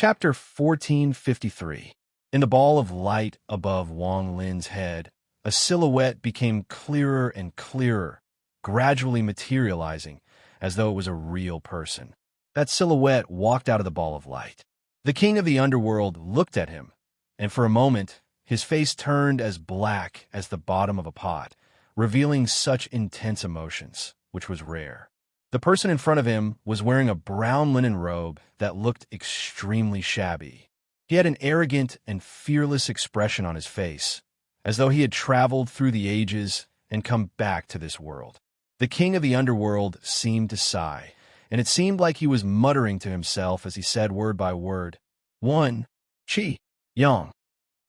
Chapter 1453. In the ball of light above Wang Lin's head, a silhouette became clearer and clearer, gradually materializing as though it was a real person. That silhouette walked out of the ball of light. The king of the underworld looked at him, and for a moment, his face turned as black as the bottom of a pot, revealing such intense emotions, which was rare. The person in front of him was wearing a brown linen robe that looked extremely shabby. He had an arrogant and fearless expression on his face, as though he had traveled through the ages and come back to this world. The king of the underworld seemed to sigh, and it seemed like he was muttering to himself as he said word by word, "One, Qi Yang."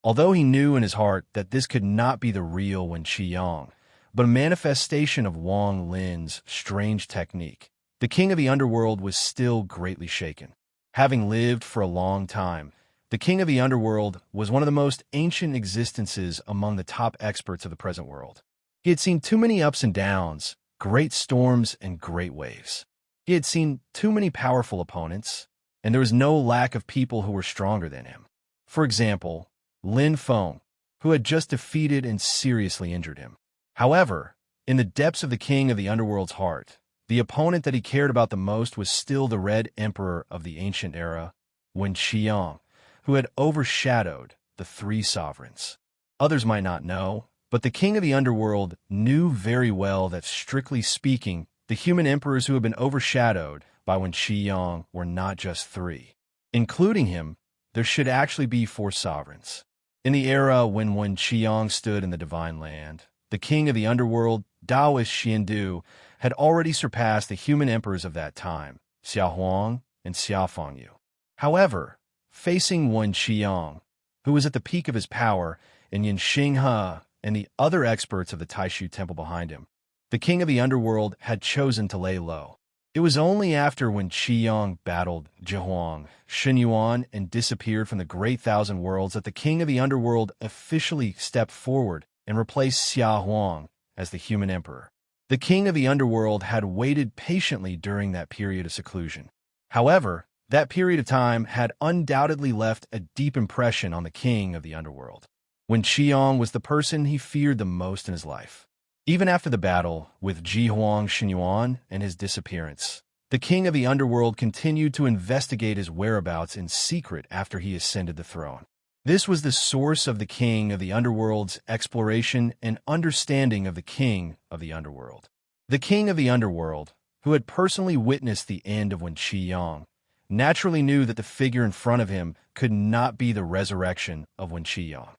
Although he knew in his heart that this could not be the real Wen Qi Yang, but a manifestation of Wang Lin's strange technique, the king of the underworld was still greatly shaken. Having lived for a long time, the king of the underworld was one of the most ancient existences among the top experts of the present world. He had seen too many ups and downs, great storms and great waves. He had seen too many powerful opponents, and there was no lack of people who were stronger than him. For example, Lin Feng, who had just defeated and seriously injured him. However, in the depths of the king of the underworld's heart, the opponent that he cared about the most was still the Red Emperor of the ancient era, Wen Qi Yang, who had overshadowed the three sovereigns. Others might not know, but the king of the underworld knew very well that, strictly speaking, the human emperors who had been overshadowed by Wen Qi Yang were not just three. Including him, there should actually be four sovereigns. In the era when Wen Qi Yang stood in the divine land, the king of the underworld, Taoist Xiandu, had already surpassed the human emperors of that time, Xiao Huang and Xiao Fengyu. However, facing Wen Qi Yang, who was at the peak of his power, and Yin Xinghe and the other experts of the Taishu temple behind him, the king of the underworld had chosen to lay low. It was only after Wen Qi Yang battled Zhihuang, Shinyuan, and disappeared from the Great Thousand Worlds that the king of the underworld officially stepped forward and replaced Xiao Huang as the human emperor. The king of the underworld had waited patiently during that period of seclusion. However, that period of time had undoubtedly left a deep impression on the king of the underworld. Wen Qi Yang was the person he feared the most in his life. Even after the battle with Zhihuang Shinyuan and his disappearance, the king of the underworld continued to investigate his whereabouts in secret after he ascended the throne. This was the source of the king of the underworld's exploration and understanding of the king of the underworld. The king of the underworld, who had personally witnessed the end of Wen Qi Yang, naturally knew that the figure in front of him could not be the resurrection of Wen Qi Yang.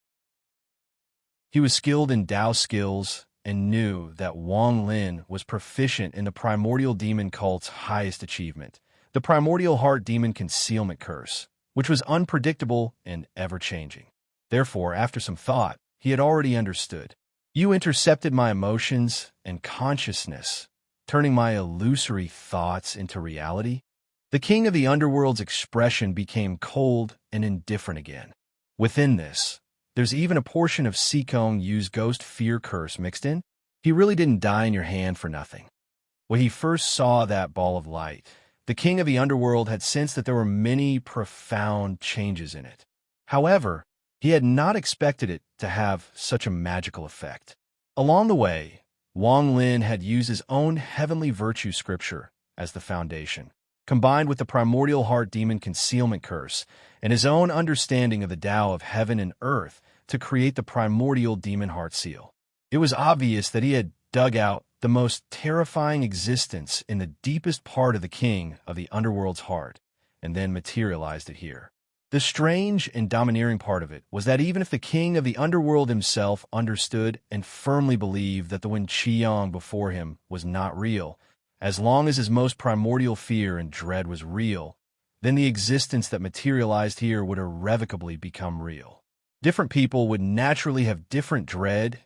He was skilled in Tao skills and knew that Wang Lin was proficient in the primordial demon cult's highest achievement, the primordial heart demon concealment curse, which was unpredictable and ever-changing. Therefore, after some thought, he had already understood. You intercepted my emotions and consciousness, turning my illusory thoughts into reality. The king of the underworld's expression became cold and indifferent again. Within this, there's even a portion of Sikong Yu's ghost fear curse mixed in. He really didn't die in your hand for nothing. When he first saw that ball of light, the king of the underworld had sensed that there were many profound changes in it. However, he had not expected it to have such a magical effect. Along the way, Wang Lin had used his own heavenly virtue scripture as the foundation, combined with the primordial heart demon concealment curse and his own understanding of the Tao of heaven and earth to create the primordial demon heart seal. It was obvious that he had dug out the most terrifying existence in the deepest part of the king of the underworld's heart, and then materialized it here. The strange and domineering part of it was that even if the king of the underworld himself understood and firmly believed that the Wen Qi Yang before him was not real, as long as his most primordial fear and dread was real, then the existence that materialized here would irrevocably become real. Different people would naturally have different dread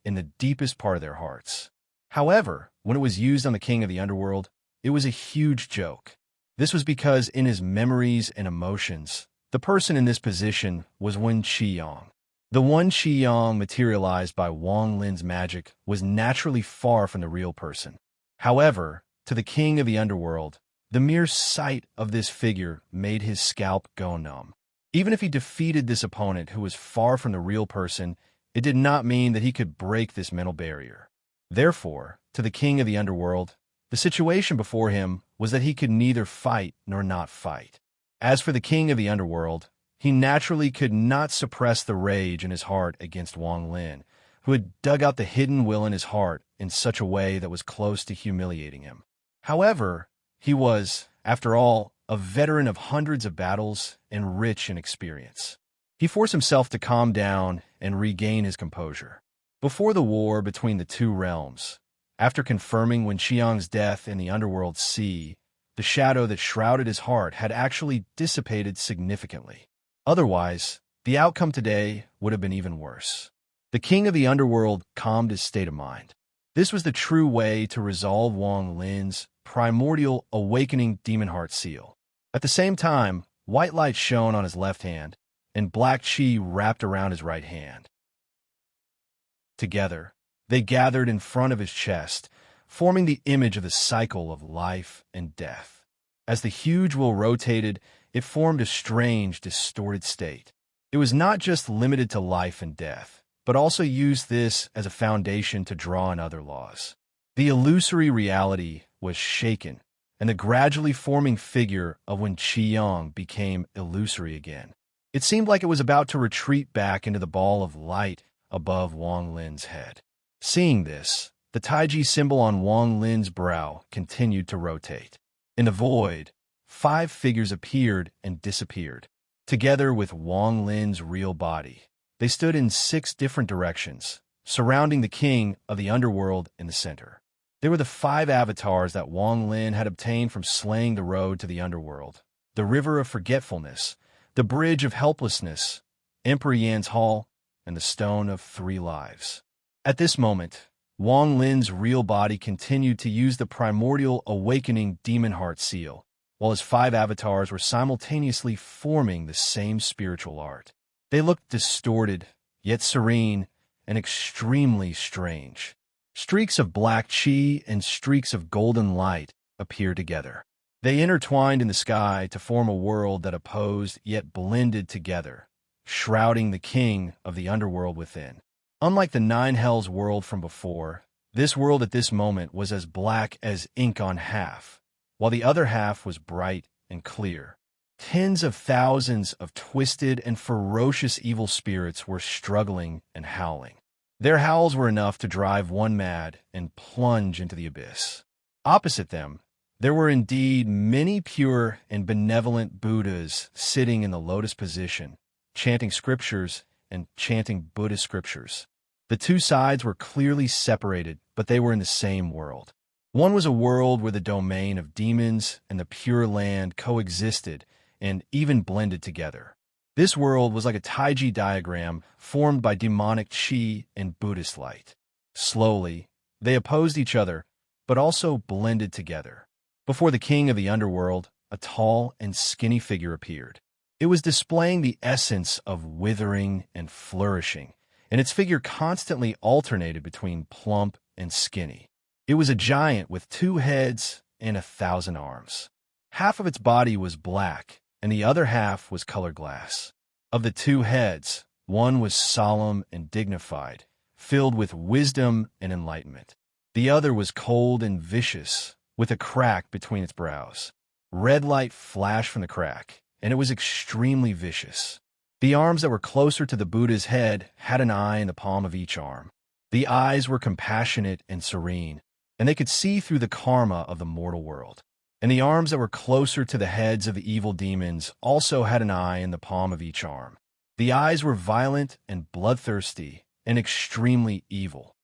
in the deepest part of their hearts. However, when it was used on the king of the underworld, it was a huge joke. This was because in his memories and emotions, the person in this position was Wen Qi Yang. The Wen Qi Yang materialized by Wang Lin's magic was naturally far from the real person. However, to the king of the underworld, The mere sight of this figure made his scalp go numb. Even if he defeated this opponent who was far from the real person, it did not mean that he could break this mental barrier. Therefore, to the king of the underworld, the situation before him was that he could neither fight nor not fight. As for the king of the underworld, he naturally could not suppress the rage in his heart against Wang Lin, who had dug out the hidden will in his heart in such a way that was close to humiliating him. However, he was, after all, a veteran of hundreds of battles and rich in experience. He forced himself to calm down and regain his composure. Before the war between the two realms, after confirming Wen Qiang's death in the underworld sea, the shadow that shrouded his heart had actually dissipated significantly. Otherwise, the outcome today would have been even worse. The king of the underworld calmed his state of mind. This was the true way to resolve Wang Lin's primordial awakening demon heart seal. At the same time, white light shone on his left hand, and black chi wrapped around his right hand. Together, they gathered in front of his chest, forming the image of the cycle of life and death. As the huge will rotated, it formed a strange, distorted state. It was not just limited to life and death, but also used this as a foundation to draw in other laws. The illusory reality was shaken, and the gradually forming figure of Wen Qiang became illusory again. It seemed like it was about to retreat back into the ball of light above Wang Lin's head. Seeing this, the Taiji symbol on Wang Lin's brow continued to rotate. In the void, 5 figures appeared and disappeared. Together with Wang Lin's real body, they stood in 6 different directions, surrounding the king of the underworld in the center. They were the 5 avatars that Wang Lin had obtained from slaying the road to the underworld: the river of forgetfulness, the bridge of helplessness, Emperor Yan's hall, and the stone of 3 lives. At this moment, Wang Lin's real body continued to use the primordial awakening demon heart seal, while his 5 avatars were simultaneously forming the same spiritual art. They looked distorted, yet serene, and extremely strange. Streaks of black chi and streaks of golden light appeared together. They intertwined in the sky to form a world that opposed yet blended together, shrouding the king of the underworld within. Unlike the 9 hells world from before, this world at this moment was as black as ink on half, while the other half was bright and clear. Tens of thousands of twisted and ferocious evil spirits were struggling and howling. Their howls were enough to drive one mad and plunge into the abyss. Opposite them, there were indeed many pure and benevolent Buddhas sitting in the lotus position, chanting scriptures and chanting Buddhist scriptures. The 2 sides were clearly separated, but they were in the same world. One was a world where the domain of demons and the pure land coexisted and even blended together. This world was like a Taiji diagram formed by demonic chi and Buddhist light. Slowly, they opposed each other, but also blended together. Before the king of the underworld, a tall and skinny figure appeared. It was displaying the essence of withering and flourishing, and its figure constantly alternated between plump and skinny. It was a giant with 2 heads and 1,000 arms. Half of its body was black, and the other half was colored glass. Of the 2 heads, one was solemn and dignified, filled with wisdom and enlightenment. The other was cold and vicious, with a crack between its brows. Red light flashed from the crack, and it was extremely vicious. The arms that were closer to the Buddha's head had an eye in the palm of each arm. The eyes were compassionate and serene, and they could see through the karma of the mortal world. And the arms that were closer to the heads of the evil demons also had an eye in the palm of each arm. The eyes were violent and bloodthirsty and extremely evil.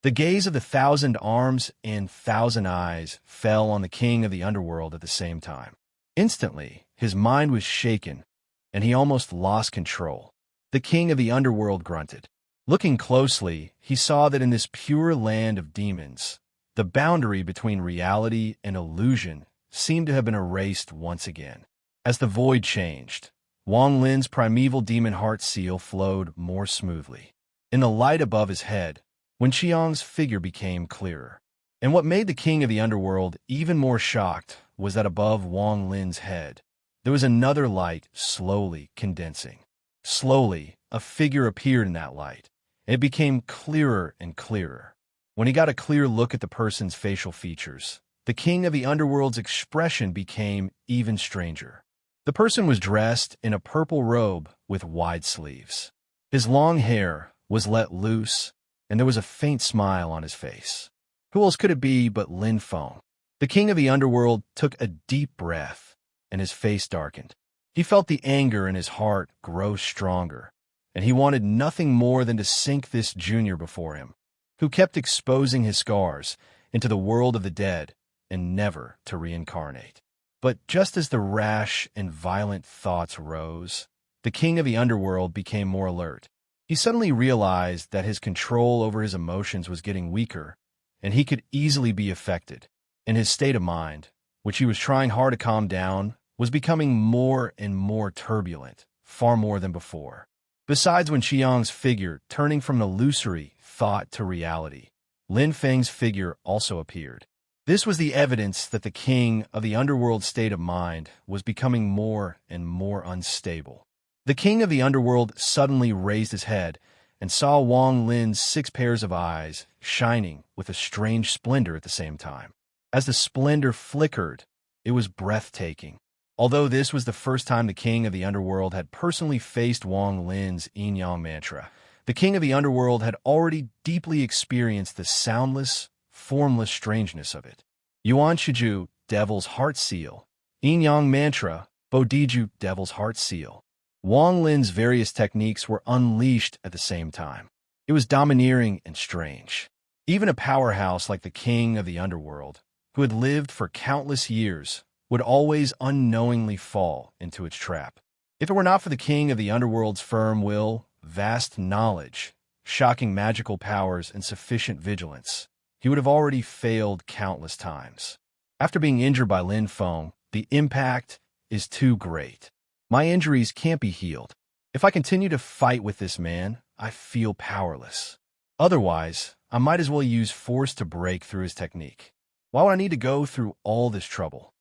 The gaze of the 1,000 arms and 1,000 eyes fell on the king of the underworld at the same time. Instantly, his mind was shaken, and he almost lost control. The king of the underworld grunted. Looking closely, he saw that in this pure land of demons, the boundary between reality and illusion seemed to have been erased once again. As the void changed, Wang Lin's primeval demon heart seal flowed more smoothly. In the light above his head, Wen Qiang's figure became clearer. And what made the king of the underworld even more shocked was that above Wang Lin's head, there was another light slowly condensing. Slowly, a figure appeared in that light. It became clearer and clearer. When he got a clear look at the person's facial features, the king of the underworld's expression became even stranger. The person was dressed in a purple robe with wide sleeves. His long hair was let loose, and there was a faint smile on his face. Who else could it be but Lin Feng? The king of the underworld took a deep breath, and his face darkened. He felt the anger in his heart grow stronger, and he wanted nothing more than to sink this junior before him, who kept exposing his scars into the world of the dead and never to reincarnate. But just as the rash and violent thoughts rose, the king of the underworld became more alert. He suddenly realized that his control over his emotions was getting weaker, and he could easily be affected. And his state of mind, which he was trying hard to calm down, was becoming more and more turbulent, far more than before. Besides, when Qiang's figure, turning from an illusory thought to reality, Lin Feng's figure also appeared. This was the evidence that the king of the underworld's state of mind was becoming more and more unstable. The king of the underworld suddenly raised his head and saw Wang Lin's 6 pairs of eyes shining with a strange splendor at the same time. As the splendor flickered, it was breathtaking. Although this was the first time the king of the underworld had personally faced Wang Lin's yin-yang mantra, the king of the underworld had already deeply experienced the soundless, formless strangeness of it. Yuan Shiju, Devil's Heart Seal. Yin-yang mantra, Bodhiju, Devil's Heart Seal. Wang Lin's various techniques were unleashed at the same time. It was domineering and strange. Even a powerhouse like the king of the underworld, who had lived for countless years, would always unknowingly fall into its trap. If it were not for the king of the underworld's firm will, vast knowledge, shocking magical powers, and sufficient vigilance, he would have already failed countless times. After being injured by Lin Feng, the impact is too great. My injuries can't be healed. If I continue to fight with this man, I feel powerless. Otherwise, I might as well use force to break through his technique. Why would I need to go through all this trouble?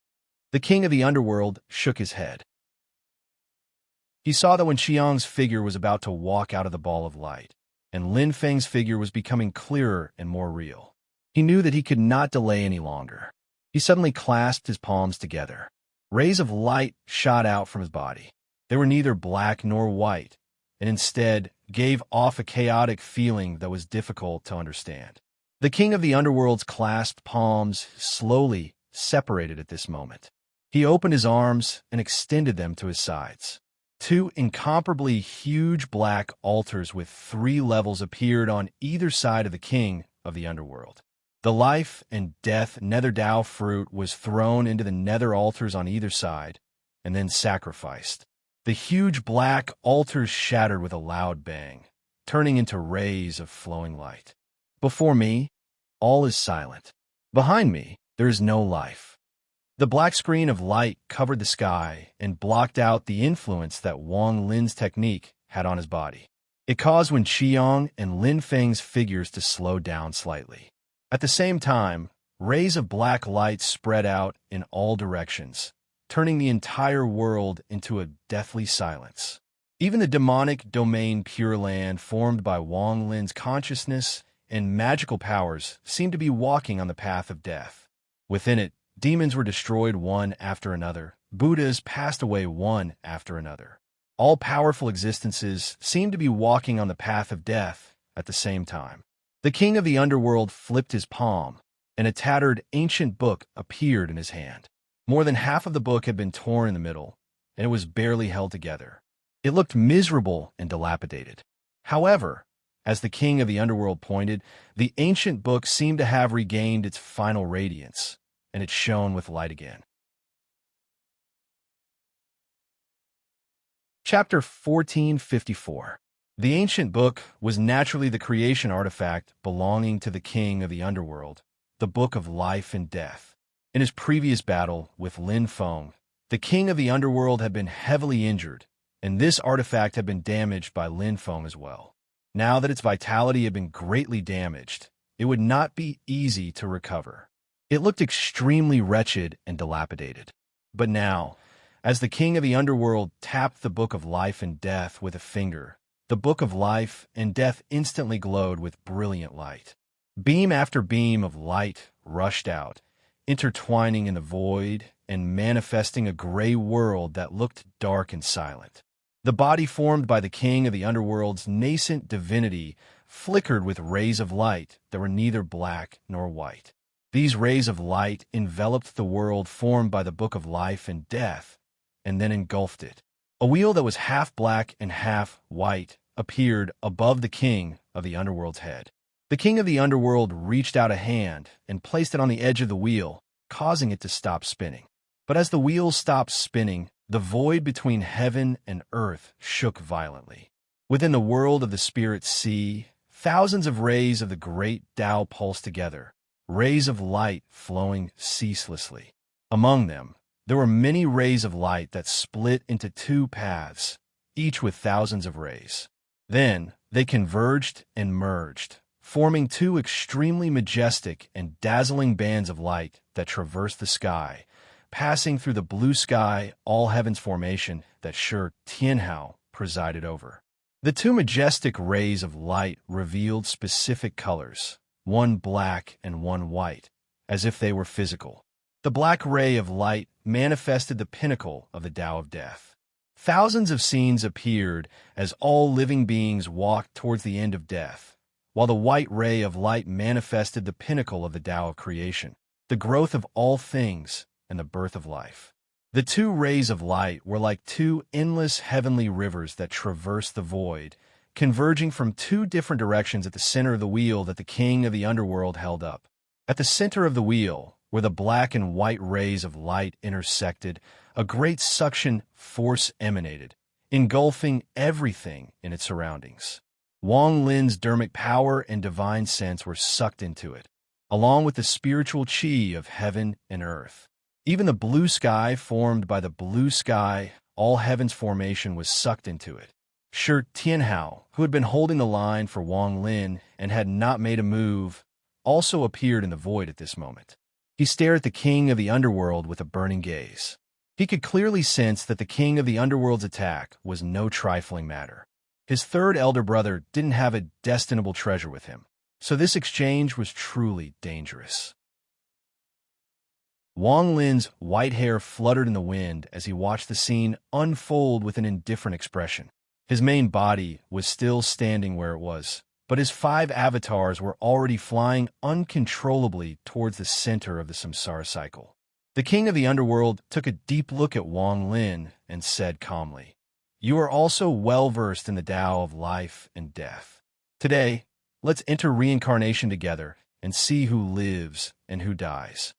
The king of the underworld shook his head. He saw that when Qiang's figure was about to walk out of the ball of light, and Lin Feng's figure was becoming clearer and more real, he knew that he could not delay any longer. He suddenly clasped his palms together. Rays of light shot out from his body. They were neither black nor white, and instead gave off a chaotic feeling that was difficult to understand. The king of the underworld's clasped palms slowly separated at this moment. He opened his arms and extended them to his sides. 2 incomparably huge black altars with 3 levels appeared on either side of the king of the underworld. The life and death nether Dao fruit was thrown into the nether altars on either side, and then sacrificed. The huge black altars shattered with a loud bang, turning into rays of flowing light. Before me, all is silent. Behind me, there is no life. The black screen of light covered the sky and blocked out the influence that Wang Lin's technique had on his body. It caused Wen Qiang and Lin Feng's figures to slow down slightly. At the same time, rays of black light spread out in all directions, turning the entire world into a deathly silence. Even the demonic domain Pure Land formed by Wang Lin's consciousness and magical powers seemed to be walking on the path of death. Within it, demons were destroyed one after another. Buddhas passed away one after another. All powerful existences seemed to be walking on the path of death at the same time. The king of the underworld flipped his palm, and a tattered ancient book appeared in his hand. More than half of the book had been torn in the middle, and it was barely held together. It looked miserable and dilapidated. However, as the king of the underworld pointed, the ancient book seemed to have regained its final radiance, and it shone with light again. Chapter 1454. The ancient book was naturally the creation artifact belonging to the king of the underworld, the Book of Life and Death. In his previous battle with Lin Feng, the king of the underworld had been heavily injured, and this artifact had been damaged by Lin Feng as well. Now that its vitality had been greatly damaged, it would not be easy to recover. It looked extremely wretched and dilapidated. But now, as the king of the underworld tapped the book of life and death with a finger, the book of life and death instantly glowed with brilliant light. Beam after beam of light rushed out, intertwining in the void and manifesting a gray world that looked dark and silent. The body formed by the king of the underworld's nascent divinity flickered with rays of light that were neither black nor white. These rays of light enveloped the world formed by the book of life and death, and then engulfed it. A wheel that was half black and half white appeared above the king of the underworld's head. The king of the underworld reached out a hand and placed it on the edge of the wheel, causing it to stop spinning. But as the wheel stopped spinning, the void between heaven and earth shook violently. Within the world of the spirit sea, thousands of rays of the great Tao pulsed together, rays of light flowing ceaselessly. Among them, there were many rays of light that split into two paths, each with thousands of rays. Then they converged and merged, forming two extremely majestic and dazzling bands of light that traversed the sky, passing through the blue sky, all heavens formation that Shi Tianhao presided over. The two majestic rays of light revealed specific colors, one black and one white, as if they were physical. The black ray of light manifested the pinnacle of the Tao of death. Thousands of scenes appeared as all living beings walked towards the end of death, while the white ray of light manifested the pinnacle of the Tao of creation, the growth of all things and the birth of life. The two rays of light were like two endless heavenly rivers that traversed the void, converging from two different directions at the center of the wheel that the king of the underworld held up. At the center of the wheel, where the black and white rays of light intersected, a great suction force emanated, engulfing everything in its surroundings. Wang Lin's dermic power and divine sense were sucked into it, along with the spiritual qi of heaven and earth. Even the blue sky formed by the blue sky, all heavens formation was sucked into it. Shi Tianhao, who had been holding the line for Wang Lin and had not made a move, also appeared in the void at this moment. He stared at the king of the underworld with a burning gaze. He could clearly sense that the king of the underworld's attack was no trifling matter. His third elder brother didn't have a destinable treasure with him, so this exchange was truly dangerous. Wang Lin's white hair fluttered in the wind as he watched the scene unfold with an indifferent expression. His main body was still standing where it was, but his 5 avatars were already flying uncontrollably towards the center of the samsara cycle. The king of the underworld took a deep look at Wang Lin and said calmly, "You are also well-versed in the Tao of life and death. Today, let's enter reincarnation together and see who lives and who dies."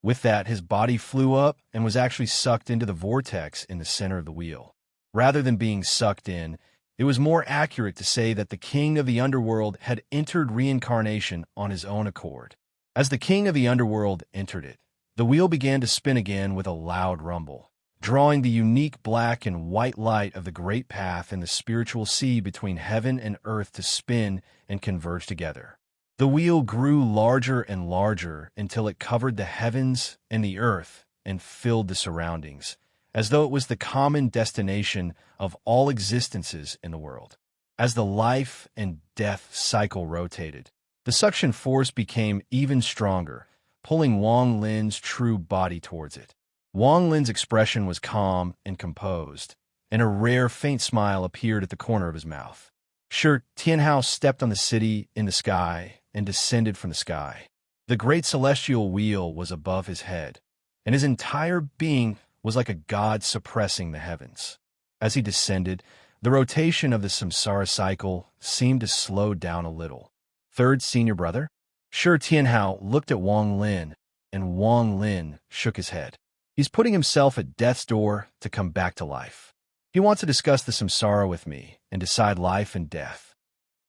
With that, his body flew up and was actually sucked into the vortex in the center of the wheel. Rather than being sucked in, it was more accurate to say that the king of the underworld had entered reincarnation on his own accord. As the king of the underworld entered it, the wheel began to spin again with a loud rumble, drawing the unique black and white light of the great path in the spiritual sea between heaven and earth to spin and converge together. The wheel grew larger and larger until it covered the heavens and the earth and filled the surroundings, as though it was the common destination of all existences in the world. As the life and death cycle rotated, the suction force became even stronger, pulling Wang Lin's true body towards it. Wang Lin's expression was calm and composed, and a rare faint smile appeared at the corner of his mouth. Shi Tianhao stepped on the city in the sky and descended from the sky. The great celestial wheel was above his head, and his entire being was like a god suppressing the heavens. As he descended, the rotation of the samsara cycle seemed to slow down a little. Third senior brother? Shi Tianhao looked at Wang Lin, and Wang Lin shook his head. He's putting himself at death's door to come back to life. He wants to discuss the samsara with me and decide life and death.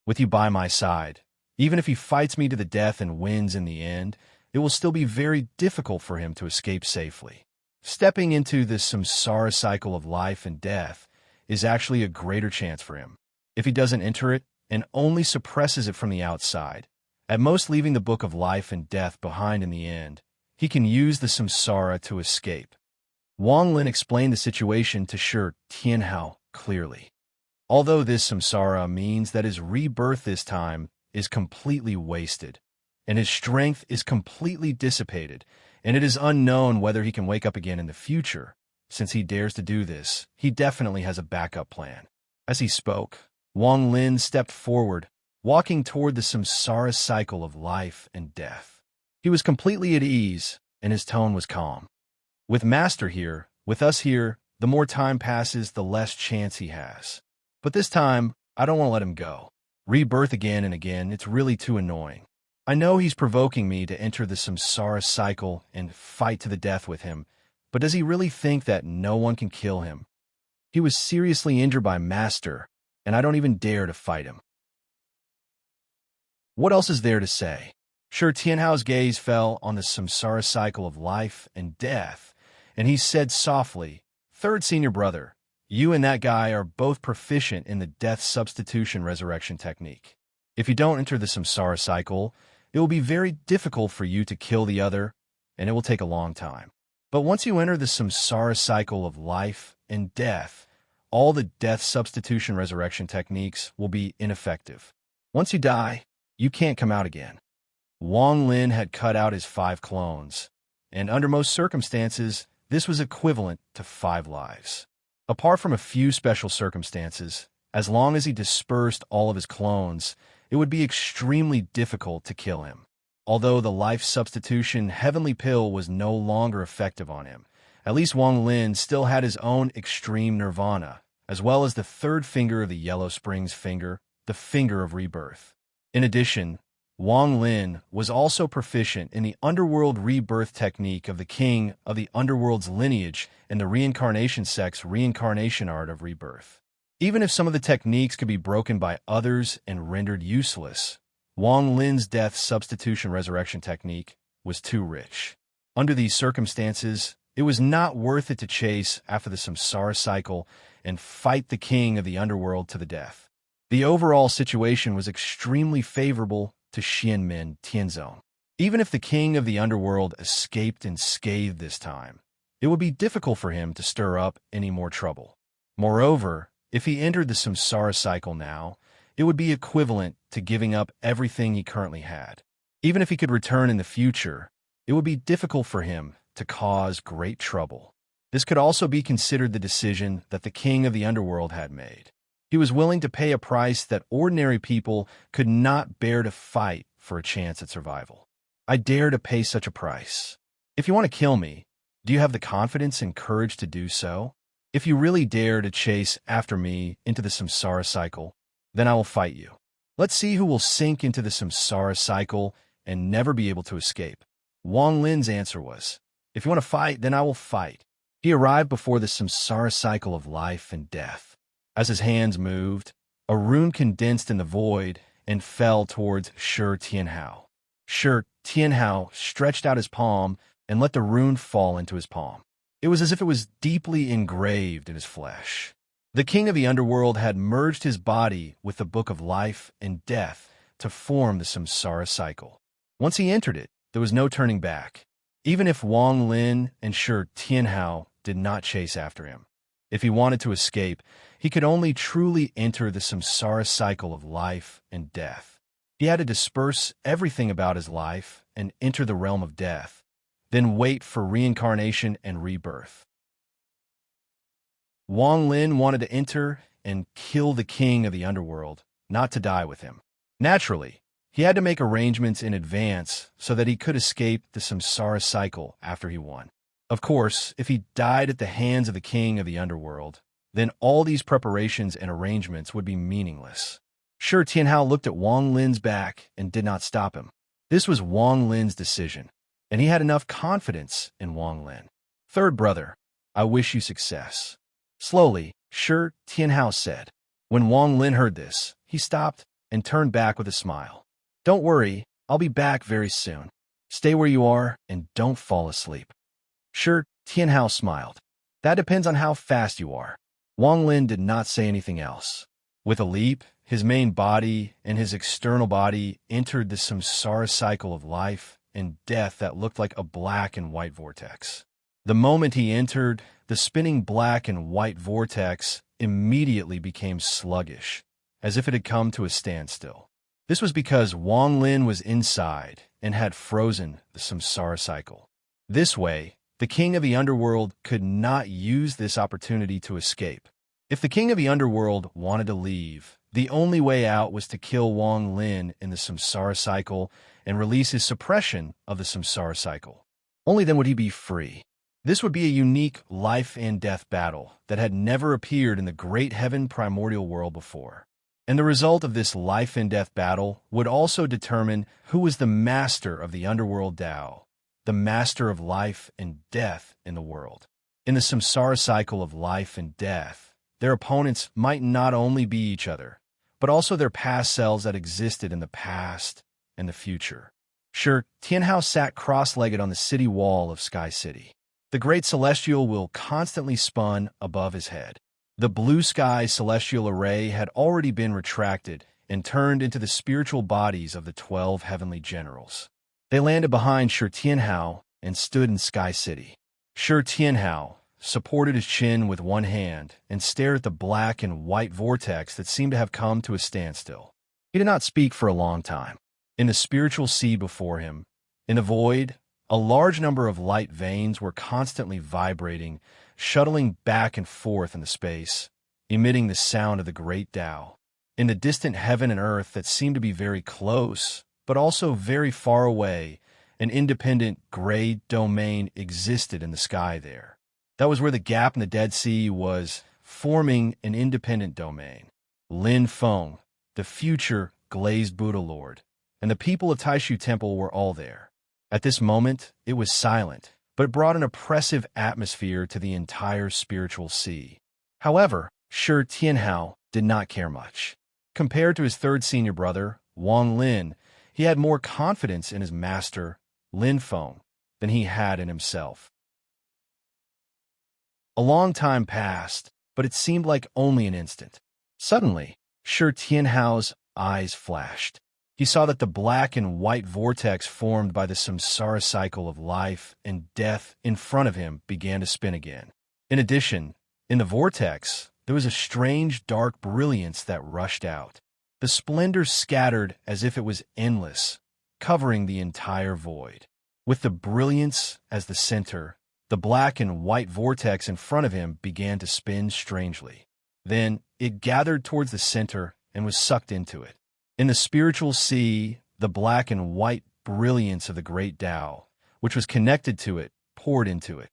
With you by my side, even if he fights me to the death and wins in the end, it will still be very difficult for him to escape safely. Stepping into the samsara cycle of life and death is actually a greater chance for him. If he doesn't enter it and only suppresses it from the outside, At most leaving the book of life and death behind in the end, he can use the samsara to escape. Wang Lin explained the situation to Shi Tianhao clearly. Although this samsara means that his rebirth this time is completely wasted, and his strength is completely dissipated, and it is unknown whether he can wake up again in the future, since he dares to do this, he definitely has a backup plan. As he spoke, Wang Lin stepped forward, walking toward the samsara cycle of life and death. He was completely at ease, and his tone was calm. With Master here, with us here, the more time passes, the less chance he has. But this time, I don't want to let him go. Rebirth again and again, it's really too annoying. I know he's provoking me to enter the samsara cycle and fight to the death with him, but does he really think that no one can kill him? He was seriously injured by Master, and I don't even dare to fight him. What else is there to say? Shi Tianhao's gaze fell on the samsara cycle of life and death, and he said softly, "Third senior brother, you and that guy are both proficient in the death substitution resurrection technique. If you don't enter the samsara cycle, it will be very difficult for you to kill the other, and it will take a long time. But once you enter the samsara cycle of life and death, all the death substitution resurrection techniques will be ineffective. Once you die, you can't come out again." Wang Lin had cut out his 5 clones, and under most circumstances, this was equivalent to 5 lives. Apart from a few special circumstances, as long as he dispersed all of his clones, it would be extremely difficult to kill him. Although the life substitution heavenly pill was no longer effective on him, at least Wang Lin still had his own extreme nirvana, as well as the 3rd finger of the Yellow Springs finger, the finger of rebirth. In addition, Wang Lin was also proficient in the underworld rebirth technique of the king of the underworld's lineage and the reincarnation sect's reincarnation art of rebirth. Even if some of the techniques could be broken by others and rendered useless, Wang Lin's death substitution resurrection technique was too rich. Under these circumstances, it was not worth it to chase after the samsara cycle and fight the king of the underworld to the death. The overall situation was extremely favorable to Xianmin Tianzong. Even if the king of the underworld escaped unscathed this time, it would be difficult for him to stir up any more trouble. Moreover, if he entered the samsara cycle now, it would be equivalent to giving up everything he currently had. Even if he could return in the future, it would be difficult for him to cause great trouble. This could also be considered the decision that the king of the underworld had made. He was willing to pay a price that ordinary people could not bear to fight for a chance at survival. I dare to pay such a price. If you want to kill me, do you have the confidence and courage to do so? If you really dare to chase after me into the samsara cycle, then I will fight you. Let's see who will sink into the samsara cycle and never be able to escape. Wang Lin's answer was, "If you want to fight, then I will fight." He arrived before the samsara cycle of life and death. As his hands moved, a rune condensed in the void and fell towards Shi Tianhao. Shi Tianhao stretched out his palm and let the rune fall into his palm. It was as if it was deeply engraved in his flesh. The king of the underworld had merged his body with the book of life and death to form the samsara cycle. Once he entered it, there was no turning back, even if Wang Lin and Shi Tianhao did not chase after him. If he wanted to escape, he could only truly enter the samsara cycle of life and death. He had to disperse everything about his life and enter the realm of death, then wait for reincarnation and rebirth. Wang Lin wanted to enter and kill the king of the underworld, not to die with him. Naturally, he had to make arrangements in advance so that he could escape the samsara cycle after he won. Of course, if he died at the hands of the king of the underworld, then all these preparations and arrangements would be meaningless. Shi Tianhao looked at Wang Lin's back and did not stop him. This was Wang Lin's decision, and he had enough confidence in Wang Lin. "Third brother, I wish you success." Slowly, Shi Tianhao said. When Wang Lin heard this, he stopped and turned back with a smile. "Don't worry, I'll be back very soon. Stay where you are and don't fall asleep." Shi Tianhao smiled. "That depends on how fast you are." Wang Lin did not say anything else. With a leap, his main body and his external body entered the samsara cycle of life and death that looked like a black and white vortex. The moment he entered, the spinning black and white vortex immediately became sluggish, as if it had come to a standstill. This was because Wang Lin was inside and had frozen the samsara cycle. This way, the king of the underworld could not use this opportunity to escape. If the king of the underworld wanted to leave, the only way out was to kill Wang Lin in the samsara cycle and release his suppression of the samsara cycle. Only then would he be free. This would be a unique life and death battle that had never appeared in the great heaven primordial world before. And the result of this life and death battle would also determine who was the master of the underworld Tao, the master of life and death in the world. In the samsara cycle of life and death, their opponents might not only be each other, but also their past selves that existed in the past and the future. Sure, Tianhao sat cross-legged on the city wall of Sky City. The great celestial wheel constantly spun above his head. The blue sky celestial array had already been retracted and turned into the spiritual bodies of the 12 heavenly generals. They landed behind Shi Tianhao and stood in Sky City. Shi Tianhao supported his chin with one hand and stared at the black and white vortex that seemed to have come to a standstill. He did not speak for a long time. In the spiritual sea before him, in the void, a large number of light veins were constantly vibrating, shuttling back and forth in the space, emitting the sound of the great Tao. In the distant heaven and earth that seemed to be very close, but also very far away, an independent gray domain existed in the sky there. That was where the gap in the Dead Sea was, forming an independent domain. Lin Feng, the future glazed Buddha Lord, and the people of Taishu Temple were all there. At this moment, it was silent, but it brought an oppressive atmosphere to the entire spiritual sea. However, Shi Tianhao did not care much. Compared to his third senior brother, Wang Lin, he had more confidence in his master, Lin Feng, than he had in himself. A long time passed, but it seemed like only an instant. Suddenly, Shi Tianhao's eyes flashed. He saw that the black and white vortex formed by the samsara cycle of life and death in front of him began to spin again. In addition, in the vortex, there was a strange dark brilliance that rushed out. The splendor scattered as if it was endless, covering the entire void. With the brilliance as the center, the black and white vortex in front of him began to spin strangely. Then it gathered towards the center and was sucked into it. In the spiritual sea, the black and white brilliance of the great Tao, which was connected to it, poured into it.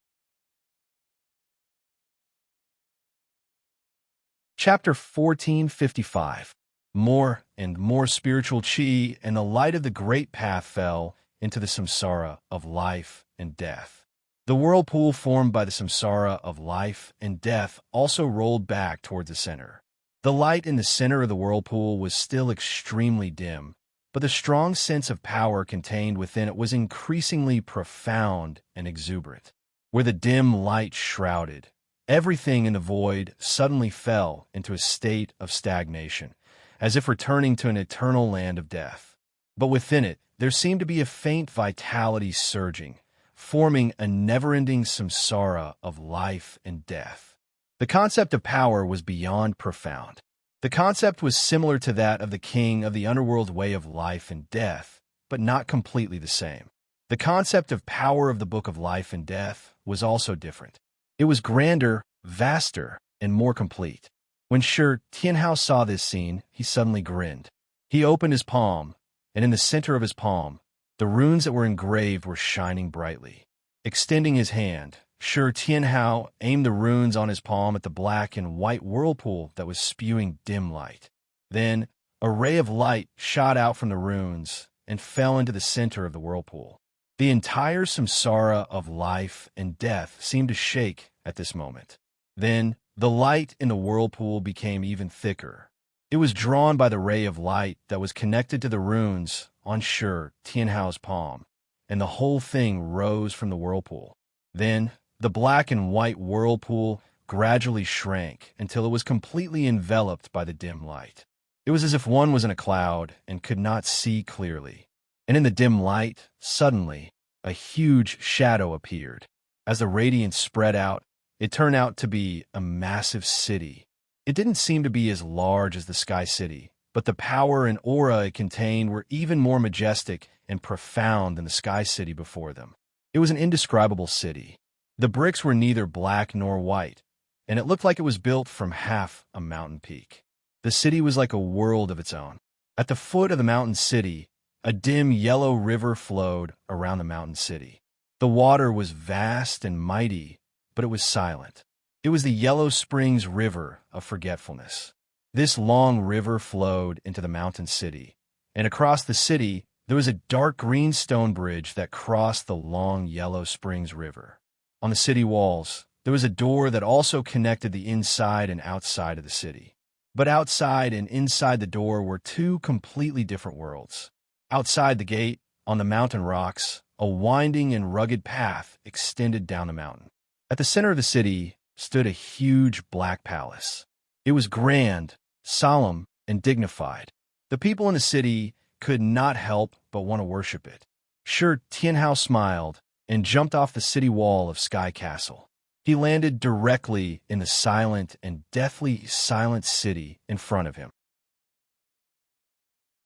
Chapter 1455. More and more spiritual chi and the light of the great path fell into the samsara of life and death. The whirlpool formed by the samsara of life and death also rolled back toward the center. The light in the center of the whirlpool was still extremely dim, but the strong sense of power contained within it was increasingly profound and exuberant. Where the dim light shrouded, everything in the void suddenly fell into a state of stagnation, as if returning to an eternal land of death. But within it, there seemed to be a faint vitality surging, forming a never-ending samsara of life and death. The concept of power was beyond profound. The concept was similar to that of the king of the underworld way of life and death, but not completely the same. The concept of power of the Book of Life and Death was also different. It was grander, vaster, and more complete. When Shi Tianhao saw this scene, he suddenly grinned. He opened his palm, and in the center of his palm, the runes that were engraved were shining brightly. Extending his hand, Shi Tianhao aimed the runes on his palm at the black and white whirlpool that was spewing dim light. Then, a ray of light shot out from the runes and fell into the center of the whirlpool. The entire samsara of life and death seemed to shake at this moment. Then, the light in the whirlpool became even thicker. It was drawn by the ray of light that was connected to the runes on Shi Tianhao's palm, and the whole thing rose from the whirlpool. Then, the black and white whirlpool gradually shrank until it was completely enveloped by the dim light. It was as if one was in a cloud and could not see clearly. And in the dim light, suddenly, a huge shadow appeared. As the radiance spread out, it turned out to be a massive city. It didn't seem to be as large as the Sky City, but the power and aura it contained were even more majestic and profound than the Sky City before them. It was an indescribable city. The bricks were neither black nor white, and it looked like it was built from half a mountain peak. The city was like a world of its own. At the foot of the mountain city, a dim yellow river flowed around the mountain city. The water was vast and mighty, but it was silent. It was the Yellow Springs River of Forgetfulness. This long river flowed into the mountain city, and across the city there was a dark green stone bridge that crossed the long Yellow Springs River. On the city walls, there was a door that also connected the inside and outside of the city. But outside and inside the door were two completely different worlds. Outside the gate, on the mountain rocks, a winding and rugged path extended down the mountain. At the center of the city stood a huge black palace. It was grand, solemn, and dignified. The people in the city could not help but want to worship it. Sure Tianhao smiled and jumped off the city wall of Sky Castle. He landed directly in the silent and deathly silent city in front of him.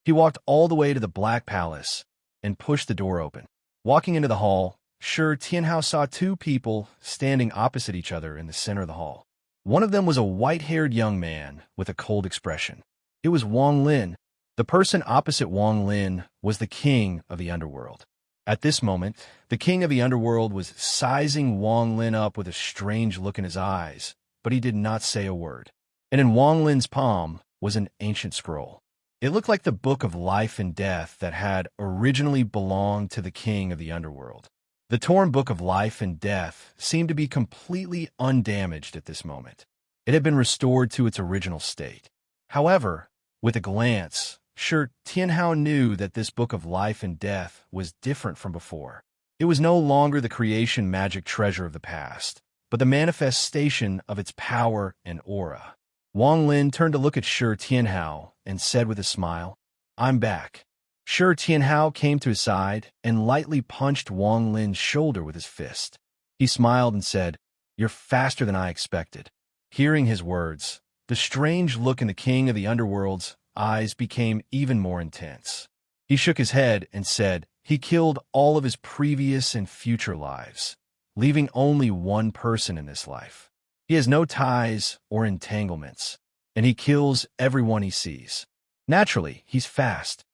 He walked all the way to the Black Palace and pushed the door open. Walking into the hall, Sure Tianhao saw two people standing opposite each other in the center of the hall. One of them was a white-haired young man with a cold expression. It was Wang Lin. The person opposite Wang Lin was the king of the underworld. At this moment, the king of the underworld was sizing Wang Lin up with a strange look in his eyes, but he did not say a word. And in Wang Lin's palm was an ancient scroll. It looked like the book of life and death that had originally belonged to the king of the underworld. The torn book of life and death seemed to be completely undamaged at this moment. It had been restored to its original state. However, with a glance, Sure Tianhao knew that this book of life and death was different from before. It was no longer the creation magic treasure of the past, but the manifestation of its power and aura. Wang Lin turned to look at Sure Tianhao and said with a smile, "I'm back." Sure Tianhao came to his side and lightly punched Wang Lin's shoulder with his fist. He smiled and said, "You're faster than I expected." Hearing his words, the strange look in the king of the underworld's eyes became even more intense. He shook his head and said he killed all of his previous and future lives, leaving only one person in this life. He has no ties or entanglements, and he kills everyone he sees. Naturally, he's fast.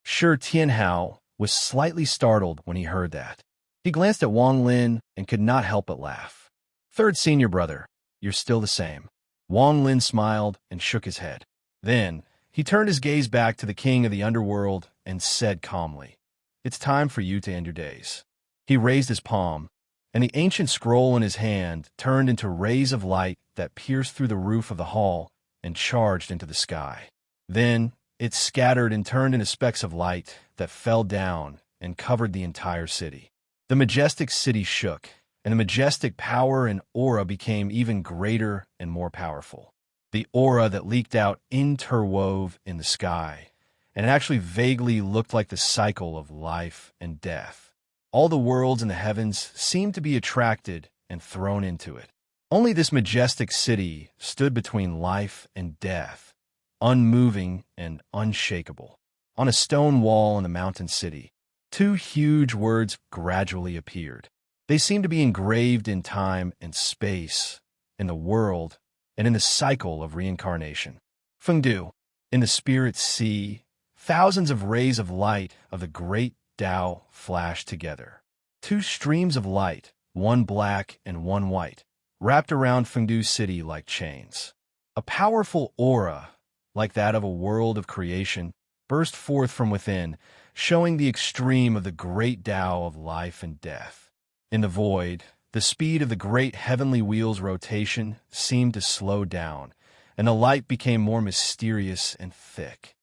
Sure Tianhao was slightly startled when he heard that. He glanced at Wang Lin and could not help but laugh. "Third senior brother, you're still the same." Wang Lin smiled and shook his head. Then, he turned his gaze back to the king of the underworld and said calmly, "It's time for you to end your days." He raised his palm, and the ancient scroll in his hand turned into rays of light that pierced through the roof of the hall and charged into the sky. Then, it scattered and turned into specks of light that fell down and covered the entire city. The majestic city shook, and the majestic power and aura became even greater and more powerful. The aura that leaked out interwove in the sky, and it actually vaguely looked like the cycle of life and death. All the worlds in the heavens seemed to be attracted and thrown into it. Only this majestic city stood between life and death, unmoving and unshakable. On a stone wall in the mountain city, two huge words gradually appeared. They seemed to be engraved in time and space, in the world, and in the cycle of reincarnation. Fengdu, in the spirit sea, thousands of rays of light of the great Tao flashed together. Two streams of light, one black and one white, wrapped around Fengdu City like chains. A powerful aura, like that of a world of creation, burst forth from within, showing the extreme of the great Tao of life and death. In the void, the speed of the great heavenly wheel's rotation seemed to slow down, and the light became more mysterious and thick.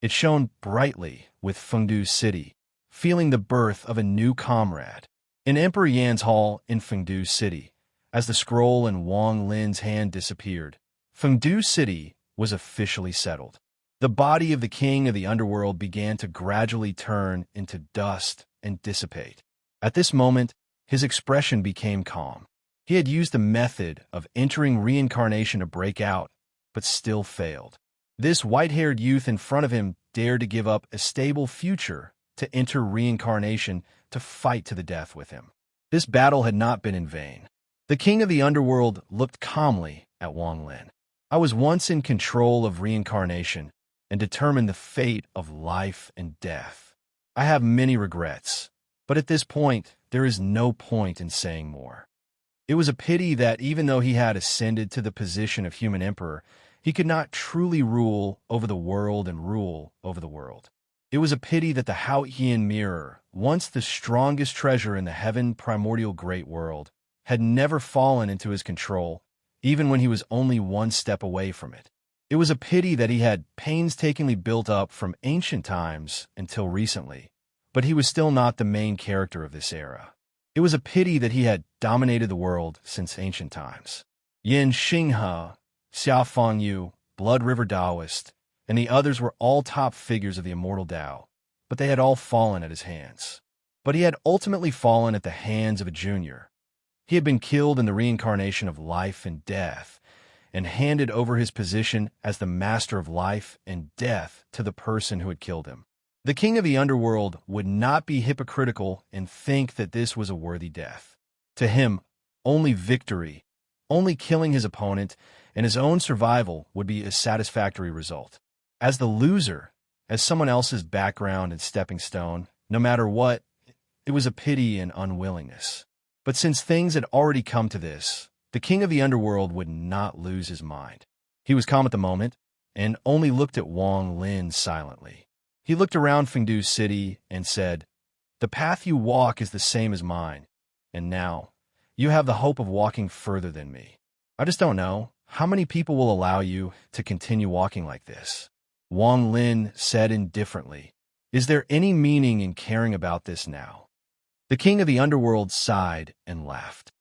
It shone brightly with Fengdu City, feeling the birth of a new comrade. In Emperor Yan's hall in Fengdu City, As the scroll in Wang Lin's hand disappeared, Fengdu City was officially settled. The body of the king of the underworld began to gradually turn into dust and dissipate. At this moment, his expression became calm. He had used the method of entering reincarnation to break out, but still failed. This white-haired youth in front of him dared to give up a stable future to enter reincarnation to fight to the death with him. This battle had not been in vain. The king of the underworld looked calmly at Wang Lin. I was once in control of reincarnation and determined the fate of life and death. I have many regrets, but at this point, there is no point in saying more. It was a pity that even though he had ascended to the position of human emperor, he could not truly rule over the world and rule over the world. It was a pity that the Haotian mirror, once the strongest treasure in the heaven primordial great world, had never fallen into his control, even when he was only one step away from it. It was a pity that he had painstakingly built up from ancient times until recently, but he was still not the main character of this era. It was a pity that he had dominated the world since ancient times. Yin Xinghe, Xiao Fangyu, Blood River Taoist, and the others were all top figures of the immortal Tao, but they had all fallen at his hands. But he had ultimately fallen at the hands of a junior. He had been killed in the reincarnation of life and death, and handed over his position as the master of life and death to the person who had killed him. The king of the underworld would not be hypocritical and think that this was a worthy death. To him, only victory, only killing his opponent, and his own survival would be a satisfactory result. As the loser, as someone else's background and stepping stone, no matter what, it was a pity and unwillingness. But since things had already come to this, the king of the underworld would not lose his mind. He was calm at the moment, and only looked at Wang Lin silently. He looked around Fengdu City and said, "The path you walk is the same as mine, and now, you have the hope of walking further than me. I just don't know how many people will allow you to continue walking like this." Wang Lin said indifferently, "Is there any meaning in caring about this now?" The king of the underworld sighed and laughed.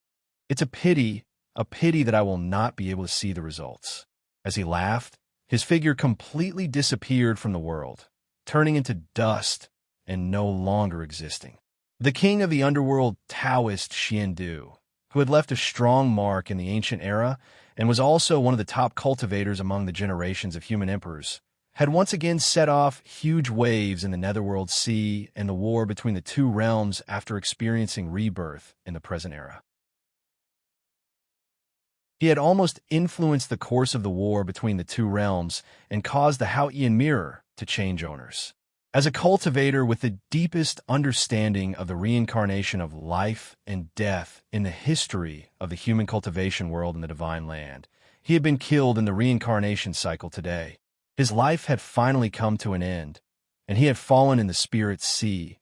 "It's a pity that I will not be able to see the results." As he laughed, his figure completely disappeared from the world, turning into dust and no longer existing. The king of the underworld Taoist Xiandu, who had left a strong mark in the ancient era and was also one of the top cultivators among the generations of human emperors, had once again set off huge waves in the Netherworld Sea and the war between the two realms after experiencing rebirth in the present era. He had almost influenced the course of the war between the two realms and caused the Haotian mirror to change owners. As a cultivator with the deepest understanding of the reincarnation of life and death in the history of the human cultivation world in the Divine Land, he had been killed in the reincarnation cycle today. His life had finally come to an end, and he had fallen in the Spirit Sea,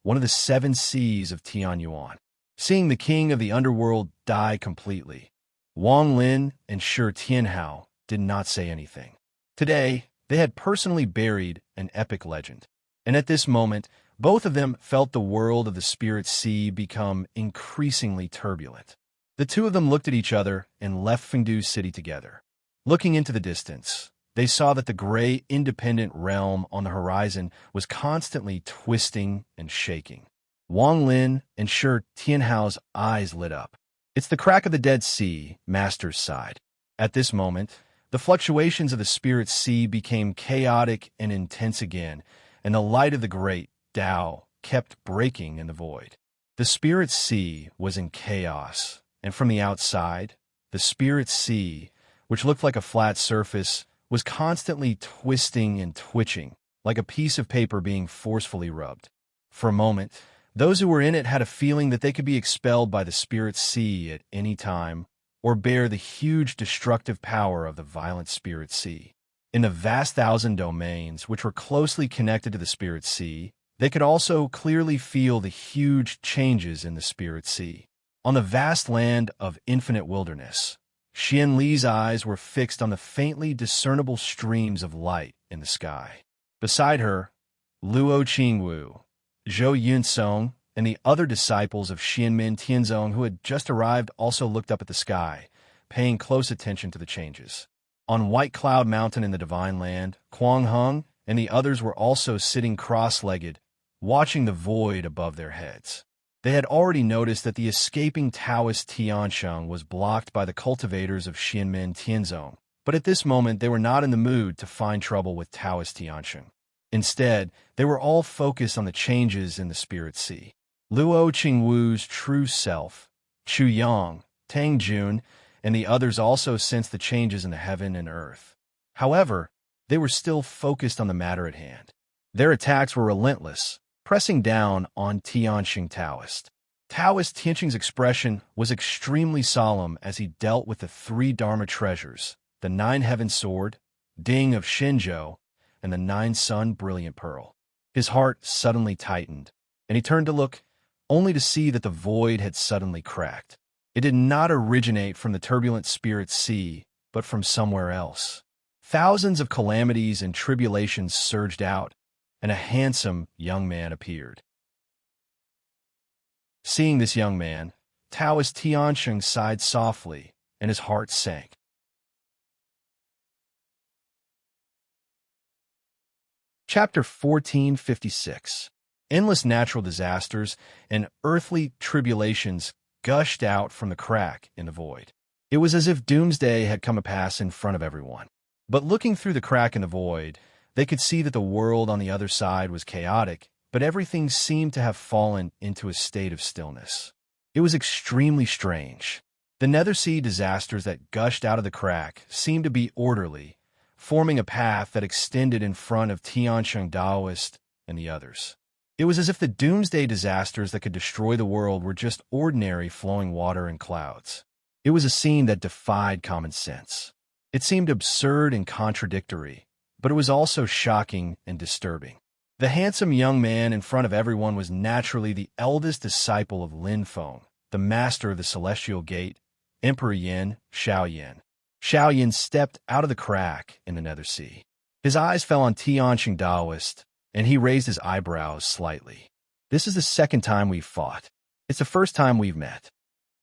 one of the 7 seas of Tianyuan. Seeing the king of the underworld die completely, Wang Lin and Shi Tianhao did not say anything. Today, they had personally buried an epic legend, and at this moment, both of them felt the world of the Spirit Sea become increasingly turbulent. The two of them looked at each other and left Fengdu City together. Looking into the distance, they saw that the gray, independent realm on the horizon was constantly twisting and shaking. Wang Lin and Shi Tianhao's eyes lit up. "It's the crack of the Dead Sea," Masters sighed. At this moment, the fluctuations of the Spirit Sea became chaotic and intense again, and the light of the great Tao kept breaking in the void. The Spirit Sea was in chaos, and from the outside, the Spirit Sea, which looked like a flat surface, was constantly twisting and twitching, like a piece of paper being forcefully rubbed. For a moment, those who were in it had a feeling that they could be expelled by the Spirit Sea at any time, or bear the huge destructive power of the violent Spirit Sea. In the vast 1,000 domains which were closely connected to the Spirit Sea, they could also clearly feel the huge changes in the Spirit Sea. On the vast land of infinite wilderness, Xian Li's eyes were fixed on the faintly discernible streams of light in the sky. Beside her, Luo Qingwu, Zhou Yunsong, and the other disciples of Xianmin Tianzong who had just arrived also looked up at the sky, paying close attention to the changes. On White Cloud Mountain in the Divine Land, Kuang Heng and the others were also sitting cross-legged, watching the void above their heads. They had already noticed that the escaping Taoist Tiansheng was blocked by the cultivators of Xianmin Tianzong, but at this moment they were not in the mood to find trouble with Taoist Tiansheng. Instead, they were all focused on the changes in the Spirit Sea. Luo Qingwu's true self, Chu Yang, Tang Jun, and the others also sensed the changes in the heaven and earth. However, they were still focused on the matter at hand. Their attacks were relentless, pressing down on Tiansheng Taoist. Taoist Tiansheng's expression was extremely solemn as he dealt with the three Dharma treasures, the Nine Heaven Sword, Ding of Shenzhou, and the Nine Sun Brilliant Pearl. His heart suddenly tightened, and he turned to look, only to see that the void had suddenly cracked. It did not originate from the turbulent Spirit Sea, but from somewhere else. Thousands of calamities and tribulations surged out, and a handsome young man appeared. Seeing this young man, Taoist Tiansheng sighed softly, and his heart sank. Chapter 1456. Endless natural disasters and earthly tribulations gushed out from the crack in the void. It was as if doomsday had come to pass in front of everyone. But looking through the crack in the void, they could see that the world on the other side was chaotic, but everything seemed to have fallen into a state of stillness. It was extremely strange. The Nethersea disasters that gushed out of the crack seemed to be orderly, forming a path that extended in front of Tiansheng Taoist and the others. It was as if the doomsday disasters that could destroy the world were just ordinary flowing water and clouds. It was a scene that defied common sense. It seemed absurd and contradictory, but it was also shocking and disturbing. The handsome young man in front of everyone was naturally the eldest disciple of Lin Feng, the master of the Celestial Gate, Emperor Yin, Xiao Yin. Xiao Yin stepped out of the crack in the Nethersea. His eyes fell on Tiansheng Taoist, and he raised his eyebrows slightly. This is the second time we've fought. It's the first time we've met.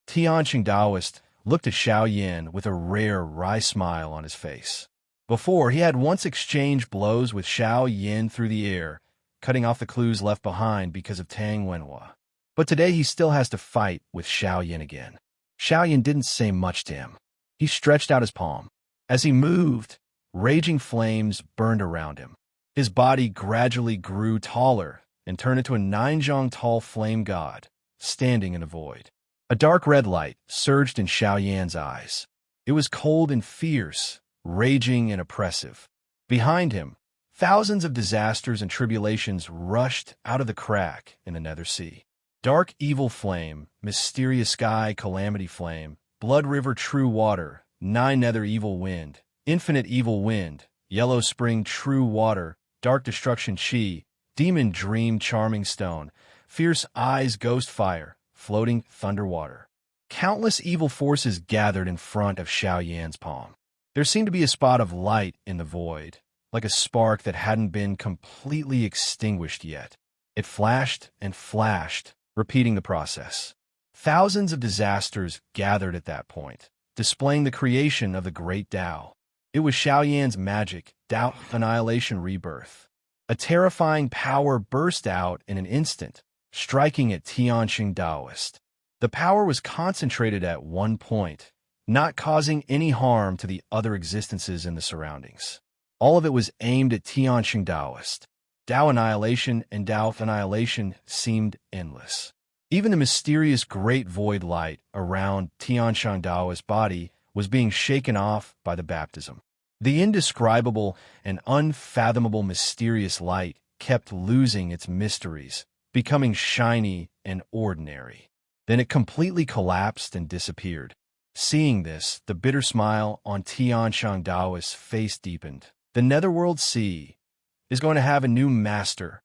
Tiansheng Taoist looked at Xiao Yin with a rare, wry smile on his face. Before, he had once exchanged blows with Xiao Yin through the air, cutting off the clues left behind because of Tang Wenhua. But today he still has to fight with Xiao Yin again. Xiao Yin didn't say much to him. He stretched out his palm. As he moved, raging flames burned around him. His body gradually grew taller and turned into a 9-zhang tall flame god, standing in the void. A dark red light surged in Xiao Yan's eyes. It was cold and fierce, raging and oppressive. Behind him, thousands of disasters and tribulations rushed out of the crack in the Nethersea. Dark evil flame, mysterious sky calamity flame, blood river true water, 9 nether evil wind, infinite evil wind, yellow spring true water, dark destruction chi, demon dream charming stone, fierce eyes ghost fire, floating thunder water. Countless evil forces gathered in front of Xiao Yan's palm. There seemed to be a spot of light in the void, like a spark that hadn't been completely extinguished yet. It flashed and flashed, repeating the process. Thousands of disasters gathered at that point, displaying the creation of the great Tao. It was Xiao Yan's magic, Tao annihilation rebirth. A terrifying power burst out in an instant, striking at Tiansheng Taoist. The power was concentrated at one point, not causing any harm to the other existences in the surroundings. All of it was aimed at Tiansheng Taoist. Tao annihilation and Tao annihilation seemed endless. Even the mysterious great void light around Tiansheng Taoist's body was being shaken off by the baptism. The indescribable and unfathomable mysterious light kept losing its mysteries, becoming shiny and ordinary. Then it completely collapsed and disappeared. Seeing this, the bitter smile on Tiansheng Taoist's face deepened. The Netherworld Sea is going to have a new master.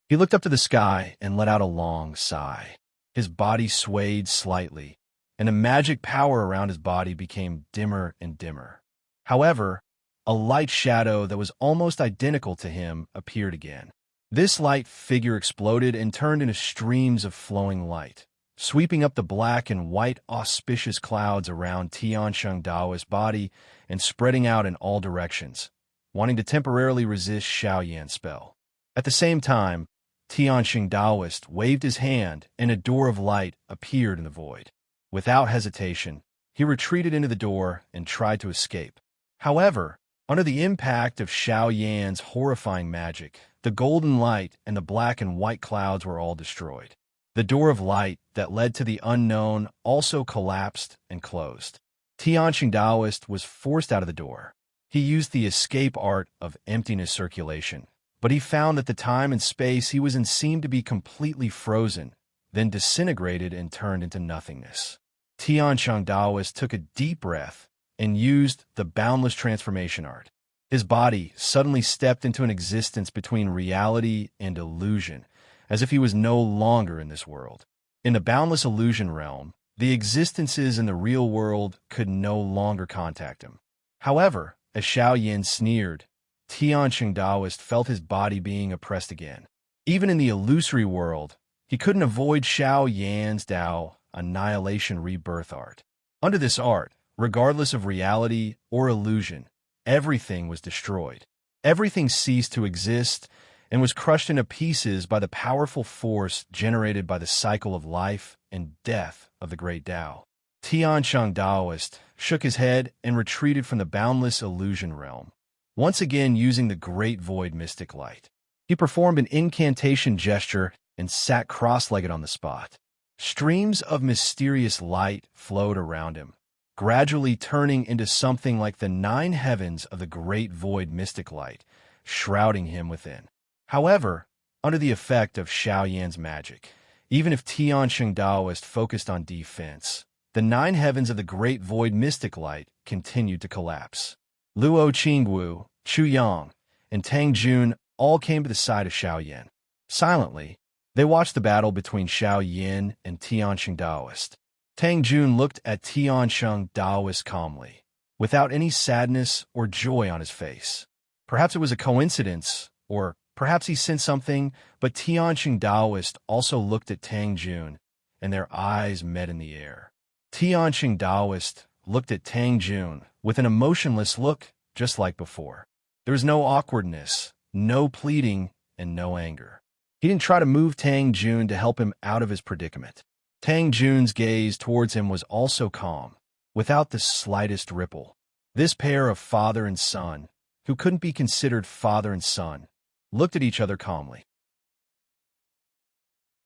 He looked up to the sky and let out a long sigh. His body swayed slightly, and the magic power around his body became dimmer and dimmer. However, a light shadow that was almost identical to him appeared again. This light figure exploded and turned into streams of flowing light, sweeping up the black and white auspicious clouds around Tiansheng Daoist's body and spreading out in all directions, wanting to temporarily resist Xiao Yan's spell. At the same time, Tiansheng Daoist waved his hand and a door of light appeared in the void. Without hesitation, he retreated into the door and tried to escape. However, under the impact of Xiao Yan's horrifying magic, the golden light and the black and white clouds were all destroyed. The door of light that led to the unknown also collapsed and closed. Tiansheng Daoist was forced out of the door. He used the escape art of emptiness circulation, but he found that the time and space he was in seemed to be completely frozen, then disintegrated and turned into nothingness. Tiansheng Daoist took a deep breath and used the boundless transformation art. His body suddenly stepped into an existence between reality and illusion, as if he was no longer in this world. In the boundless illusion realm, the existences in the real world could no longer contact him. However, as Xiao Yan sneered, Tiansheng Daoist felt his body being oppressed again. Even in the illusory world, he couldn't avoid Xiao Yan's Dao annihilation rebirth art. Under this art, regardless of reality or illusion, everything was destroyed. Everything ceased to exist and was crushed into pieces by the powerful force generated by the cycle of life and death of the great Tao. Tiansheng Daoist shook his head and retreated from the boundless illusion realm, once again using the great void mystic light. He performed an incantation gesture and sat cross-legged on the spot. Streams of mysterious light flowed around him, gradually turning into something like the 9 heavens of the great void mystic light, shrouding him within. However, under the effect of Xiao Yan's magic, even if Tiansheng Daoist focused on defense, the 9 heavens of the great void mystic light continued to collapse. Luo Qingwu, Chu Yang, and Tang Jun all came to the side of Xiao Yan. Silently, they watched the battle between Xiao Yan and Tiansheng Daoist. Tang Jun looked at Tiansheng Daoist calmly, without any sadness or joy on his face. Perhaps it was a coincidence, or perhaps he sensed something, but Tiansheng Daoist also looked at Tang Jun, and their eyes met in the air. Tiansheng Daoist looked at Tang Jun with an emotionless look, just like before. There was no awkwardness, no pleading, and no anger. He didn't try to move Tang Jun to help him out of his predicament. Tang Jun's gaze towards him was also calm, without the slightest ripple. This pair of father and son, who couldn't be considered father and son, looked at each other calmly.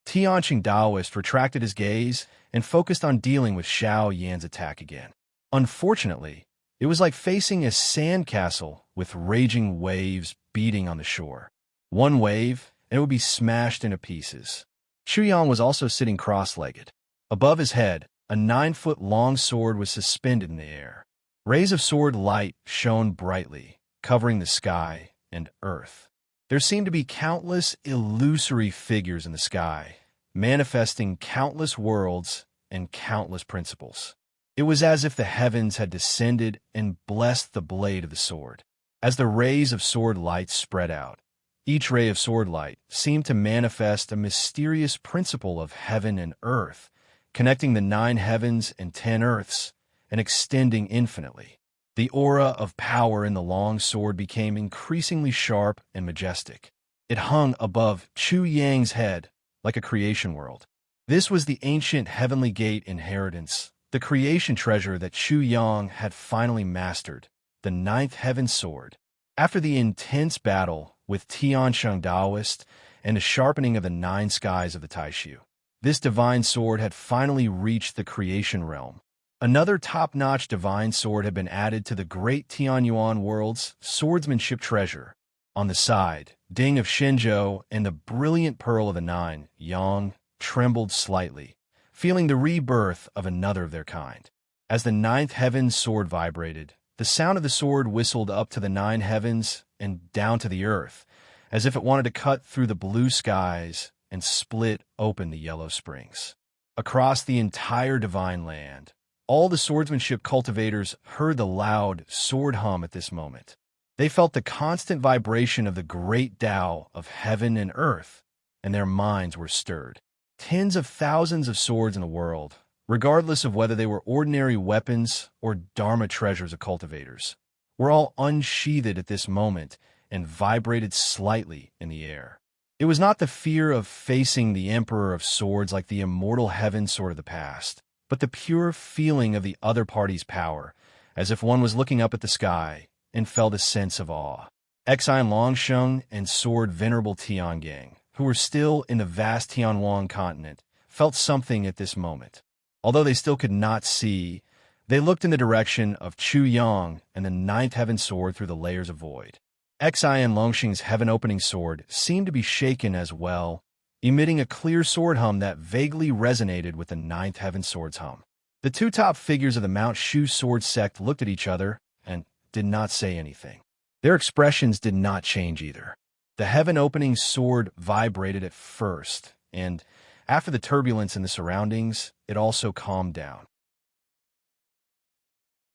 Tiansheng Daoist retracted his gaze and focused on dealing with Xiao Yan's attack again. Unfortunately, it was like facing a sandcastle with raging waves beating on the shore. One wave, and it would be smashed into pieces. Chu Yang was also sitting cross-legged. Above his head, a 9-foot-long sword was suspended in the air. Rays of sword light shone brightly, covering the sky and earth. There seemed to be countless illusory figures in the sky, manifesting countless worlds and countless principles. It was as if the heavens had descended and blessed the blade of the sword. As the rays of sword light spread out, each ray of sword light seemed to manifest a mysterious principle of heaven and earth, connecting the 9 heavens and 10 earths, and extending infinitely. The aura of power in the long sword became increasingly sharp and majestic. It hung above Chu Yang's head like a creation world. This was the ancient heavenly gate inheritance, the creation treasure that Chu Yang had finally mastered, the 9th heaven sword. After the intense battle with Tiansheng Daoist and the sharpening of the 9 skies of the Taishu, this divine sword had finally reached the creation realm. Another top-notch divine sword had been added to the great Tianyuan world's swordsmanship treasure. On the side, Ding of Shenzhou and the brilliant Pearl of the 9, Yang, trembled slightly, feeling the rebirth of another of their kind. As the 9th heaven's sword vibrated, the sound of the sword whistled up to the 9 heavens and down to the earth, as if it wanted to cut through the blue skies and split open the yellow springs. Across the entire divine land, all the swordsmanship cultivators heard the loud sword hum at this moment. They felt the constant vibration of the great Tao of heaven and earth, and their minds were stirred. Tens of thousands of swords in the world, regardless of whether they were ordinary weapons or Dharma treasures of cultivators, were all unsheathed at this moment and vibrated slightly in the air. It was not the fear of facing the Emperor of Swords like the immortal heaven sword of the past, but the pure feeling of the other party's power, as if one was looking up at the sky and felt a sense of awe. Exine Longsheng and Sword Venerable Tiangang, who were still in the vast Tianhuang continent, felt something at this moment. Although they still could not see, they looked in the direction of Chu Yang and the ninth heaven sword through the layers of void. Exine Longsheng's heaven-opening sword seemed to be shaken as well, emitting a clear sword hum that vaguely resonated with the ninth heaven sword's hum. The two top figures of the Mount Shu sword sect looked at each other and did not say anything. Their expressions did not change either. The heaven-opening sword vibrated at first, and after the turbulence in the surroundings, it also calmed down.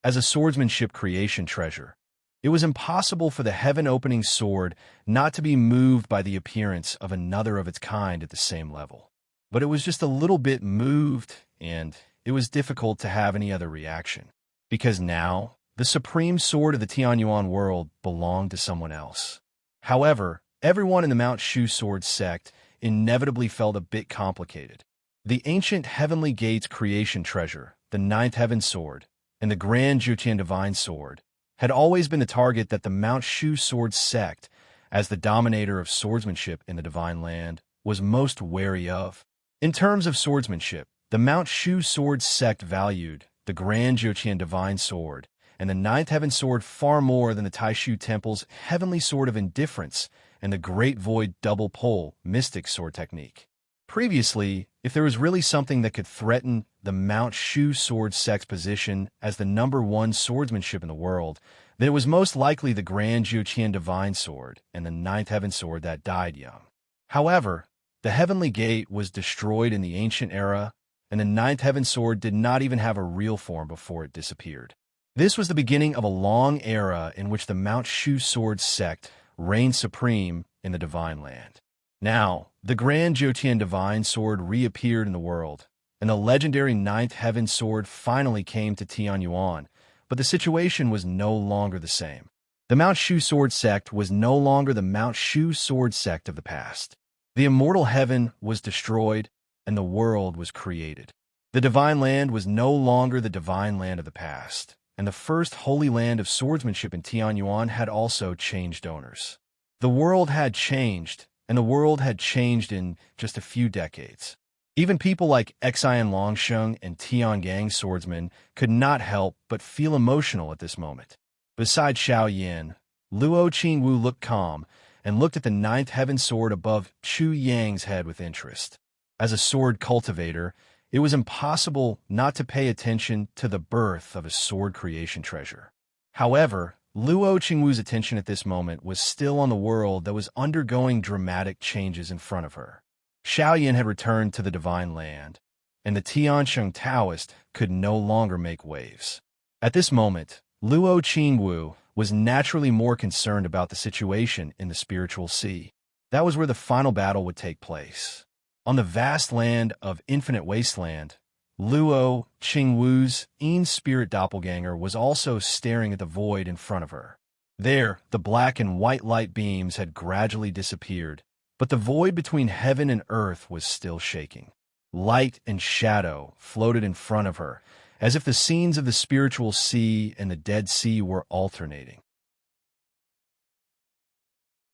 As a swordsmanship creation treasure, it was impossible for the heaven-opening sword not to be moved by the appearance of another of its kind at the same level. But it was just a little bit moved, and it was difficult to have any other reaction, because now the supreme sword of the Tianyuan world belonged to someone else. However, everyone in the Mount Shu sword sect inevitably felt a bit complicated. The ancient Heavenly Gates creation treasure, the Ninth Heaven Sword, and the Grand Juqian Divine Sword had always been the target that the Mount Shu sword sect, as the dominator of swordsmanship in the Divine Land, was most wary of. In terms of swordsmanship, the Mount Shu sword sect valued the Grand Juqian Divine Sword and the Ninth Heaven Sword far more than the Taishu Temple's Heavenly Sword of Indifference and the Great Void Double Pole Mystic Sword Technique. Previously, if there was really something that could threaten the Mount Shu sword sect's position as the #1 swordsmanship in the world, then it was most likely the Grand Juqian Divine Sword and the Ninth Heaven Sword that died young. However, the Heavenly Gate was destroyed in the ancient era, and the Ninth Heaven Sword did not even have a real form before it disappeared. This was the beginning of a long era in which the Mount Shu sword sect reigned supreme in the Divine Land. Now, the Grand Juqian Divine Sword reappeared in the world, and the legendary Ninth Heaven Sword finally came to Tianyuan, but the situation was no longer the same. The Mount Shu sword sect was no longer the Mount Shu sword sect of the past. The immortal heaven was destroyed, and the world was created. The Divine Land was no longer the Divine Land of the past, and the first holy land of swordsmanship in Tianyuan had also changed owners. The world had changed, and the world had changed in just a few decades. Even people like Exine Longsheng and Tiangang swordsmen could not help but feel emotional at this moment. Beside Xiao Yin, Luo Qingwu looked calm and looked at the Ninth Heaven Sword above Chu Yang's head with interest. As a sword cultivator, it was impossible not to pay attention to the birth of a sword creation treasure. However, Luo Qingwu's attention at this moment was still on the world that was undergoing dramatic changes in front of her. Xiaoyan had returned to the Divine Land, and the Tiansheng Taoist could no longer make waves. At this moment, Luo Qingwu was naturally more concerned about the situation in the spiritual sea. That was where the final battle would take place. On the vast land of Infinite Wasteland, Luo Qingwu's spirit doppelganger was also staring at the void in front of her. There, the black and white light beams had gradually disappeared, but the void between heaven and earth was still shaking. Light and shadow floated in front of her, as if the scenes of the spiritual sea and the Dead Sea were alternating.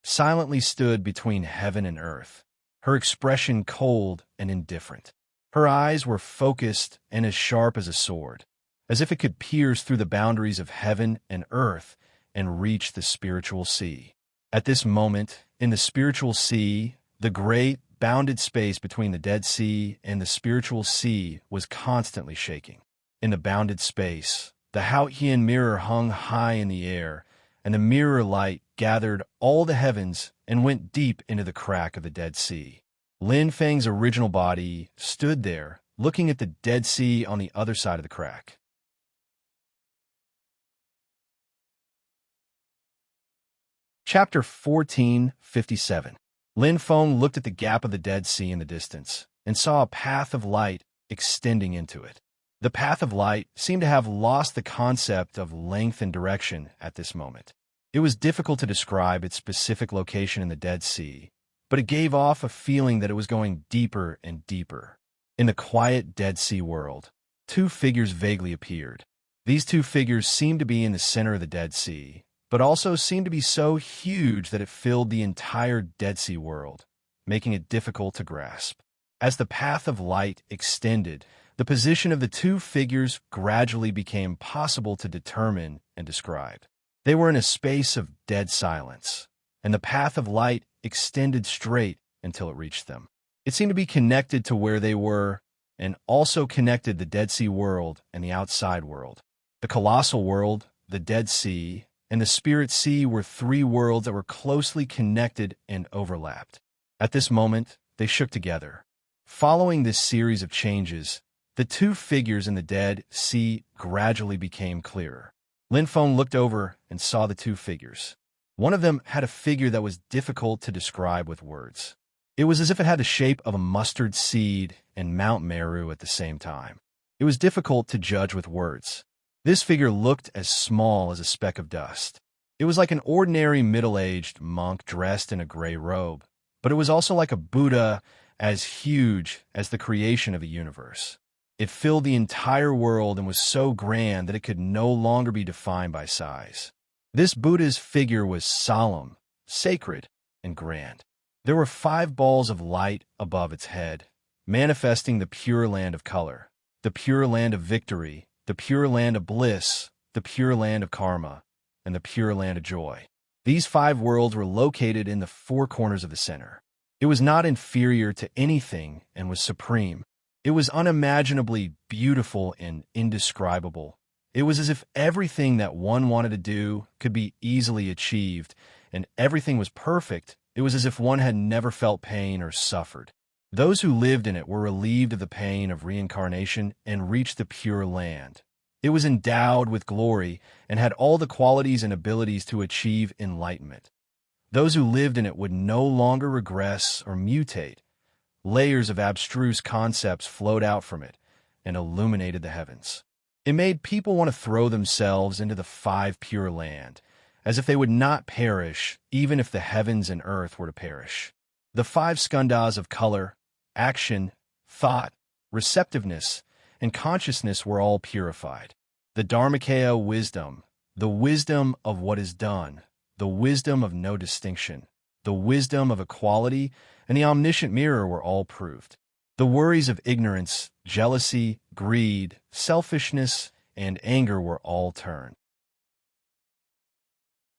Silently stood between heaven and earth, her expression cold and indifferent. Her eyes were focused and as sharp as a sword, as if it could pierce through the boundaries of heaven and earth and reach the spiritual sea. At this moment, in the spiritual sea, the great, bounded space between the Dead Sea and the spiritual sea was constantly shaking. In the bounded space, the Haotian mirror hung high in the air, and the mirror light gathered all the heavens and went deep into the crack of the Dead Sea. Lin Feng's original body stood there, looking at the Dead Sea on the other side of the crack. Chapter 1457. Lin Feng looked at the gap of the Dead Sea in the distance and saw a path of light extending into it. The path of light seemed to have lost the concept of length and direction at this moment. It was difficult to describe its specific location in the Dead Sea, but it gave off a feeling that it was going deeper and deeper. In the quiet Dead Sea world, two figures vaguely appeared. These two figures seemed to be in the center of the Dead Sea, but also seemed to be so huge that it filled the entire Dead Sea world, making it difficult to grasp. As the path of light extended, the position of the two figures gradually became possible to determine and describe. They were in a space of dead silence, and the path of light extended straight until it reached them. It seemed to be connected to where they were, and also connected the Dead Sea world and the outside world. The colossal world, the Dead Sea, and the Spirit Sea were three worlds that were closely connected and overlapped. At this moment, they shook together. Following this series of changes, the two figures in the Dead Sea gradually became clearer. Lin Feng looked over and saw the two figures. One of them had a figure that was difficult to describe with words. It was as if it had the shape of a mustard seed and Mount Meru at the same time. It was difficult to judge with words. This figure looked as small as a speck of dust. It was like an ordinary middle-aged monk dressed in a gray robe, but it was also like a Buddha as huge as the creation of the universe. It filled the entire world and was so grand that it could no longer be defined by size. This Buddha's figure was solemn, sacred, and grand. There were 5 balls of light above its head, manifesting the pure land of color, the pure land of victory, the pure land of bliss, the pure land of karma, and the pure land of joy. These 5 worlds were located in the 4 corners of the center. It was not inferior to anything and was supreme. It was unimaginably beautiful and indescribable. It was as if everything that one wanted to do could be easily achieved, and everything was perfect. It was as if one had never felt pain or suffered. Those who lived in it were relieved of the pain of reincarnation and reached the pure land. It was endowed with glory and had all the qualities and abilities to achieve enlightenment. Those who lived in it would no longer regress or mutate. Layers of abstruse concepts flowed out from it and illuminated the heavens. It made people want to throw themselves into the 5 pure land, as if they would not perish even if the heavens and earth were to perish. The 5 skandhas of color, action, thought, receptiveness, and consciousness were all purified. The Dharmakaya wisdom, the wisdom of what is done, the wisdom of no distinction, the wisdom of equality, and the omniscient mirror were all proved. The worries of ignorance, jealousy, greed, selfishness, and anger were all turned.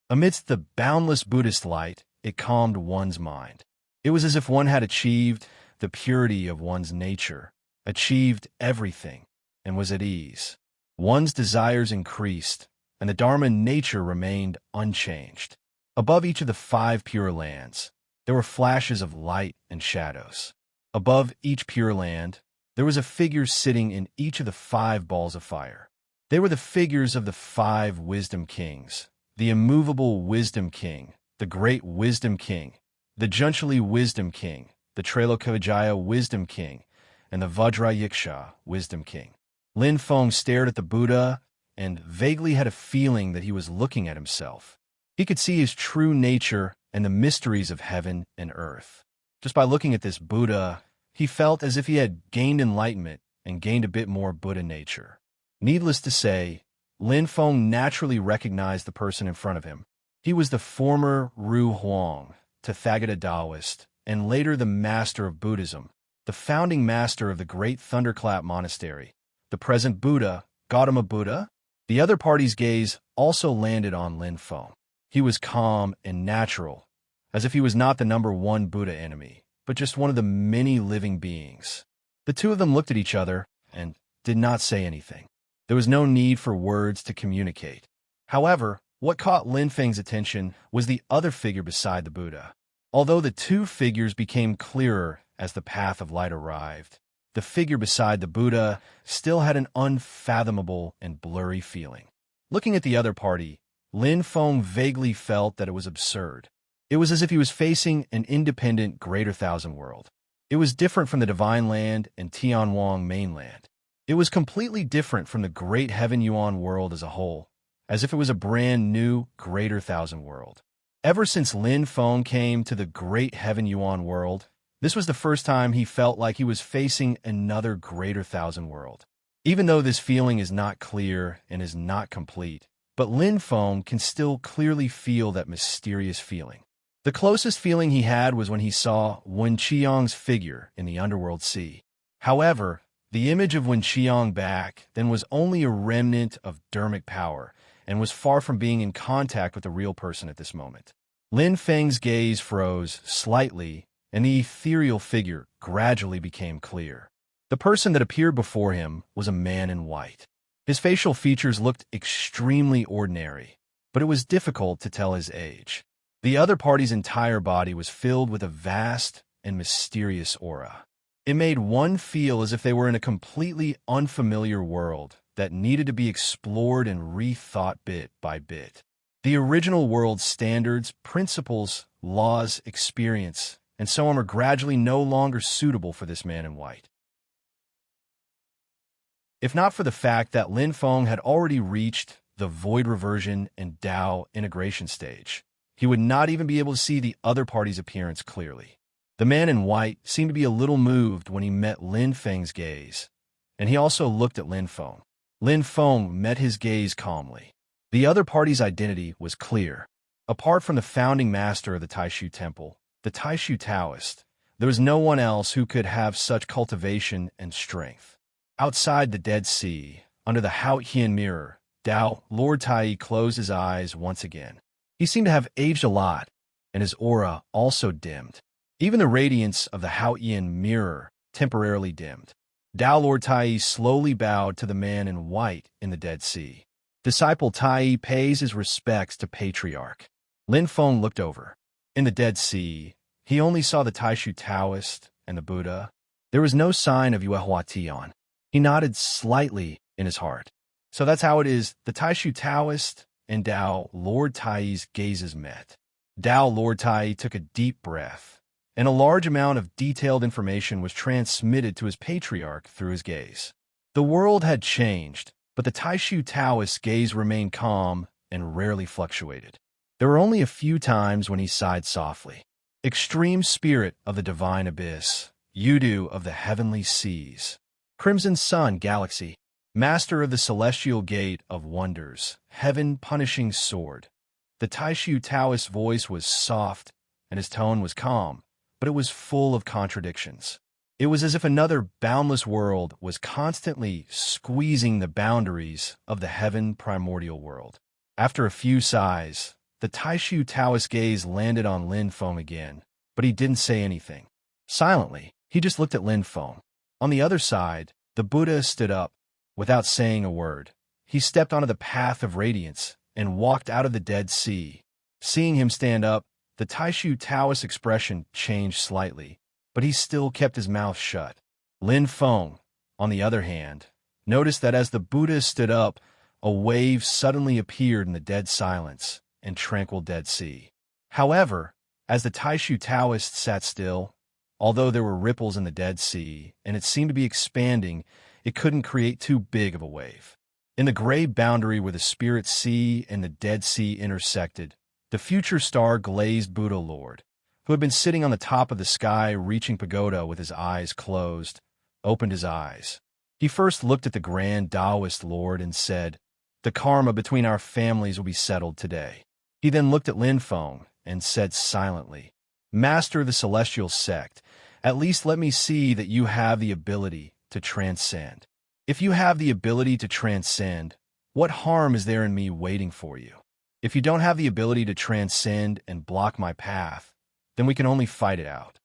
Amidst the boundless Buddhist light, it calmed one's mind. It was as if one had achieved the purity of one's nature, achieved everything, and was at ease. One's desires increased, and the Dharma nature remained unchanged. Above each of the 5 pure lands, there were flashes of light and shadows. Above each pure land, there was a figure sitting in each of the 5 balls of fire. They were the figures of the 5 wisdom kings, the immovable wisdom king, the great wisdom king, the Junchali wisdom king, the Trailokavijaya wisdom king, and the Vajrayiksha wisdom king. Lin Feng stared at the Buddha and vaguely had a feeling that he was looking at himself. He could see his true nature and the mysteries of heaven and earth. Just by looking at this Buddha, he felt as if he had gained enlightenment and gained a bit more Buddha nature. Needless to say, Lin Feng naturally recognized the person in front of him. He was the former Ru Huang, Tathagata Taoist, and later the master of Buddhism, the founding master of the Great Thunderclap Monastery, the present Buddha, Gautama Buddha. The other party's gaze also landed on Lin Feng. He was calm and natural, as if he was not the number 1 Buddha enemy, but just one of the many living beings. The two of them looked at each other and did not say anything. There was no need for words to communicate. However, what caught Lin Feng's attention was the other figure beside the Buddha. Although the two figures became clearer as the path of light arrived, the figure beside the Buddha still had an unfathomable and blurry feeling. Looking at the other party, Lin Feng vaguely felt that it was absurd. It was as if he was facing an independent Greater Thousand World. It was different from the Divine Land and Tianwang mainland. It was completely different from the Great Heaven Yuan world as a whole, as if it was a brand new Greater Thousand World. Ever since Lin Feng came to the Great Heaven Yuan world, this was the first time he felt like he was facing another Greater Thousand World. Even though this feeling is not clear and is not complete, but Lin Feng can still clearly feel that mysterious feeling. The closest feeling he had was when he saw Wen Qiang's figure in the underworld sea. However, the image of Wen Qiang back then was only a remnant of dermic power and was far from being in contact with a real person at this moment. Lin Feng's gaze froze slightly, and the ethereal figure gradually became clear. The person that appeared before him was a man in white. His facial features looked extremely ordinary, but it was difficult to tell his age. The other party's entire body was filled with a vast and mysterious aura. It made one feel as if they were in a completely unfamiliar world that needed to be explored and rethought bit by bit. The original world's standards, principles, laws, experience, and so on were gradually no longer suitable for this man in white. If not for the fact that Lin Feng had already reached the void reversion and Dao integration stage, he would not even be able to see the other party's appearance clearly. The man in white seemed to be a little moved when he met Lin Feng's gaze, and he also looked at Lin Feng. Lin Feng met his gaze calmly. The other party's identity was clear. Apart from the founding master of the Taishu Temple, the Taishu Taoist, there was no one else who could have such cultivation and strength. Outside the Dead Sea, under the Haotian mirror, Dao, Lord Tai closed his eyes once again. He seemed to have aged a lot, and his aura also dimmed. Even the radiance of the Haotian mirror temporarily dimmed. Dao Lord Tai slowly bowed to the man in white in the Dead Sea. Disciple Tai pays his respects to Patriarch. Lin Feng looked over. In the Dead Sea, he only saw the Taishu Taoist and the Buddha. There was no sign of Yuehua Tian. He nodded slightly in his heart. So that's how it is. The Taishu Taoist and Dao Lord Tai's gazes met. Dao Lord Tai took a deep breath, and a large amount of detailed information was transmitted to his patriarch through his gaze. The world had changed, but the Taishu Taoist's gaze remained calm and rarely fluctuated. There were only a few times when he sighed softly. Extreme spirit of the divine abyss, Yudu of the heavenly seas, Crimson Sun Galaxy, Master of the celestial gate of wonders, heaven-punishing sword. The Taishu Taoist's voice was soft, and his tone was calm, but it was full of contradictions. It was as if another boundless world was constantly squeezing the boundaries of the heaven primordial world. After a few sighs, the Taishu Taoist's gaze landed on Lin Feng again, but he didn't say anything. Silently, he just looked at Lin Feng. On the other side, the Buddha stood up. Without saying a word, he stepped onto the path of radiance and walked out of the Dead Sea. Seeing him stand up, the Taishu Taoist expression changed slightly, but he still kept his mouth shut. Lin Feng, on the other hand, noticed that as the Buddha stood up, a wave suddenly appeared in the dead silence and tranquil Dead Sea. However, as the Taishu Taoist sat still, although there were ripples in the Dead Sea and it seemed to be expanding, it couldn't create too big of a wave. In the gray boundary where the Spirit Sea and the Dead Sea intersected, the future star-glazed Buddha Lord, who had been sitting on the top of the sky-reaching pagoda with his eyes closed, opened his eyes. He first looked at the grand Taoist Lord and said, "The karma between our families will be settled today." He then looked at Lin Feng and said silently, "Master of the celestial sect, at least let me see that you have the ability to transcend. If you have the ability to transcend, what harm is there in me waiting for you? If you don't have the ability to transcend and block my path, then we can only fight it out."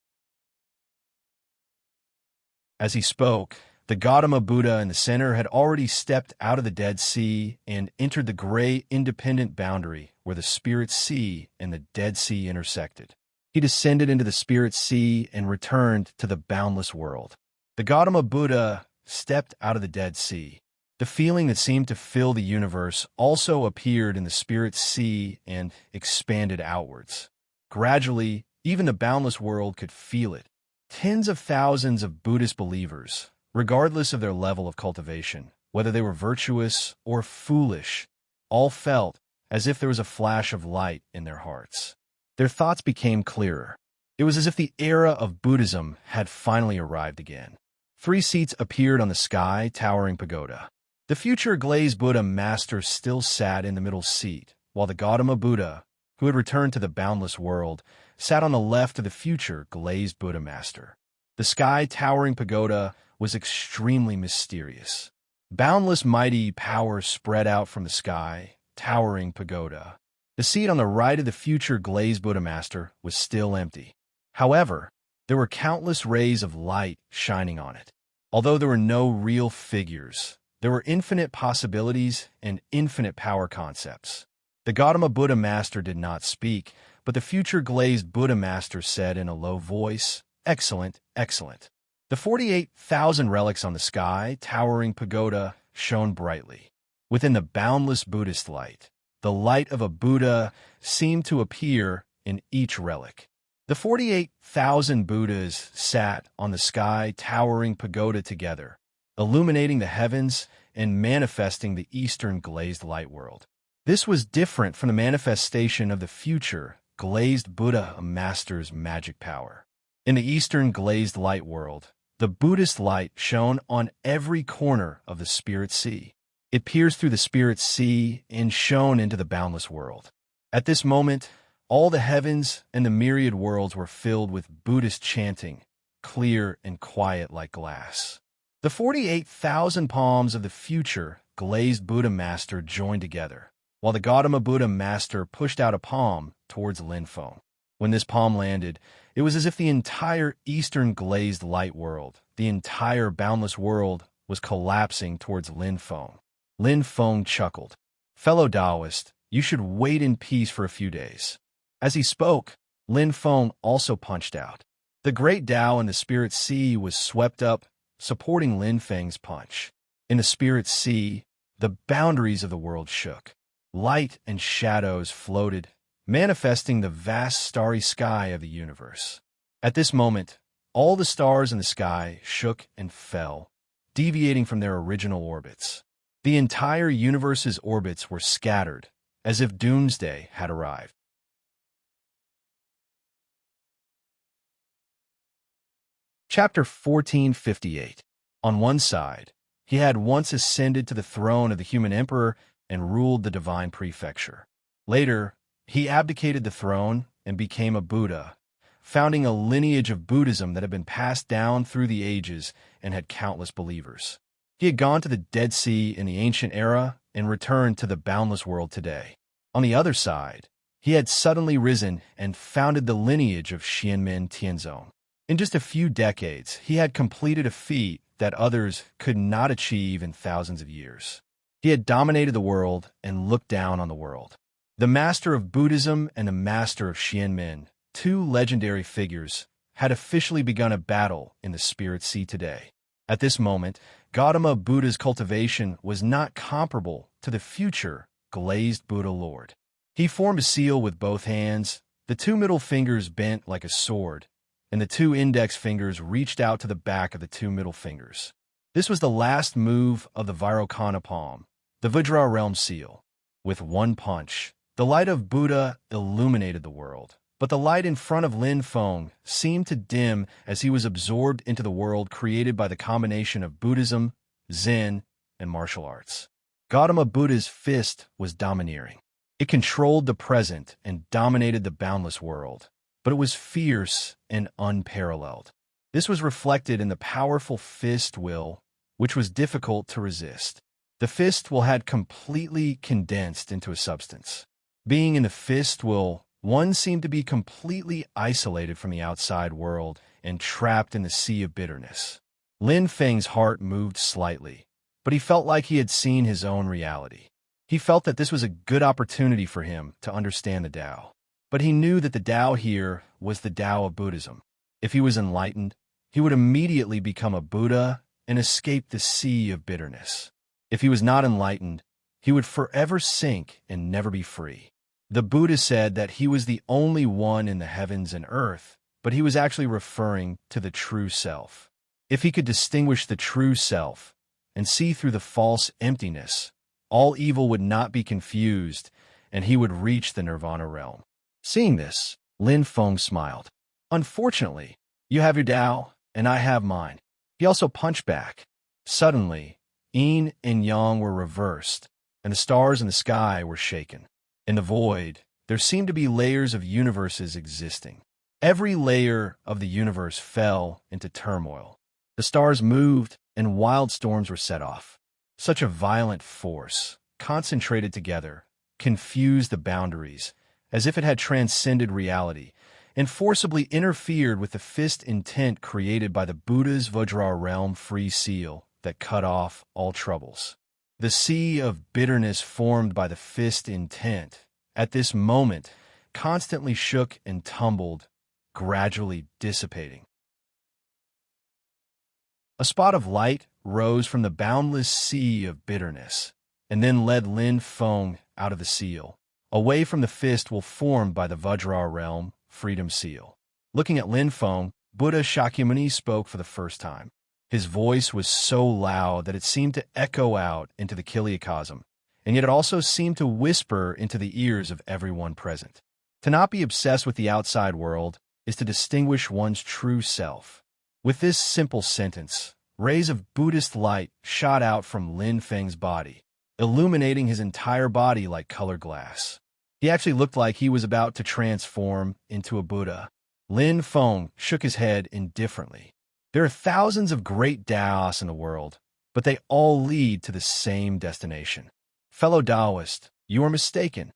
As he spoke, the Gautama Buddha in the center had already stepped out of the Dead Sea and entered the gray independent boundary where the Spirit Sea and the Dead Sea intersected. He descended into the Spirit Sea and returned to the boundless world. The Gautama Buddha stepped out of the Dead Sea. The feeling that seemed to fill the universe also appeared in the spirit sea and expanded outwards. Gradually, even the boundless world could feel it. Tens of thousands of Buddhist believers, regardless of their level of cultivation, whether they were virtuous or foolish, all felt as if there was a flash of light in their hearts. Their thoughts became clearer. It was as if the era of Buddhism had finally arrived again. 3 seats appeared on the sky-towering pagoda. The future glazed Buddha master still sat in the middle seat, while the Gautama Buddha, who had returned to the boundless world, sat on the left of the future glazed Buddha master. The sky-towering pagoda was extremely mysterious. Boundless mighty power spread out from the sky-towering pagoda. The seat on the right of the future glazed Buddha master was still empty. However, there were countless rays of light shining on it. Although there were no real figures, there were infinite possibilities and infinite power concepts. The Gautama Buddha master did not speak, but the future glazed Buddha master said in a low voice, "Excellent, excellent." The 48,000 relics on the sky-towering pagoda shone brightly. Within the boundless Buddhist light, the light of a Buddha seemed to appear in each relic. The 48,000 Buddhas sat on the sky-towering pagoda together, illuminating the heavens and manifesting the Eastern glazed light world. This was different from the manifestation of the future glazed Buddha master's magic power. In the Eastern glazed light world, the Buddhist light shone on every corner of the spirit sea. It pierced through the spirit sea and shone into the boundless world. At this moment, all the heavens and the myriad worlds were filled with Buddhist chanting, clear and quiet like glass. The 48,000 palms of the future glazed Buddha master joined together, while the Gautama Buddha master pushed out a palm towards Linfeng. When this palm landed, it was as if the entire Eastern glazed light world, the entire boundless world, was collapsing towards Linfeng. Linfeng chuckled. "Fellow Taoist, you should wait in peace for a few days." As he spoke, Linfeng also punched out. The great Tao in the spirit sea was swept up, supporting Linfeng's punch. In the spirit sea, the boundaries of the world shook. Light and shadows floated, manifesting the vast starry sky of the universe. At this moment, all the stars in the sky shook and fell, deviating from their original orbits. The entire universe's orbits were scattered, as if doomsday had arrived. Chapter 1458. On one side, he had once ascended to the throne of the human emperor and ruled the divine prefecture. Later, he abdicated the throne and became a Buddha, founding a lineage of Buddhism that had been passed down through the ages and had countless believers. He had gone to the Dead Sea in the ancient era and returned to the boundless world today. On the other side, he had suddenly risen and founded the lineage of Xianmen Tianzong. In just a few decades, he had completed a feat that others could not achieve in thousands of years. He had dominated the world and looked down on the world. The master of Buddhism and the master of Xianmen, 2 legendary figures, had officially begun a battle in the spirit sea today. At this moment, Gautama Buddha's cultivation was not comparable to the future glazed Buddha Lord. He formed a seal with both hands, the 2 middle fingers bent like a sword, and the 2 index fingers reached out to the back of the 2 middle fingers. This was the last move of the Vairocana palm, the Vajra realm seal. With one punch, the light of Buddha illuminated the world, but the light in front of Linfeng seemed to dim as he was absorbed into the world created by the combination of Buddhism, Zen, and martial arts. Gautama Buddha's fist was domineering. It controlled the present and dominated the boundless world, but it was fierce and unparalleled. This was reflected in the powerful fist will, which was difficult to resist. The fist will had completely condensed into a substance. Being in the fist will, one seemed to be completely isolated from the outside world and trapped in the sea of bitterness. Linfeng's heart moved slightly, but he felt like he had seen his own reality. He felt that this was a good opportunity for him to understand the Tao. But he knew that the Tao here was the Tao of Buddhism. If he was enlightened, he would immediately become a Buddha and escape the sea of bitterness. If he was not enlightened, he would forever sink and never be free. The Buddha said that he was the only one in the heavens and earth, but he was actually referring to the true self. If he could distinguish the true self and see through the false emptiness, all evil would not be confused, and he would reach the nirvana realm. Seeing this, Lin Feng smiled. Unfortunately, you have your Tao, and I have mine. He also punched back. Suddenly, yin and yang were reversed, and the stars in the sky were shaken. In the void, there seemed to be layers of universes existing. Every layer of the universe fell into turmoil. The stars moved, and wild storms were set off. Such a violent force, concentrated together, confused the boundaries, as if it had transcended reality, and forcibly interfered with the fist intent created by the Buddha's Vajra realm free seal that cut off all troubles. The sea of bitterness formed by the fist intent, at this moment, constantly shook and tumbled, gradually dissipating. A spot of light rose from the boundless sea of bitterness, and then led Lin Feng out of the seal, away from the fist formed by the Vajra realm freedom seal. Looking at Lin Feng, Buddha Shakyamuni spoke for the first time. His voice was so loud that it seemed to echo out into the Kiliakosm, and yet it also seemed to whisper into the ears of everyone present. To not be obsessed with the outside world is to distinguish one's true self. With this simple sentence, rays of Buddhist light shot out from Lin Feng's body, illuminating his entire body like colored glass. He actually looked like he was about to transform into a Buddha. Lin Feng shook his head indifferently. There are thousands of great Taoists in the world, but they all lead to the same destination. Fellow Taoist, you are mistaken.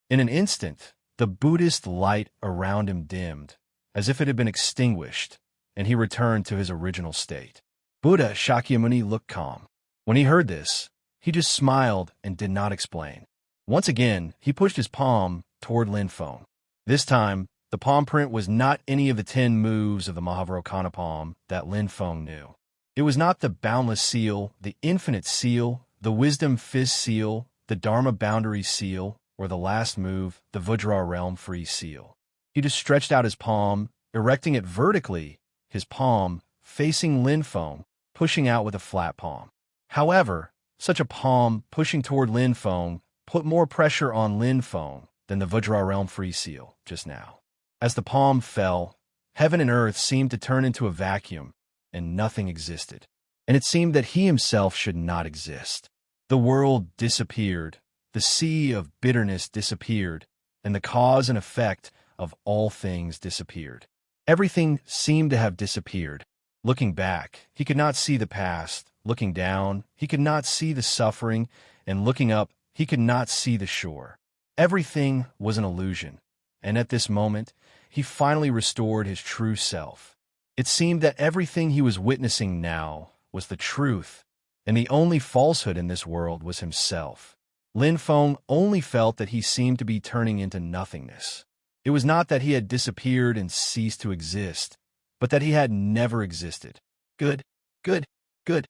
In an instant, the Buddhist light around him dimmed, as if it had been extinguished, and he returned to his original state. Buddha Shakyamuni looked calm. When he heard this, he just smiled and did not explain. Once again, he pushed his palm toward Lin Feng. This time, the palm print was not any of the 10 moves of the Mahavrokana palm that Lin Feng knew. It was not the boundless seal, the infinite seal, the wisdom fist seal, the Dharma boundary seal, or the last move, the Vajra realm free seal. He just stretched out his palm, erecting it vertically, his palm facing Lin Feng, pushing out with a flat palm. However, such a palm pushing toward Lin Feng put more pressure on Lin Feng than the Vajra realm free seal just now. As the palm fell, heaven and earth seemed to turn into a vacuum, and nothing existed. And it seemed that he himself should not exist. The world disappeared, the sea of bitterness disappeared, and the cause and effect of all things disappeared. Everything seemed to have disappeared. Looking back, he could not see the past. Looking down, he could not see the suffering, and looking up, he could not see the shore. Everything was an illusion, and at this moment, he finally restored his true self. It seemed that everything he was witnessing now was the truth, and the only falsehood in this world was himself. Lin Feng only felt that he seemed to be turning into nothingness. It was not that he had disappeared and ceased to exist, but that he had never existed. Good, good, good.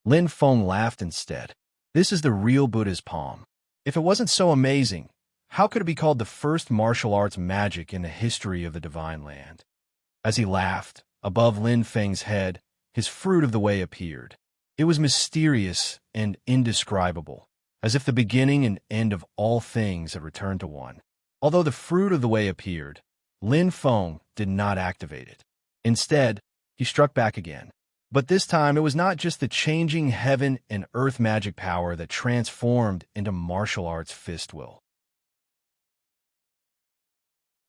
Lin Feng laughed instead. This is the real Buddha's palm. If it wasn't so amazing, how could it be called the first martial arts magic in the history of the Divine Land? As he laughed, above Lin Feng's head, his fruit of the way appeared. It was mysterious and indescribable, as if the beginning and end of all things had returned to one. Although the fruit of the way appeared, Lin Feng did not activate it. Instead, he struck back again. But this time it was not just the changing heaven and earth magic power that transformed into martial arts fist will.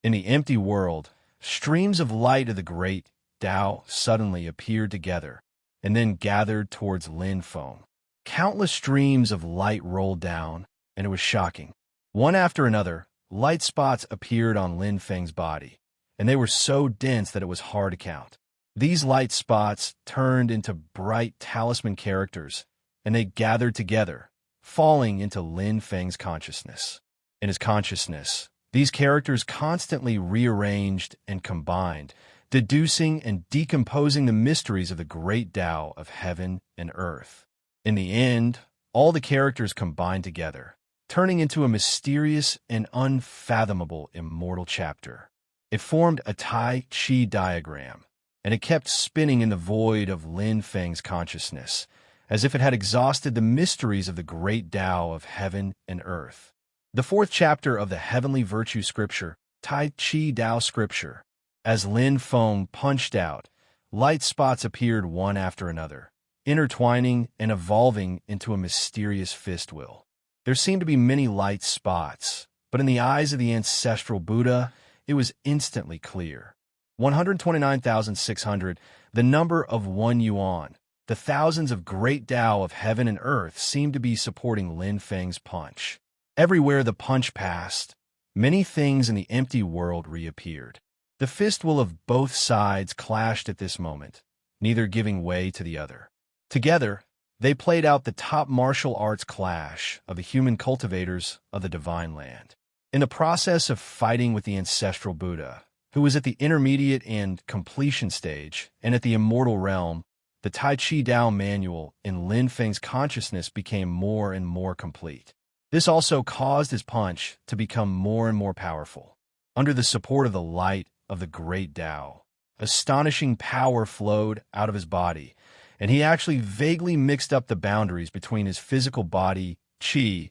In the empty world, streams of light of the great Tao suddenly appeared together and then gathered towards Lin Feng. Countless streams of light rolled down, and it was shocking. One after another, light spots appeared on Lin Feng's body, and they were so dense that it was hard to count. These light spots turned into bright talisman characters, and they gathered together, falling into Lin Feng's consciousness. In his consciousness, these characters constantly rearranged and combined, deducing and decomposing the mysteries of the great Tao of heaven and earth. In the end, all the characters combined together, turning into a mysterious and unfathomable immortal chapter. It formed a Tai Chi diagram, and it kept spinning in the void of Lin Feng's consciousness, as if it had exhausted the mysteries of the great Tao of heaven and earth. The fourth chapter of the Heavenly Virtue Scripture, Tai Chi Tao Scripture. As Lin Feng punched out, light spots appeared one after another, intertwining and evolving into a mysterious fist will. There seemed to be many light spots, but in the eyes of the ancestral Buddha, it was instantly clear. 129,600, the number of 1 yuan. The thousands of great Tao of heaven and earth seemed to be supporting Lin Feng's punch. Everywhere the punch passed, many things in the empty world reappeared. The fist will of both sides clashed at this moment, neither giving way to the other. Together, they played out the top martial arts clash of the human cultivators of the divine land. In the process of fighting with the ancestral Buddha, who was at the intermediate and completion stage, and at the immortal realm, the Tai Chi Tao manual in Lin Feng's consciousness became more and more complete. This also caused his punch to become more and more powerful. Under the support of the light of the great Tao, astonishing power flowed out of his body, and he actually vaguely mixed up the boundaries between his physical body, Qi,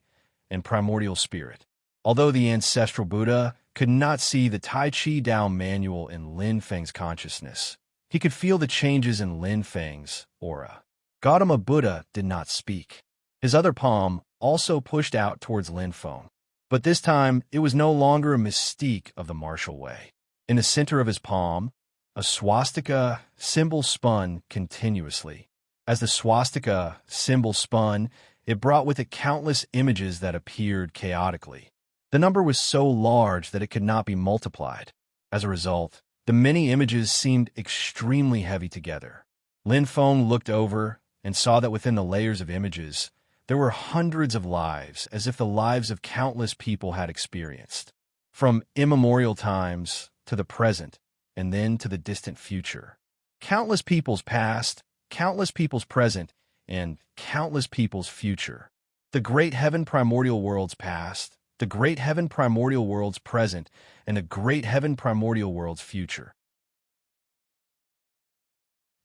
and primordial spirit. Although the ancestral Buddha could not see the Tai Chi Tao manual in Lin Feng's consciousness, he could feel the changes in Lin Feng's aura. Gautama Buddha did not speak. His other palm also pushed out towards Lin Feng, but this time it was no longer a mystique of the martial way. In the center of his palm, a swastika symbol spun continuously. As the swastika symbol spun, it brought with it countless images that appeared chaotically. The number was so large that it could not be multiplied. As a result, the many images seemed extremely heavy together. Lin Feng looked over and saw that within the layers of images, there were hundreds of lives, as if the lives of countless people had experienced. From immemorial times to the present, and then to the distant future. Countless people's past, countless people's present, and countless people's future. The great heaven primordial world's past, the great heaven primordial world's present, and the great heaven primordial world's future.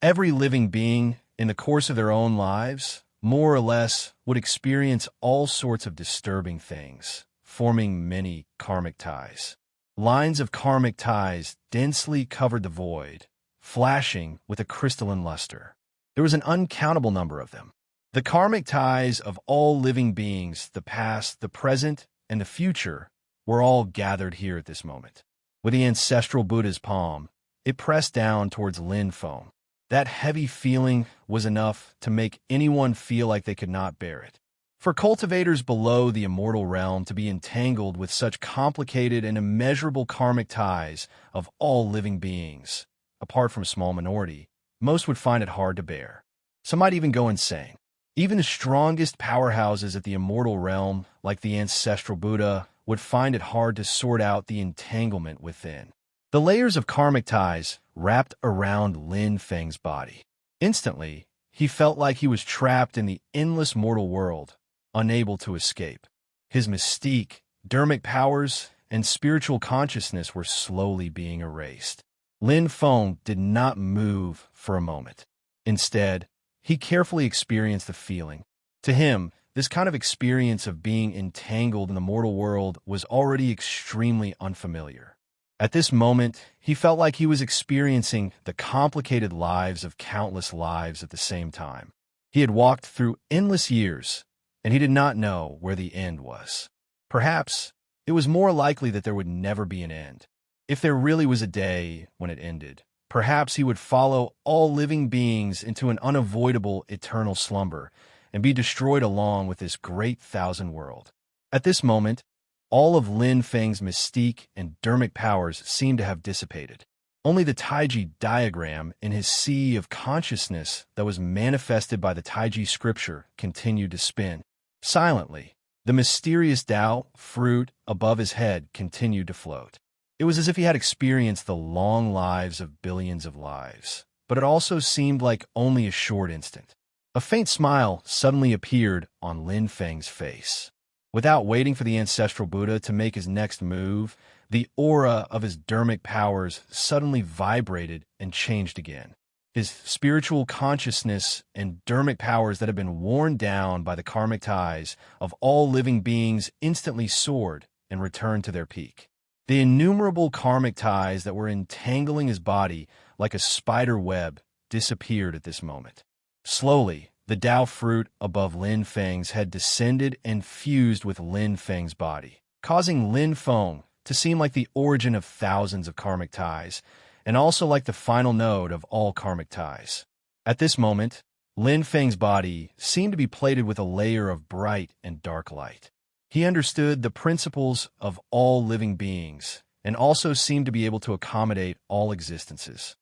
Every living being, in the course of their own lives, more or less, would experience all sorts of disturbing things, forming many karmic ties. Lines of karmic ties densely covered the void, flashing with a crystalline luster. There was an uncountable number of them. The karmic ties of all living beings, the past, the present, and the future, were all gathered here at this moment. With the ancestral Buddha's palm, it pressed down towards Lin Feng. That heavy feeling was enough to make anyone feel like they could not bear it. For cultivators below the immortal realm to be entangled with such complicated and immeasurable karmic ties of all living beings, apart from a small minority, most would find it hard to bear. Some might even go insane. Even the strongest powerhouses at the immortal realm, like the ancestral Buddha, would find it hard to sort out the entanglement within. The layers of karmic ties wrapped around Lin Feng's body. Instantly, he felt like he was trapped in the endless mortal world, unable to escape. His mystique, dermic powers, and spiritual consciousness were slowly being erased. Lin Feng did not move for a moment. Instead, he carefully experienced the feeling. To him, this kind of experience of being entangled in the mortal world was already extremely unfamiliar. At this moment, he felt like he was experiencing the complicated lives of countless lives at the same time. He had walked through endless years, and he did not know where the end was. Perhaps it was more likely that there would never be an end. If there really was a day when it ended, perhaps he would follow all living beings into an unavoidable eternal slumber and be destroyed along with this great thousand world. At this moment, all of Lin Feng's mystique and dermic powers seemed to have dissipated. Only the Taiji diagram in his sea of consciousness that was manifested by the Taiji scripture continued to spin. Silently, the mysterious Tao fruit above his head continued to float. It was as if he had experienced the long lives of billions of lives, but it also seemed like only a short instant. A faint smile suddenly appeared on Lin Feng's face. Without waiting for the ancestral Buddha to make his next move, the aura of his dharmic powers suddenly vibrated and changed again. His spiritual consciousness and dharmic powers that had been worn down by the karmic ties of all living beings instantly soared and returned to their peak. The innumerable karmic ties that were entangling his body like a spider web disappeared at this moment. Slowly, the Tao fruit above Lin Feng's head descended and fused with Lin Feng's body, causing Lin Feng to seem like the origin of thousands of karmic ties, and also like the final node of all karmic ties. At this moment, Lin Feng's body seemed to be plated with a layer of bright and dark light. He understood the principles of all living beings, and also seemed to be able to accommodate all existences.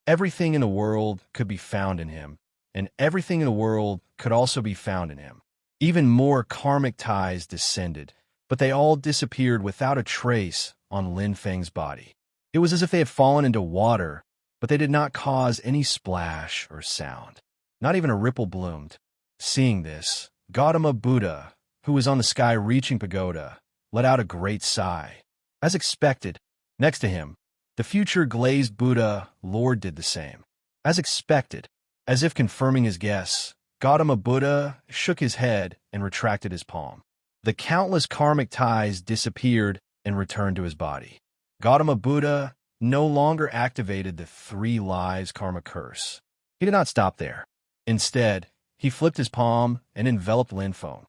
Everything in the world could be found in him, and everything in the world could also be found in him. Even more karmic ties descended, but they all disappeared without a trace on Lin Feng's body. It was as if they had fallen into water, but they did not cause any splash or sound. Not even a ripple bloomed. Seeing this, Gautama Buddha, who was on the sky-reaching pagoda, let out a great sigh. As expected, next to him, the future glazed Buddha Lord did the same. As expected, as if confirming his guess, Gautama Buddha shook his head and retracted his palm. The countless karmic ties disappeared and returned to his body. Gautama Buddha no longer activated the 3 lives karma curse. He did not stop there. Instead, he flipped his palm and enveloped Lin Feng.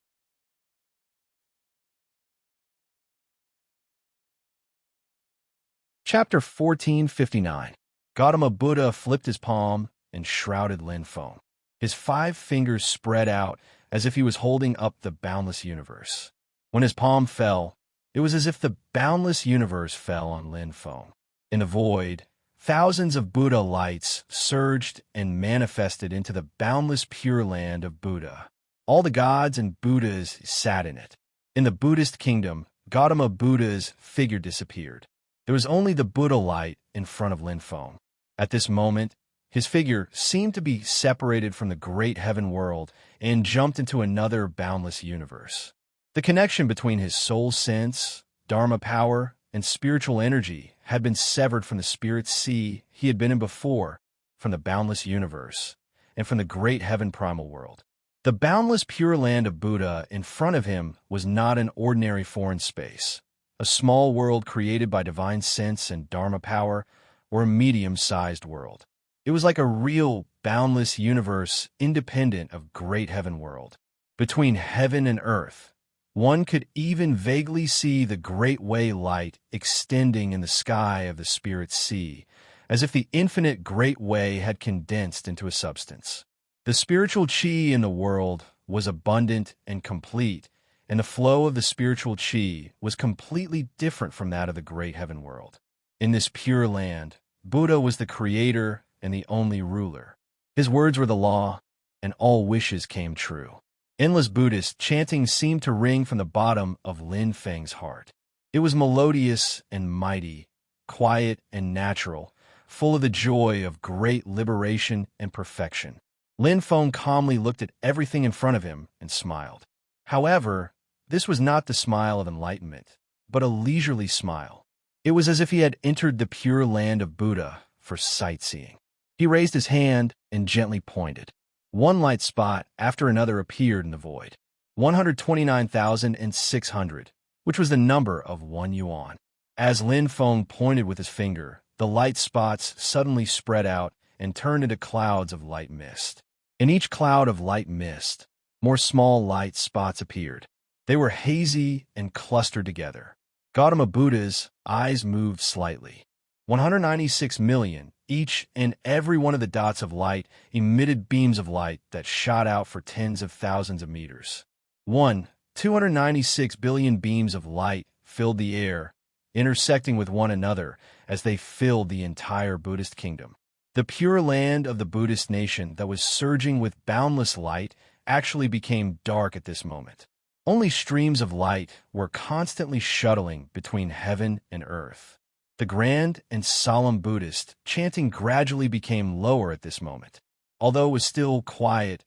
Chapter 1459. Gautama Buddha flipped his palm and shrouded Lin Feng. His 5 fingers spread out as if he was holding up the boundless universe. When his palm fell, it was as if the boundless universe fell on Lin Feng. In the void, thousands of Buddha lights surged and manifested into the boundless pure land of Buddha. All the gods and Buddhas sat in it. In the Buddhist kingdom, Gautama Buddha's figure disappeared. There was only the Buddha light in front of Lin Feng. At this moment, his figure seemed to be separated from the great heaven world and jumped into another boundless universe. The connection between his soul sense, dharma power, and spiritual energy had been severed from the spirit sea he had been in before, from the boundless universe, and from the great heaven primal world. The boundless pure land of Buddha in front of him was not an ordinary foreign space, a small world created by divine sense and dharma power, or a medium-sized world. It was like a real, boundless universe independent of great heaven world. Between heaven and earth, one could even vaguely see the great way light extending in the sky of the spirit sea, as if the infinite great way had condensed into a substance. The spiritual chi in the world was abundant and complete, and the flow of the spiritual chi was completely different from that of the great heaven world. In this pure land, Buddha was the creator and the only ruler. His words were the law, and all wishes came true. Endless Buddhist chanting seemed to ring from the bottom of Lin Feng's heart. It was melodious and mighty, quiet and natural, full of the joy of great liberation and perfection. Lin Feng calmly looked at everything in front of him and smiled. However, this was not the smile of enlightenment, but a leisurely smile. It was as if he had entered the pure land of Buddha for sightseeing. He raised his hand and gently pointed. One light spot after another appeared in the void. 129,600, which was the number of 1 yuan. As Lin Feng pointed with his finger, the light spots suddenly spread out and turned into clouds of light mist. In each cloud of light mist, more small light spots appeared. They were hazy and clustered together. Gautama Buddha's eyes moved slightly. 196 million, each and every one of the dots of light emitted beams of light that shot out for tens of thousands of meters. 296 billion beams of light filled the air, intersecting with one another as they filled the entire Buddhist kingdom. The pure land of the Buddhist nation that was surging with boundless light actually became dark at this moment. Only streams of light were constantly shuttling between heaven and earth. The grand and solemn Buddhist chanting gradually became lower at this moment. Although it was still quiet,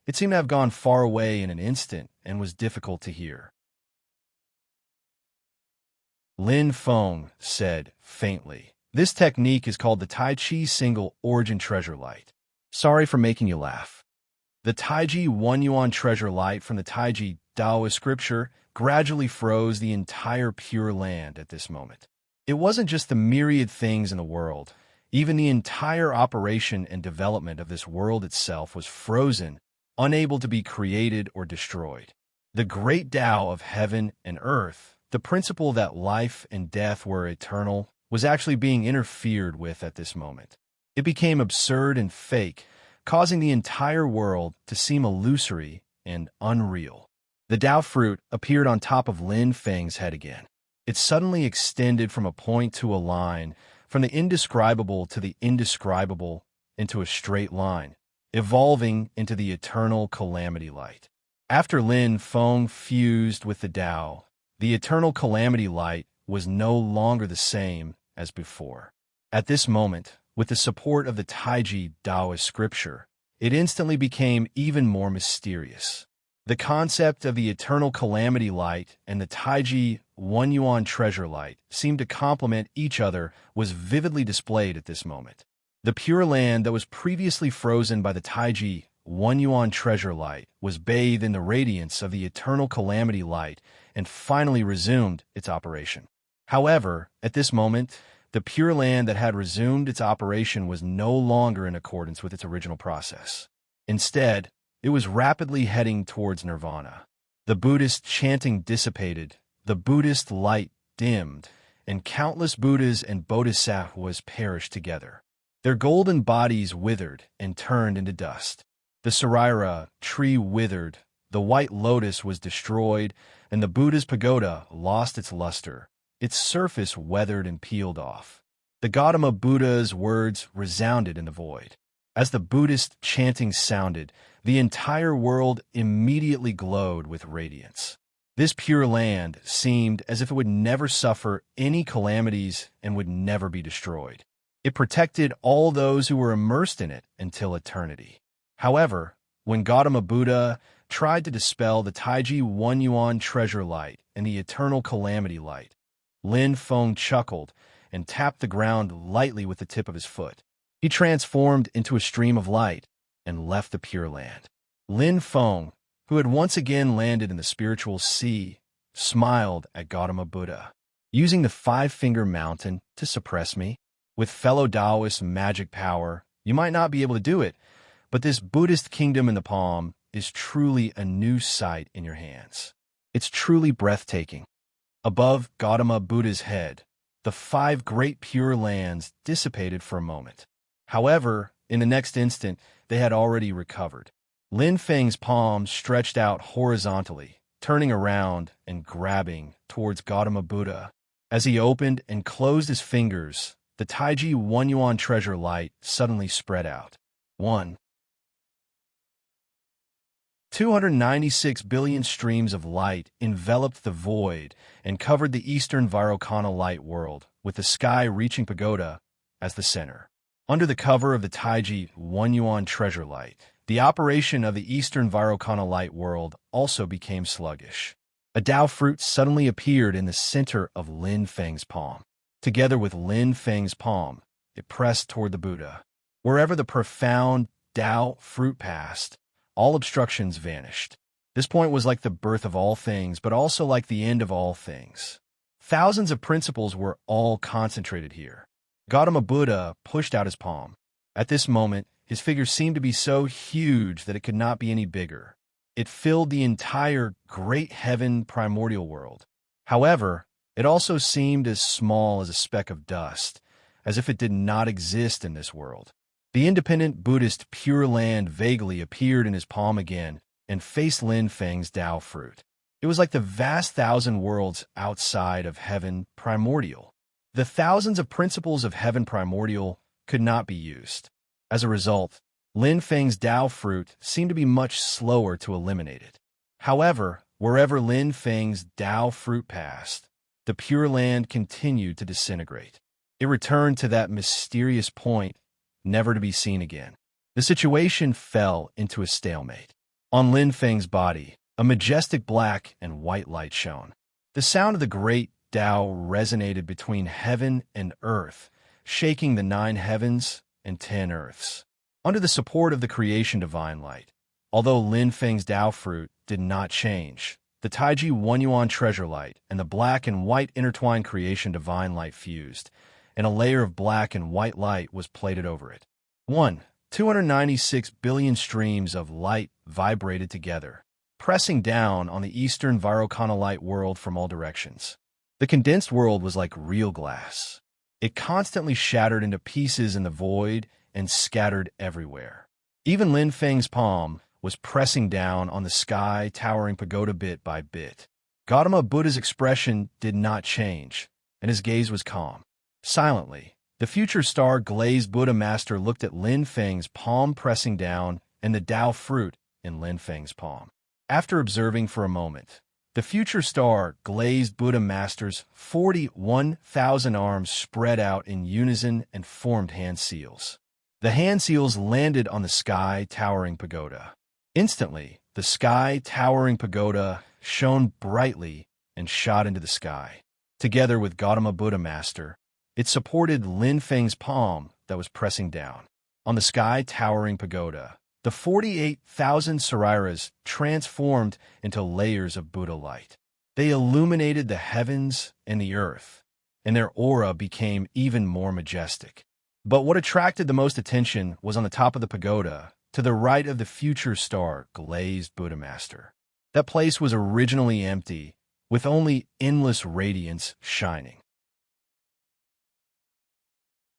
it seemed to have gone far away in an instant and was difficult to hear. Lin Feng said faintly, "This technique is called the Tai Chi Single Origin Treasure Light. Sorry for making you laugh." The Taiji One Yuan Treasure Light from the Taiji Taoist scripture gradually froze the entire Pure Land at this moment. It wasn't just the myriad things in the world. Even the entire operation and development of this world itself was frozen, unable to be created or destroyed. The great Tao of heaven and earth, the principle that life and death were eternal, was actually being interfered with at this moment. It became absurd and fake, causing the entire world to seem illusory and unreal. The Tao fruit appeared on top of Lin Feng's head again. It suddenly extended from a point to a line, from the indescribable to the indescribable into a straight line, evolving into the eternal calamity light. After Lin Feng fused with the Tao, the eternal calamity light was no longer the same as before. At this moment, with the support of the Taiji Taoist scripture, it instantly became even more mysterious. The concept of the eternal calamity light and the Taiji One Yuan treasure light seemed to complement each other was vividly displayed at this moment. The Pure Land that was previously frozen by the Taiji One Yuan treasure light was bathed in the radiance of the eternal calamity light and finally resumed its operation. However, at this moment, the Pure Land that had resumed its operation was no longer in accordance with its original process. Instead, it was rapidly heading towards nirvana. The Buddhist chanting dissipated, the Buddhist light dimmed, and countless Buddhas and Bodhisattvas perished together. Their golden bodies withered and turned into dust. The Sarira tree withered, the white lotus was destroyed, and the Buddha's pagoda lost its luster. Its surface weathered and peeled off. The Gautama Buddha's words resounded in the void. As the Buddhist chanting sounded, the entire world immediately glowed with radiance. This Pure Land seemed as if it would never suffer any calamities and would never be destroyed. It protected all those who were immersed in it until eternity. However, when Gautama Buddha tried to dispel the Taiji One Yuan treasure light and the eternal calamity light, Lin Feng chuckled and tapped the ground lightly with the tip of his foot. He transformed into a stream of light and left the Pure Land. Lin Feng, who had once again landed in the spiritual sea, smiled at Gautama Buddha. "Using the five-finger mountain to suppress me? With fellow Taoist magic power, you might not be able to do it, but this Buddhist kingdom in the palm is truly a new sight in your hands. It's truly breathtaking." Above Gautama Buddha's head, the 5 great Pure Lands dissipated for a moment. However, in the next instant, they had already recovered. Lin Feng's palm stretched out horizontally, turning around and grabbing towards Gautama Buddha. As he opened and closed his fingers, the Taiji One Yuan treasure light suddenly spread out. 296 billion streams of light enveloped the void and covered the eastern Vairocana light world, with the sky reaching pagoda as the center. Under the cover of the Taiji One Yuan treasure light, the operation of the eastern Vairocana light world also became sluggish. A Tao fruit suddenly appeared in the center of Lin Feng's palm. Together with Lin Feng's palm, it pressed toward the Buddha. Wherever the profound Tao fruit passed, all obstructions vanished. This point was like the birth of all things, but also like the end of all things. Thousands of principles were all concentrated here. Gautama Buddha pushed out his palm. At this moment, his figure seemed to be so huge that it could not be any bigger. It filled the entire great heaven primordial world. However, it also seemed as small as a speck of dust, as if it did not exist in this world. The independent Buddhist Pure Land vaguely appeared in his palm again and faced Lin Feng's Tao fruit. It was like the vast thousand worlds outside of heaven primordial. The thousands of principles of heaven primordial could not be used. As a result, Lin Feng's Tao fruit seemed to be much slower to eliminate it. However, wherever Lin Feng's Tao fruit passed, the Pure Land continued to disintegrate. It returned to that mysterious point, never to be seen again. The situation fell into a stalemate. On Lin Feng's body, a majestic black and white light shone. The sound of the great Tao resonated between heaven and earth, shaking the 9 heavens and 10 earths. Under the support of the creation divine light, although Lin Feng's Tao fruit did not change, the Taiji 1 Yuan treasure light and the black and white intertwined creation divine light fused, and a layer of black and white light was plated over it. 296 billion streams of light vibrated together, pressing down on the eastern viroconolite world from all directions. The condensed world was like real glass. It constantly shattered into pieces in the void and scattered everywhere. Even Lin Feng's palm was pressing down on the sky, towering pagoda bit by bit. Gautama Buddha's expression did not change, and his gaze was calm. Silently, the future star glazed Buddha master looked at Lin Feng's palm pressing down and the Tao fruit in Lin Feng's palm. After observing for a moment, the future star glazed Buddha master's 41,000 arms spread out in unison and formed hand seals. The hand seals landed on the sky towering pagoda. Instantly, the sky towering pagoda shone brightly and shot into the sky. Together with Gautama Buddha master, it supported Lin Feng's palm that was pressing down. On the sky towering pagoda, the 48,000 sariras transformed into layers of Buddha light. They illuminated the heavens and the earth, and their aura became even more majestic. But what attracted the most attention was on the top of the pagoda, to the right of the future star glazed Buddha master. That place was originally empty, with only endless radiance shining.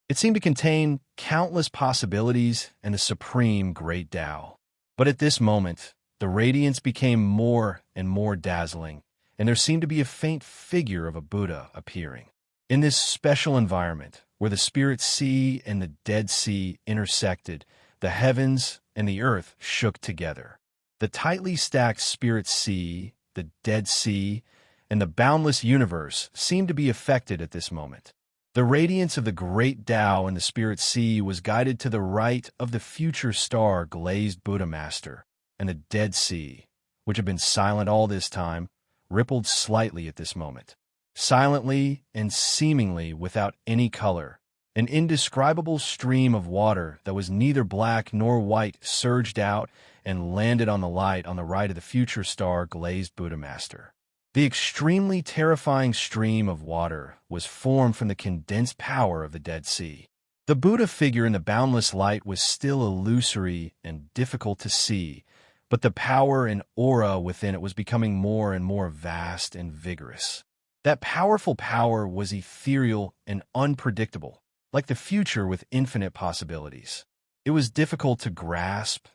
It seemed to contain countless possibilities and the supreme great Tao. But at this moment, the radiance became more and more dazzling, and there seemed to be a faint figure of a Buddha appearing. In this special environment, where the Spirit Sea and the Dead Sea intersected, the heavens and the earth shook together. The tightly stacked Spirit Sea, the Dead Sea, and the boundless universe seemed to be affected at this moment. The radiance of the great Tao in the Spirit Sea was guided to the right of the future star glazed Buddha master, and the Dead Sea, which had been silent all this time, rippled slightly at this moment. Silently and seemingly without any color, an indescribable stream of water that was neither black nor white surged out and landed on the light on the right of the future star glazed Buddha master. The extremely terrifying stream of water was formed from the condensed power of the Dead Sea. The Buddha figure in the boundless light was still illusory and difficult to see, but the power and aura within it was becoming more and more vast and vigorous. That powerful power was ethereal and unpredictable, like the future with infinite possibilities. It was difficult to grasp,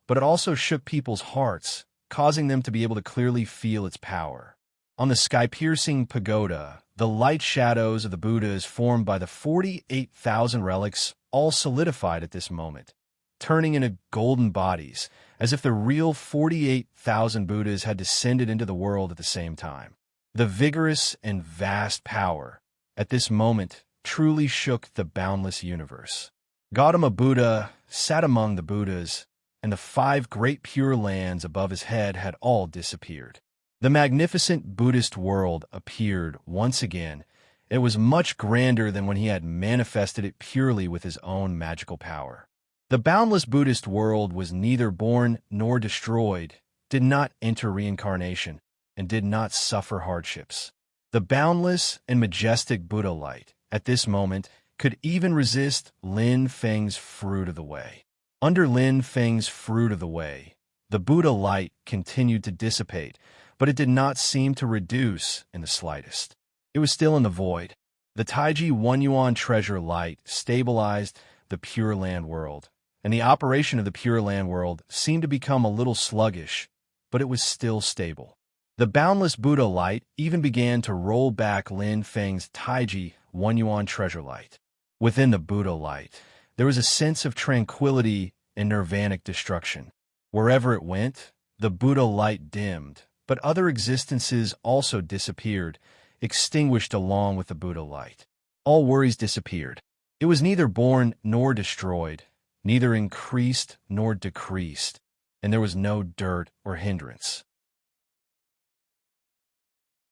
but it also shook people's hearts, causing them to be able to clearly feel its power. On the sky-piercing pagoda, the light shadows of the Buddhas formed by the 48,000 relics all solidified at this moment, turning into golden bodies, as if the real 48,000 Buddhas had descended into the world at the same time. The vigorous and vast power, at this moment, truly shook the boundless universe. Gautama Buddha sat among the Buddhas, and the 5 great pure lands above his head had all disappeared. The magnificent Buddhist world appeared once again. It was much grander than when he had manifested it purely with his own magical power. The boundless Buddhist world was neither born nor destroyed, did not enter reincarnation, and did not suffer hardships. The boundless and majestic Buddha light, at this moment, could even resist Lin Feng's fruit of the way. Under Lin Feng's fruit of the way, the Buddha light continued to dissipate, but it did not seem to reduce in the slightest. It was still in the void. The Taiji 1 Yuan treasure light stabilized the Pure Land world, and the operation of the Pure Land world seemed to become a little sluggish, but it was still stable. The boundless Buddha light even began to roll back Lin Feng's Taiji 1 Yuan treasure light. Within the Buddha light, there was a sense of tranquility and nirvanic destruction. Wherever it went, the Buddha light dimmed, but other existences also disappeared, extinguished along with the Buddha light. All worries disappeared. It was neither born nor destroyed, neither increased nor decreased, and there was no dirt or hindrance.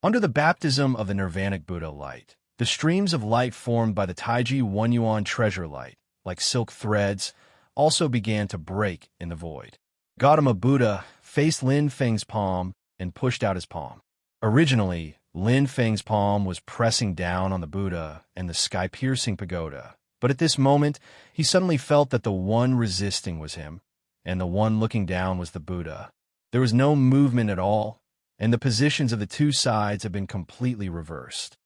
Under the baptism of the nirvanic Buddha light, the streams of light formed by the Taiji 1 yuan treasure light, like silk threads, also began to break in the void. Gautama Buddha faced Lin Feng's palm and pushed out his palm. Originally, Lin Feng's palm was pressing down on the Buddha and the sky-piercing pagoda, but at this moment, he suddenly felt that the one resisting was him, and the one looking down was the Buddha. There was no movement at all, and the positions of the two sides have been completely reversed.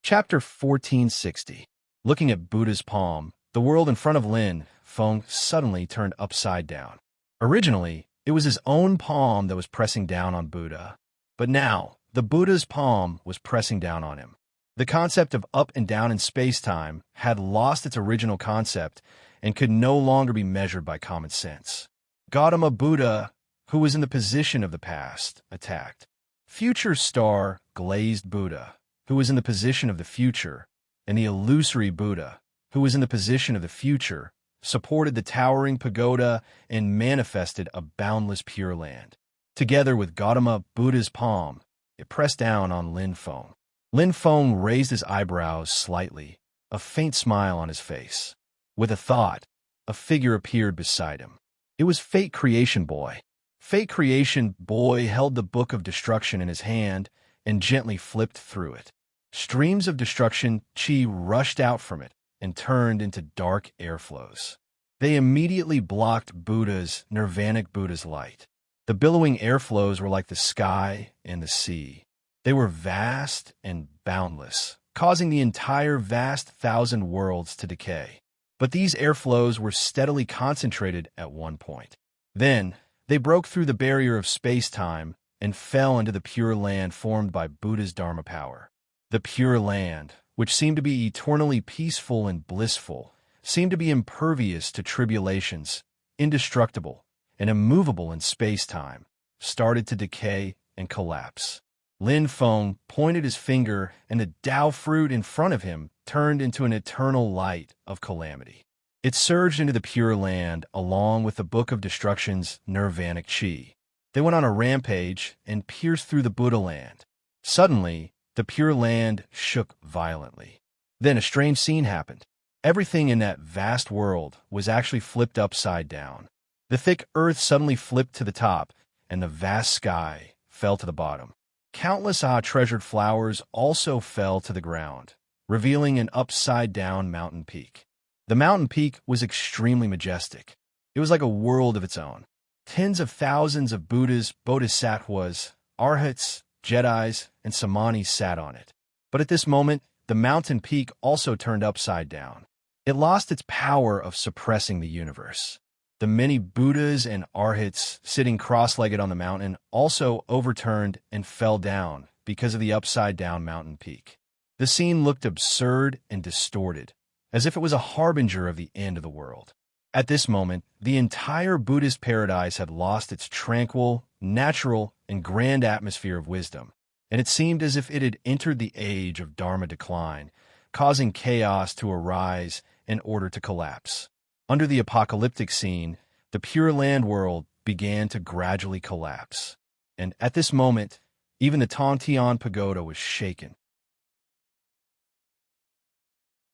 Chapter 1460. Looking at Buddha's palm, the world in front of Lin Feng suddenly turned upside down. Originally, it was his own palm that was pressing down on Buddha, but now, the Buddha's palm was pressing down on him. The concept of up and down in space-time had lost its original concept and could no longer be measured by common sense. Gautama Buddha, who was in the position of the past, attacked. Future star glazed Buddha, who was in the position of the future, and the illusory Buddha, who was in the position of the future, supported the towering pagoda and manifested a boundless Pure Land. Together with Gautama Buddha's palm, it pressed down on Lin Feng. Lin Feng raised his eyebrows slightly, a faint smile on his face. With a thought, a figure appeared beside him. It was Fate Creation Boy. Fate Creation Boy held the Book of Destruction in his hand and gently flipped through it. Streams of destruction chi rushed out from it and turned into dark airflows. They immediately blocked nirvanic Buddha's light. The billowing airflows were like the sky and the sea. They were vast and boundless, causing the entire vast 1,000 worlds to decay. But these airflows were steadily concentrated at one point. Then, they broke through the barrier of space-time and fell into the Pure Land formed by Buddha's Dharma power. The Pure Land, which seemed to be eternally peaceful and blissful, seemed to be impervious to tribulations, indestructible, and immovable in space-time, started to decay and collapse. Lin Feng pointed his finger, and the Tao fruit in front of him turned into an eternal light of calamity. It surged into the Pure Land along with the Book of Destruction's nirvanic chi. They went on a rampage and pierced through the Buddha land. Suddenly, the Pure Land shook violently. Then a strange scene happened. Everything in that vast world was actually flipped upside down. The thick earth suddenly flipped to the top, and the vast sky fell to the bottom. Countless treasured flowers also fell to the ground, revealing an upside-down mountain peak. The mountain peak was extremely majestic. It was like a world of its own. Tens of thousands of Buddhas, Bodhisattvas, Arhats, Jedis, and Samanis sat on it. But at this moment, the mountain peak also turned upside down. It lost its power of suppressing the universe. The many Buddhas and Arhats sitting cross-legged on the mountain also overturned and fell down because of the upside-down mountain peak. The scene looked absurd and distorted, as if it was a harbinger of the end of the world. At this moment, the entire Buddhist paradise had lost its tranquil, natural, and grand atmosphere of wisdom, and it seemed as if it had entered the age of Dharma decline, causing chaos to arise in order to collapse. Under the apocalyptic scene, the Pure Land world began to gradually collapse, and at this moment, even the Tongtian Pagoda was shaken.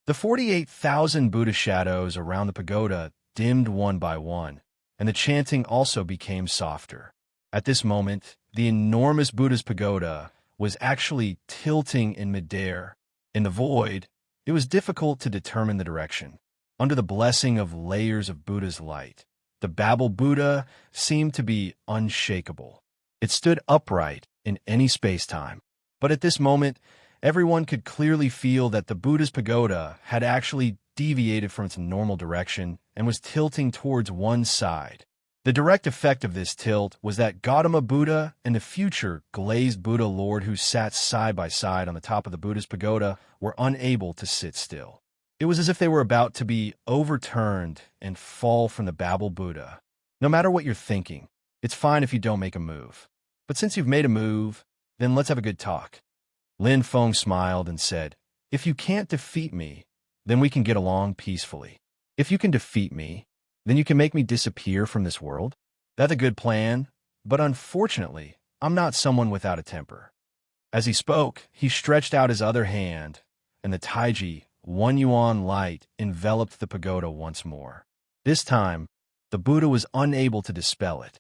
The 48,000 Buddha shadows around the pagoda dimmed one by one, and the chanting also became softer. At this moment, the enormous Buddha's pagoda was actually tilting in midair. In the void, it was difficult to determine the direction. Under the blessing of layers of Buddha's light, the Babel Buddha seemed to be unshakable. It stood upright in any space-time. But at this moment, everyone could clearly feel that the Buddha's pagoda had actually deviated from its normal direction and was tilting towards one side. The direct effect of this tilt was that Gautama Buddha and the future glazed Buddha Lord who sat side by side on the top of the Buddha's pagoda were unable to sit still. It was as if they were about to be overturned and fall from the Babel Buddha. No matter what you're thinking, it's fine if you don't make a move. But since you've made a move, then let's have a good talk. Lin Feng smiled and said, If you can't defeat me, then we can get along peacefully. If you can defeat me, then you can make me disappear from this world. That's a good plan, but unfortunately, I'm not someone without a temper. As he spoke, he stretched out his other hand, and the Taiji, 1 yuan light, enveloped the pagoda once more. This time, the Buddha was unable to dispel it.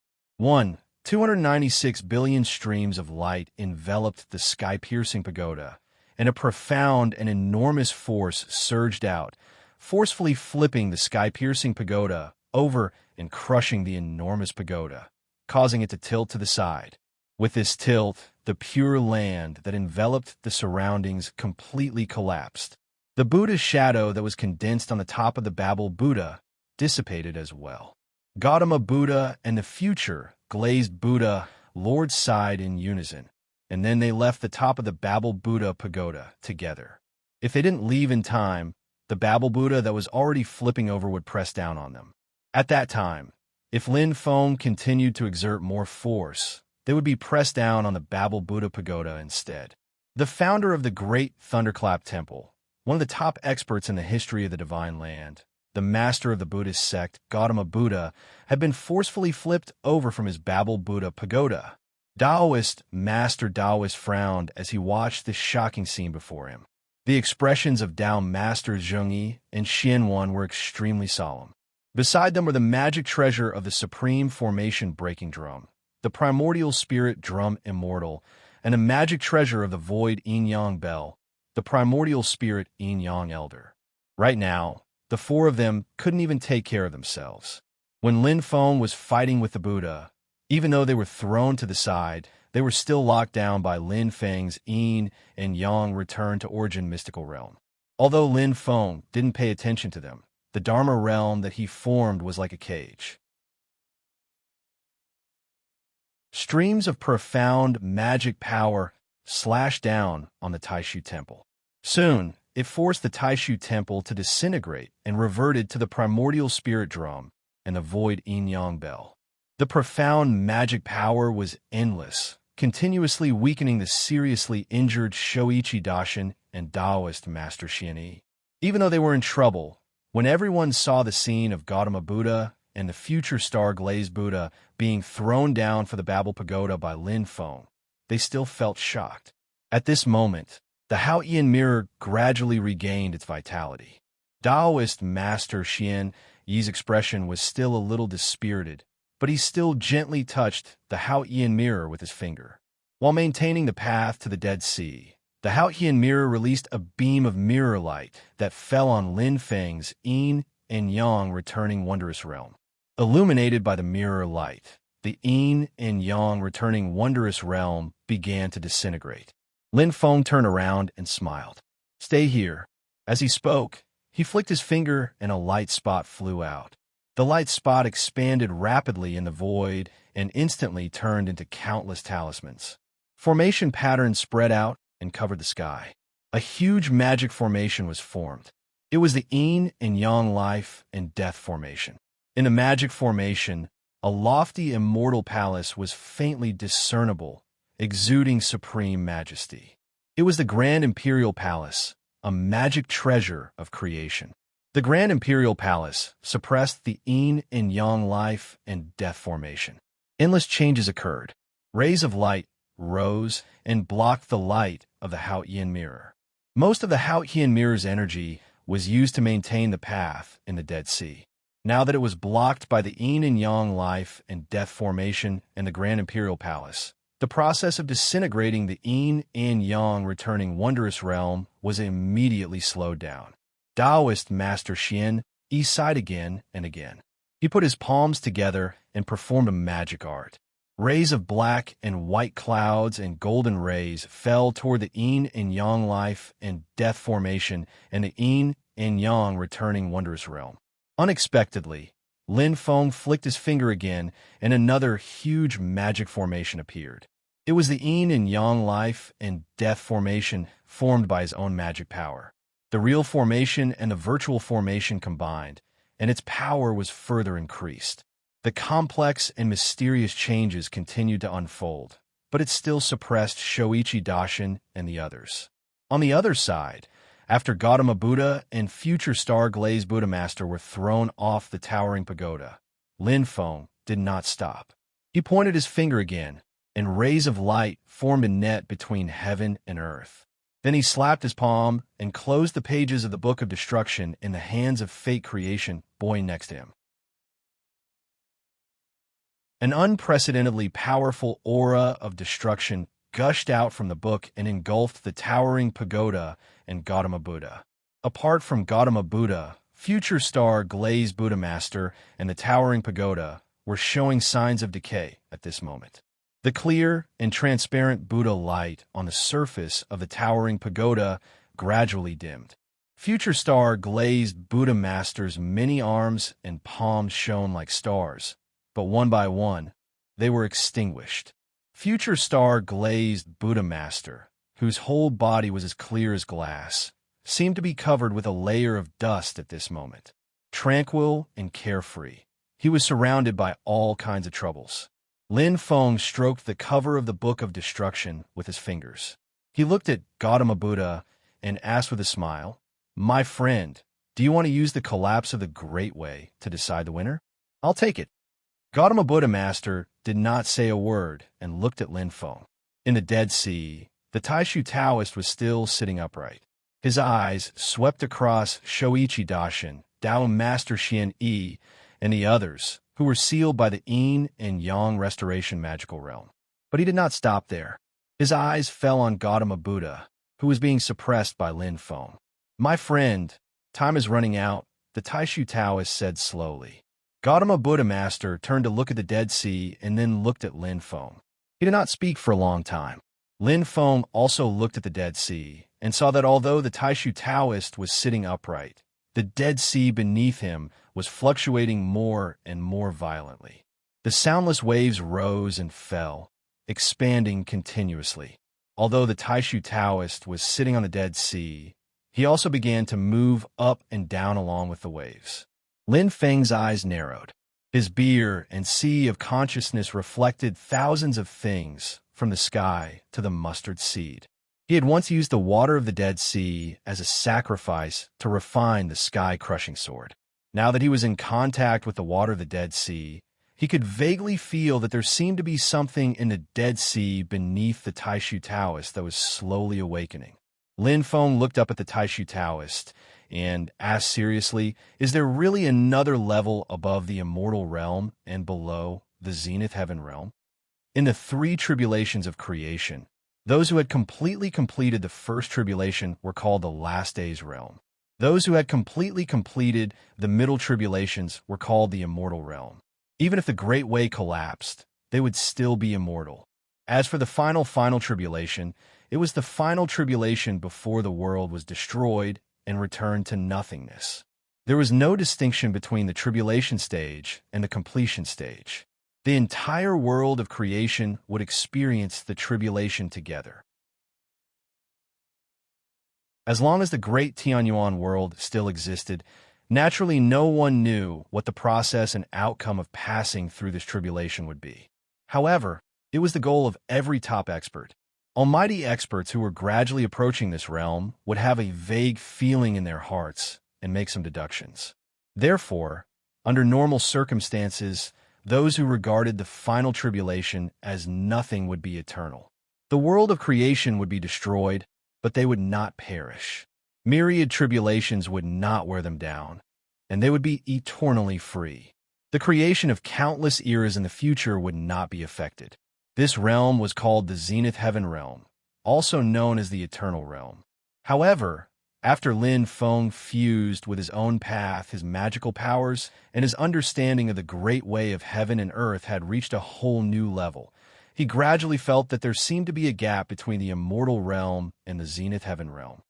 296 billion streams of light enveloped the sky-piercing pagoda, and a profound and enormous force surged out, forcefully flipping the sky-piercing pagoda over and crushing the enormous pagoda, causing it to tilt to the side. With this tilt, the pure land that enveloped the surroundings completely collapsed. The Buddha's shadow that was condensed on the top of the Babel Buddha dissipated as well. Gautama Buddha and the future glazed Buddha Lord sighed in unison, and then they left the top of the Babel Buddha pagoda together. If they didn't leave in time, the Babel Buddha that was already flipping over would press down on them. At that time, if Lin Feng continued to exert more force, they would be pressed down on the Babel Buddha pagoda instead. The founder of the Great Thunderclap Temple, one of the top experts in the history of the Divine Land, the master of the Buddhist sect, Gautama Buddha, had been forcefully flipped over from his Babel Buddha pagoda. Master Taoist frowned as he watched this shocking scene before him. The expressions of Tao Masters Zhengyi and Xianwan were extremely solemn. Beside them were the magic treasure of the Supreme Formation Breaking Drum, the Primordial Spirit Drum Immortal, and the magic treasure of the Void Yin-Yang Bell, the Primordial Spirit Yin-Yang Elder. Right now, the four of them couldn't even take care of themselves. When Lin Feng was fighting with the Buddha, even though they were thrown to the side, they were still locked down by Lin Feng's Yin and Yang return to origin mystical realm. Although Lin Feng didn't pay attention to them, the Dharma realm that he formed was like a cage. Streams of profound magic power slashed down on the Taishu Temple. Soon, it forced the Taishu Temple to disintegrate and reverted to the primordial spirit drum and the void yin-yang bell. The profound magic power was endless, continuously weakening the seriously injured Shoichi Daishin and Taoist Master Xianyi. Even though they were in trouble, when everyone saw the scene of Gautama Buddha and the future star-glazed Buddha being thrown down for the Babel Pagoda by Lin Feng, they still felt shocked. At this moment, the Haotian mirror gradually regained its vitality. Taoist Master Xian Yi's expression was still a little dispirited, but he still gently touched the Haotian mirror with his finger. While maintaining the path to the Dead Sea, the Haotian mirror released a beam of mirror light that fell on Lin Feng's Yin and Yang returning wondrous realm. Illuminated by the mirror light, the Yin and Yang returning wondrous realm began to disintegrate. Lin Feng turned around and smiled. "Stay here." As he spoke, he flicked his finger and a light spot flew out. The light spot expanded rapidly in the void and instantly turned into countless talismans. Formation patterns spread out and covered the sky. A huge magic formation was formed. It was the Yin and Yang life and death formation. In the magic formation, a lofty immortal palace was faintly discernible, exuding supreme majesty. It was the Grand Imperial Palace, a magic treasure of creation. The Grand Imperial Palace suppressed the Yin and Yang life and death formation. Endless changes occurred. Rays of light rose and blocked the light of the Haotian mirror. Most of the Haotian mirror's energy was used to maintain the path in the Dead Sea. Now that it was blocked by the Yin and Yang life and death formation in the Grand Imperial Palace, the process of disintegrating the Yin and Yang returning wondrous realm was immediately slowed down. Taoist Master Xian Yi sighed again and again. He put his palms together and performed a magic art. Rays of black and white clouds and golden rays fell toward the Yin and Yang life and death formation and the Yin and Yang returning wondrous realm. Unexpectedly, Lin Feng flicked his finger again and another huge magic formation appeared. It was the Yin and Yang life and death formation formed by his own magic power. The real formation and the virtual formation combined, and its power was further increased. The complex and mysterious changes continued to unfold, but it still suppressed Shoichi Daishin and the others. On the other side, After Gautama Buddha and future star-glazed Buddha Master were thrown off the towering pagoda, Lin Feng did not stop. He pointed his finger again, and rays of light formed a net between heaven and earth. Then he slapped his palm and closed the pages of the Book of Destruction in the hands of fate creation boy next to him. An unprecedentedly powerful aura of destruction gushed out from the book and engulfed the towering pagoda and Gautama Buddha. Apart from Gautama Buddha, future star-glazed Buddha Master and the towering pagoda were showing signs of decay at this moment. The clear and transparent Buddha light on the surface of the towering pagoda gradually dimmed. Future star-glazed Buddha Master's many arms and palms shone like stars, but one by one, they were extinguished. Future star-glazed Buddha Master, whose whole body was as clear as glass, seemed to be covered with a layer of dust at this moment. Tranquil and carefree, he was surrounded by all kinds of troubles. Lin Feng stroked the cover of the Book of Destruction with his fingers. He looked at Gautama Buddha and asked with a smile, "My friend, do you want to use the collapse of the Great Way to decide the winner? I'll take it." Gautama Buddha Master did not say a word and looked at Lin Feng. In the Dead Sea, the Taishu Taoist was still sitting upright. His eyes swept across Shoichi Daishin, Dao Master Xian Yi, and the others, who were sealed by the Yin and Yang Restoration magical realm. But he did not stop there. His eyes fell on Gautama Buddha, who was being suppressed by Lin Feng. "My friend, time is running out," the Taishu Taoist said slowly. Gautama Buddha Master turned to look at the Dead Sea and then looked at Lin Feng. He did not speak for a long time. Lin Feng also looked at the Dead Sea and saw that although the Taishu Taoist was sitting upright, the Dead Sea beneath him was fluctuating more and more violently. The soundless waves rose and fell, expanding continuously. Although the Taishu Taoist was sitting on the Dead Sea, he also began to move up and down along with the waves. Lin Feng's eyes narrowed. His beer and sea of consciousness reflected thousands of things, from the sky to the mustard seed. He had once used the water of the Dead Sea as a sacrifice to refine the sky-crushing sword. Now that he was in contact with the water of the Dead Sea, he could vaguely feel that there seemed to be something in the Dead Sea beneath the Taishu Taoist that was slowly awakening. Lin Feng looked up at the Taishu Taoist and asked seriously, "Is there really another level above the immortal realm and below the zenith heaven realm?" In the three tribulations of creation, those who had completely completed the first tribulation were called the last days realm. Those who had completely completed the middle tribulations were called the immortal realm. Even if the Great Way collapsed, they would still be immortal. As for the final tribulation, it was the final tribulation before the world was destroyed and returned to nothingness. There was no distinction between the tribulation stage and the completion stage. The entire world of creation would experience the tribulation together. As long as the great Tianyuan world still existed, naturally no one knew what the process and outcome of passing through this tribulation would be. However, it was the goal of every top expert. Almighty experts who were gradually approaching this realm would have a vague feeling in their hearts and make some deductions. Therefore, under normal circumstances, those who regarded the final tribulation as nothing would be eternal. The world of creation would be destroyed, but they would not perish. Myriad tribulations would not wear them down, and they would be eternally free. The creation of countless eras in the future would not be affected. This realm was called the Zenith Heaven Realm, also known as the Eternal Realm. However, after Lin Feng fused with his own path, his magical powers, and his understanding of the great way of heaven and earth had reached a whole new level, he gradually felt that there seemed to be a gap between the immortal realm and the Zenith Heaven Realm.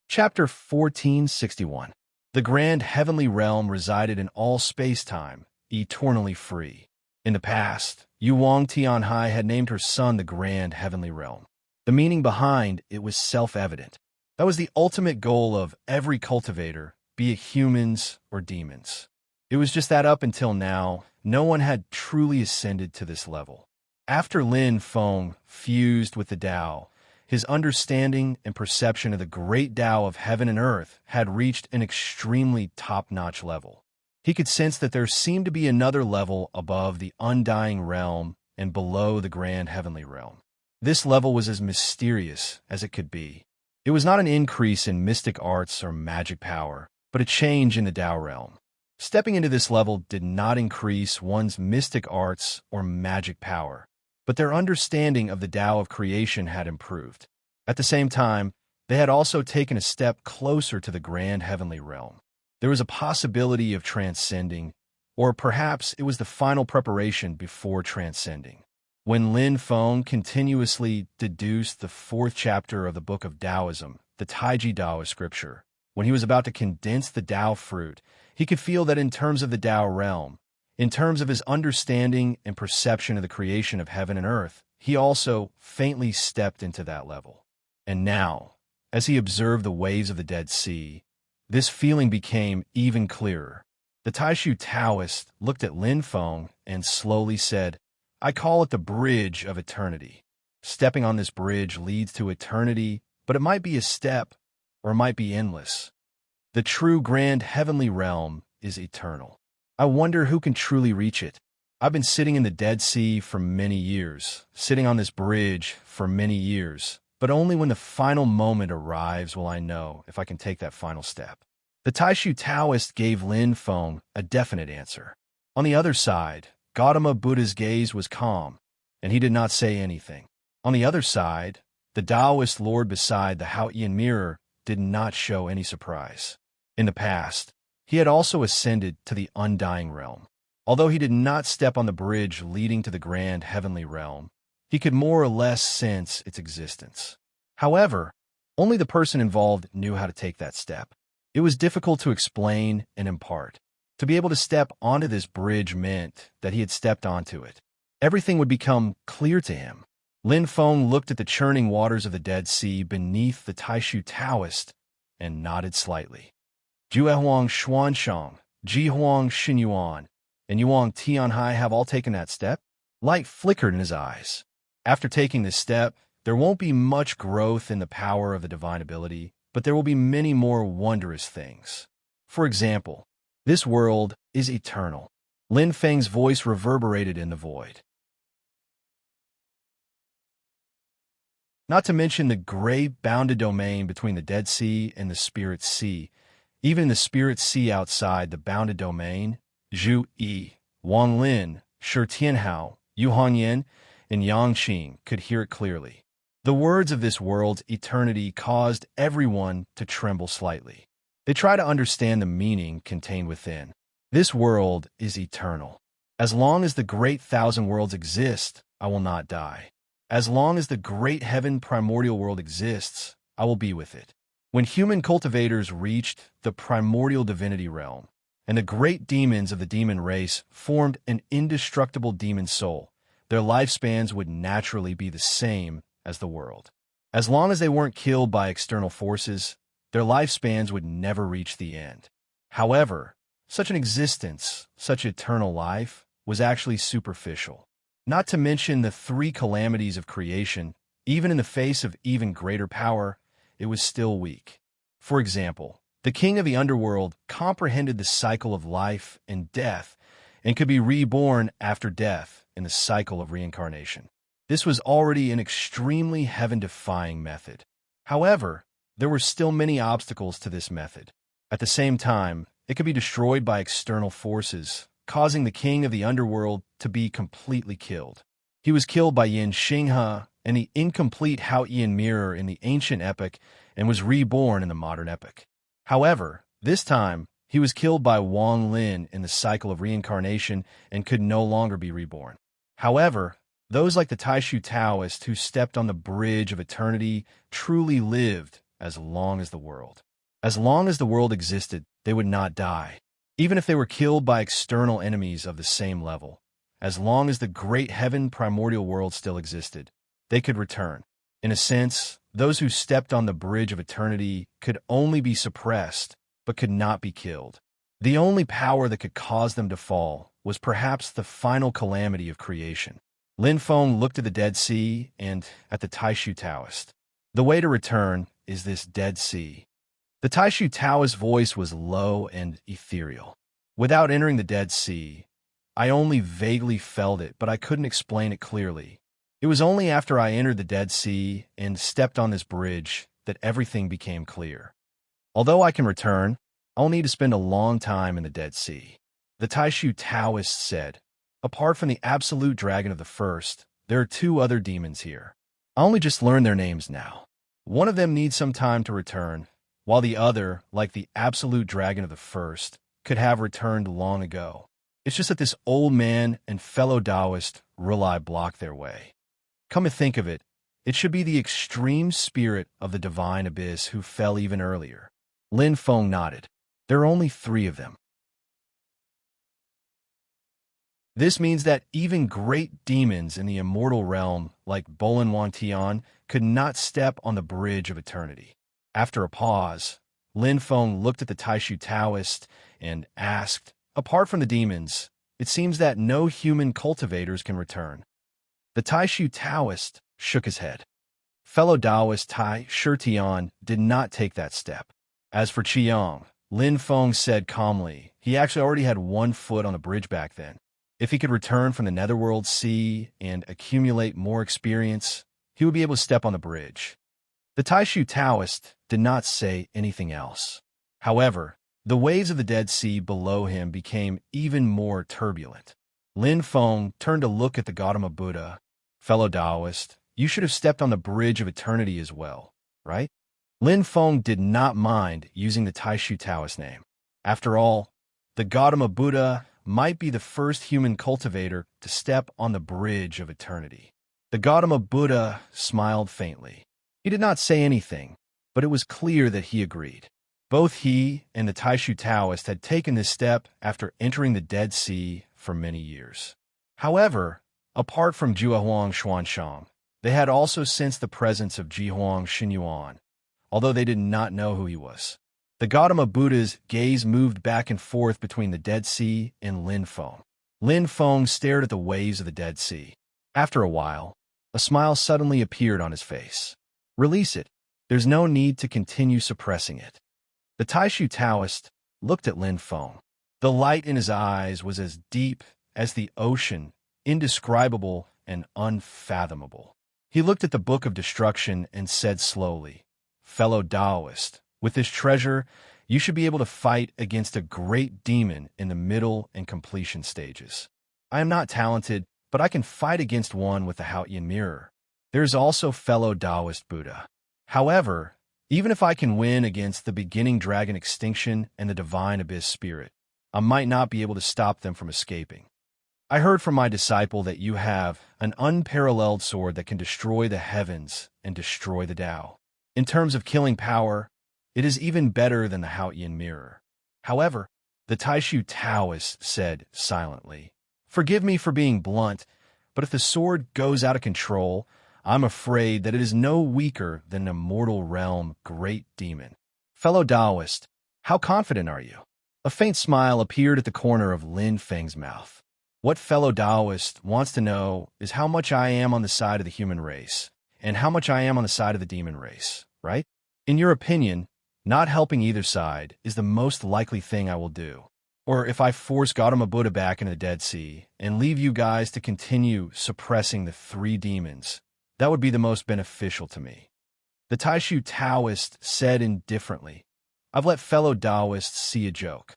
Chapter 1461. The Grand Heavenly Realm resided in all space-time, eternally free. In the past, Yuang Tianhai had named her son the Grand Heavenly Realm. The meaning behind it was self-evident. That was the ultimate goal of every cultivator, be it humans or demons. It was just that up until now, no one had truly ascended to this level. After Lin Feng fused with the Tao, his understanding and perception of the great Tao of heaven and earth had reached an extremely top-notch level. He could sense that there seemed to be another level above the undying realm and below the grand heavenly realm. This level was as mysterious as it could be. It was not an increase in mystic arts or magic power, but a change in the Tao realm. Stepping into this level did not increase one's mystic arts or magic power, but their understanding of the Tao of creation had improved. At the same time, they had also taken a step closer to the grand heavenly realm. There was a possibility of transcending, or perhaps it was the final preparation before transcending. When Lin Feng continuously deduced the 4th chapter of the Book of Taoism, the Taiji Taoist scripture, when he was about to condense the Tao fruit, he could feel that in terms of the Tao realm, in terms of his understanding and perception of the creation of heaven and earth, he also faintly stepped into that level. And now, as he observed the waves of the Dead Sea, this feeling became even clearer. The Taishu Taoist looked at Lin Feng and slowly said, "I call it the bridge of eternity. Stepping on this bridge leads to eternity, but it might be a step, or it might be endless. The true grand heavenly realm is eternal. I wonder who can truly reach it. I've been sitting in the Dead Sea for many years, sitting on this bridge for many years, but only when the final moment arrives will I know if I can take that final step." The Taishu Taoist gave Lin Feng a definite answer. On the other side, Gautama Buddha's gaze was calm, and he did not say anything. On the other side, the Taoist lord beside the Haotian mirror did not show any surprise. In the past, he had also ascended to the undying realm. Although he did not step on the bridge leading to the grand heavenly realm, he could more or less sense its existence. However, only the person involved knew how to take that step. It was difficult to explain and impart. To be able to step onto this bridge meant that he had stepped onto it. Everything would become clear to him. Lin Feng looked at the churning waters of the Dead Sea beneath the Taishu Taoist and nodded slightly. Juehuang Xuanshang, Jihuang Xinyuan, and Yuang Tianhai have all taken that step? Light flickered in his eyes. After taking this step, there won't be much growth in the power of the divine ability, but there will be many more wondrous things. For example, this world is eternal. Lin Feng's voice reverberated in the void. Not to mention the great bounded domain between the Dead Sea and the Spirit Sea. Even in the Spirit Sea outside the bounded domain, Zhu Yi, Wang Lin, Shi Tianhao, Yu Hongyan, and Yang Qing could hear it clearly. The words of this world's eternity caused everyone to tremble slightly. They try to understand the meaning contained within. This world is eternal. As long as the great thousand worlds exist, I will not die. As long as the great heaven primordial world exists, I will be with it. When human cultivators reached the primordial divinity realm, and the great demons of the demon race formed an indestructible demon soul, their lifespans would naturally be the same as the world. As long as they weren't killed by external forces, their lifespans would never reach the end. However, such an existence, such eternal life, was actually superficial. Not to mention the 3 calamities of creation, even in the face of even greater power, it was still weak. For example, the king of the underworld comprehended the cycle of life and death and could be reborn after death in the cycle of reincarnation. This was already an extremely heaven-defying method. However, there were still many obstacles to this method. At the same time, it could be destroyed by external forces, causing the king of the underworld to be completely killed. He was killed by Yin Xinghe and the incomplete Haotian mirror in the ancient epic and was reborn in the modern epic. However, this time, he was killed by Wang Lin in the cycle of reincarnation and could no longer be reborn. However, those like the Taishu Taoist who stepped on the bridge of eternity truly lived as long as the world. As long as the world existed, they would not die. Even if they were killed by external enemies of the same level, as long as the great heaven primordial world still existed, they could return. In a sense, those who stepped on the bridge of eternity could only be suppressed, but could not be killed. The only power that could cause them to fall was perhaps the final calamity of creation. Lin Feng looked at the Dead Sea and at the Taishu Taoist. The way to return is this Dead Sea. The Taishu Taoist's voice was low and ethereal. Without entering the Dead Sea, I only vaguely felt it, but I couldn't explain it clearly. It was only after I entered the Dead Sea and stepped on this bridge that everything became clear. Although I can return, I'll need to spend a long time in the Dead Sea. The Taishu Taoist said, apart from the absolute dragon of the first, there are two other demons here. I only just learned their names now. One of them needs some time to return, while the other, like the absolute dragon of the first, could have returned long ago. It's just that this old man and fellow Taoist really blocked their way. Come to think of it, it should be the extreme spirit of the divine abyss who fell even earlier. Lin Feng nodded. There are only 3 of them. This means that even great demons in the immortal realm, like Bolan Wantian, could not step on the bridge of eternity. After a pause, Lin Feng looked at the Taishu Taoist and asked, apart from the demons, it seems that no human cultivators can return. The Taishu Taoist shook his head. Fellow Taoist Tai Shitian did not take that step. As for Qiang, Lin Feng said calmly, he actually already had 1 foot on the bridge back then. If he could return from the Netherworld Sea and accumulate more experience, he would be able to step on the bridge. The Taishu Taoist did not say anything else. However, the waves of the Dead Sea below him became even more turbulent. Lin Feng turned to look at the Gautama Buddha. Fellow Taoist, you should have stepped on the bridge of eternity as well, right? Lin Feng did not mind using the Taishu Taoist name. After all, the Gautama Buddha might be the first human cultivator to step on the bridge of eternity. The Gautama Buddha smiled faintly. He did not say anything, but it was clear that he agreed. Both he and the Taishu Taoist had taken this step after entering the Dead Sea for many years. However, apart from Juahuang Xuanshang, they had also sensed the presence of Jihuang Xinyuan, although they did not know who he was. The Gautama Buddha's gaze moved back and forth between the Dead Sea and Lin Feng. Lin Feng stared at the waves of the Dead Sea. After a while, a smile suddenly appeared on his face. Release it. There's no need to continue suppressing it. The Taishu Taoist looked at Lin Feng. The light in his eyes was as deep as the ocean, indescribable and unfathomable. He looked at the Book of Destruction and said slowly, fellow Taoist, with this treasure, you should be able to fight against a great demon in the middle and completion stages. I am not talented, but I can fight against one with the Haotian mirror. There is also fellow Taoist Buddha. However, even if I can win against the beginning dragon extinction and the divine abyss spirit, I might not be able to stop them from escaping. I heard from my disciple that you have an unparalleled sword that can destroy the heavens and destroy the Tao. In terms of killing power, it is even better than the Haotian mirror. However, the Taishu Taoist said silently, forgive me for being blunt, but if the sword goes out of control, I'm afraid that it is no weaker than an immortal realm great demon. Fellow Taoist, how confident are you? A faint smile appeared at the corner of Lin Feng's mouth. What fellow Taoist wants to know is how much I am on the side of the human race, and how much I am on the side of the demon race, right? In your opinion, not helping either side is the most likely thing I will do. Or if I force Gautama Buddha back into the Dead Sea and leave you guys to continue suppressing the 3 demons, that would be the most beneficial to me. The Taishu Taoist said indifferently, I've let fellow Taoists see a joke.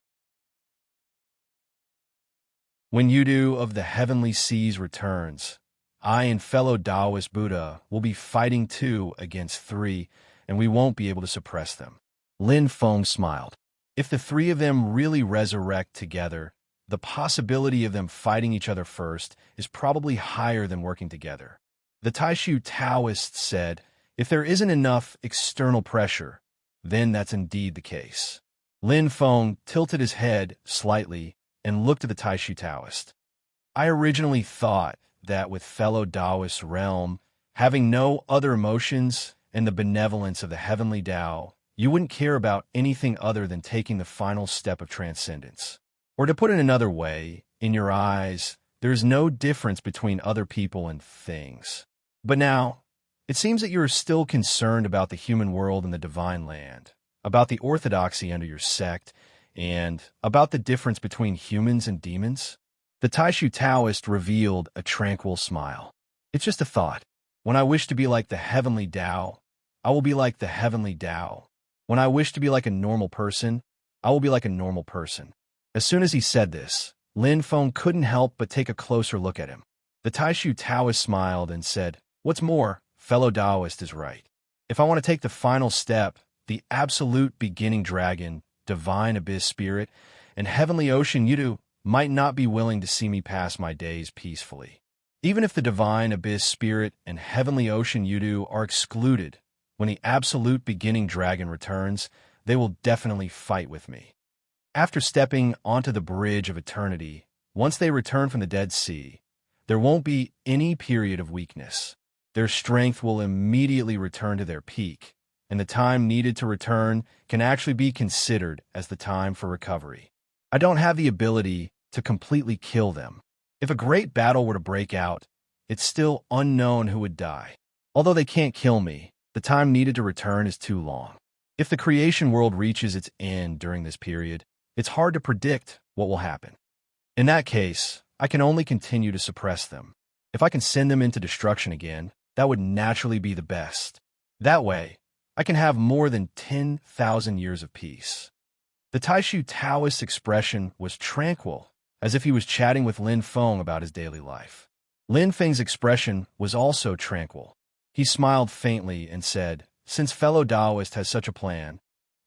When Yudu of the Heavenly Seas returns, I and fellow Taoist Buddha will be fighting 2 against 3, and we won't be able to suppress them. Lin Feng smiled. If the 3 of them really resurrect together, the possibility of them fighting each other first is probably higher than working together. The Taishu Taoist said, if there isn't enough external pressure, then that's indeed the case. Lin Feng tilted his head slightly and looked at the Taishu Taoist. I originally thought that with fellow Taoist realm, having no other emotions and the benevolence of the heavenly Tao, you wouldn't care about anything other than taking the final step of transcendence. Or to put it another way, in your eyes, There is no difference between other people and things. But now, it seems that you are still concerned about the human world and the divine land, about the orthodoxy under your sect, and about the difference between humans and demons. The Taishu Taoist revealed a tranquil smile. It's just a thought. When I wish to be like the heavenly Tao, I will be like the heavenly Tao. When I wish to be like a normal person, I will be like a normal person. As soon as he said this, Lin Feng couldn't help but take a closer look at him. The Taishu Taoist smiled and said, "What's more, fellow Taoist is right. If I want to take the final step, the absolute beginning dragon, divine abyss spirit, and heavenly ocean Yudu might not be willing to see me pass my days peacefully. Even if the divine abyss spirit and heavenly ocean Yudu are excluded, when the absolute beginning dragon returns, they will definitely fight with me. After stepping onto the bridge of eternity, once they return from the Dead Sea, there won't be any period of weakness. Their strength will immediately return to their peak, and the time needed to return can actually be considered as the time for recovery. I don't have the ability to completely kill them. If a great battle were to break out, it's still unknown who would die. Although they can't kill me, the time needed to return is too long. If the creation world reaches its end during this period, it's hard to predict what will happen. In that case, I can only continue to suppress them. If I can send them into destruction again, that would naturally be the best. That way, I can have more than 10,000 years of peace." The Taishu Taoist expression was tranquil, as if he was chatting with Lin Feng about his daily life. Lin Feng's expression was also tranquil. He smiled faintly and said, "Since fellow Taoist has such a plan,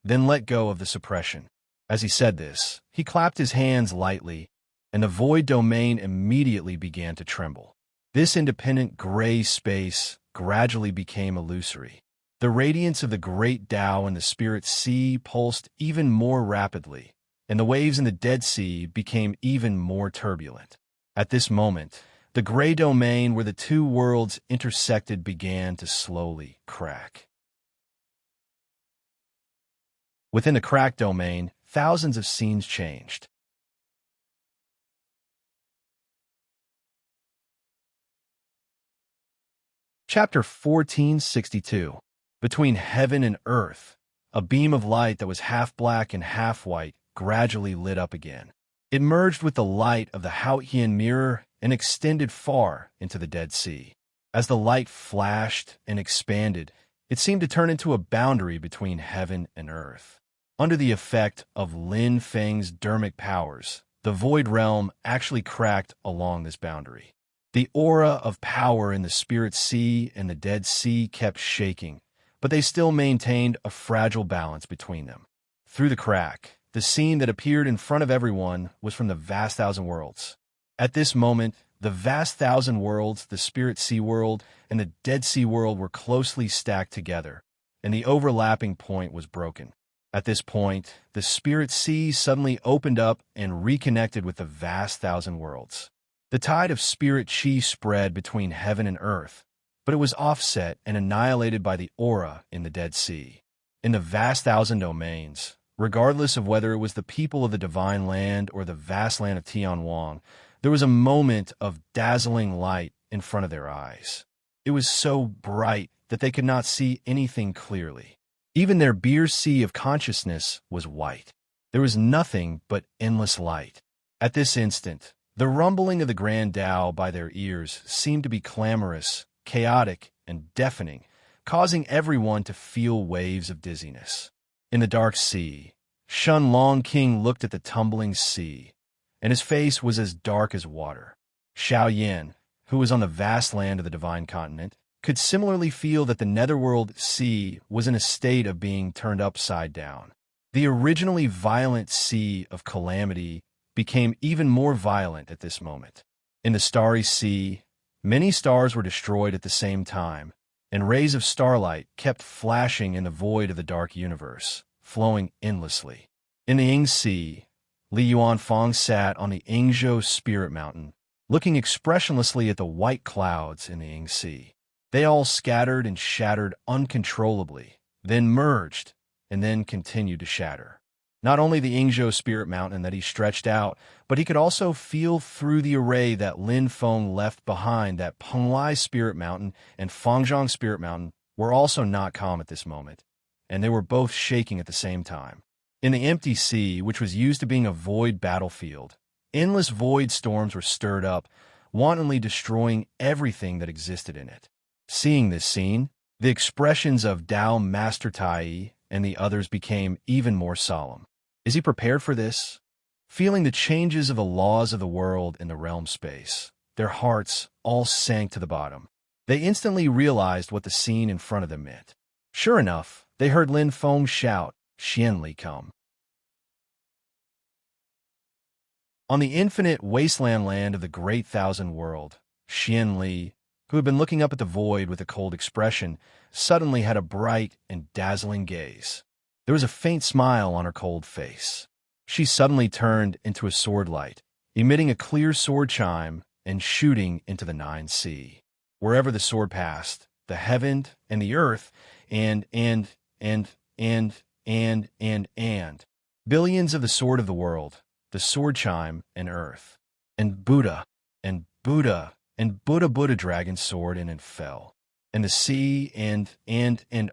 then let go of the suppression." As he said this, he clapped his hands lightly, and the void domain immediately began to tremble. This independent gray space gradually became illusory. The radiance of the great Tao in the Spirit Sea pulsed even more rapidly, and the waves in the Dead Sea became even more turbulent. At this moment, the gray domain where the two worlds intersected began to slowly crack. Within the cracked domain, thousands of scenes changed. Chapter 1462. Between heaven and earth, a beam of light that was half black and half white gradually lit up again. It merged with the light of the Haotian mirror and extended far into the Dead Sea. As the light flashed and expanded, it seemed to turn into a boundary between heaven and earth. Under the effect of Lin Feng's dermic powers, the void realm actually cracked along this boundary. The aura of power in the Spirit Sea and the Dead Sea kept shaking, but they still maintained a fragile balance between them. Through the crack, the scene that appeared in front of everyone was from the vast thousand worlds. At this moment, the vast thousand worlds, the Spirit Sea world, and the Dead Sea world were closely stacked together, and the overlapping point was broken. At this point, the Spirit Sea suddenly opened up and reconnected with the vast thousand worlds. The tide of spirit chi spread between heaven and earth, but it was offset and annihilated by the aura in the Dead Sea. In the vast thousand domains, regardless of whether it was the people of the divine land or the vast land of Tianwang, there was a moment of dazzling light in front of their eyes. It was so bright that they could not see anything clearly. Even their beer sea of consciousness was white. There was nothing but endless light. At this instant, the rumbling of the Grand Tao by their ears seemed to be clamorous, chaotic, and deafening, causing everyone to feel waves of dizziness. In the dark sea, Shun Long King looked at the tumbling sea, and his face was as dark as water. Xiao Yin, who was on the vast land of the divine continent, could similarly feel that the netherworld sea was in a state of being turned upside down. The originally violent sea of calamity became even more violent at this moment. In the starry sea, many stars were destroyed at the same time, and rays of starlight kept flashing in the void of the dark universe, flowing endlessly. In the Ying Sea, Li Yuanfang sat on the Yingzhou Spirit Mountain, looking expressionlessly at the white clouds in the Ying Sea. They all scattered and shattered uncontrollably, then merged, and then continued to shatter. Not only the Yingzhou spirit mountain that he stretched out, but he could also feel through the array that Lin Feng left behind that Penglai spirit mountain and Fangzhong spirit mountain were also not calm at this moment, and they were both shaking at the same time. In the empty sea, which was used to being a void battlefield, endless void storms were stirred up, wantonly destroying everything that existed in it. Seeing this scene, the expressions of Dao Master Tai and the others became even more solemn. Is he prepared for this? Feeling the changes of the laws of the world in the realm space, their hearts all sank to the bottom. They instantly realized what the scene in front of them meant. Sure enough, they heard Lin Feng shout, "Xianli, come." On the infinite wasteland land of the Great Thousand World, Xianli, who had been looking up at the void with a cold expression, suddenly had a bright and dazzling gaze. There was a faint smile on her cold face. She suddenly turned into a sword light, emitting a clear sword chime and shooting into the nine sea. Wherever the sword passed, the heaven and the earth and billions of the sword of the world, the sword chime and earth, and Buddha Buddha dragon sword and fell, and the sea and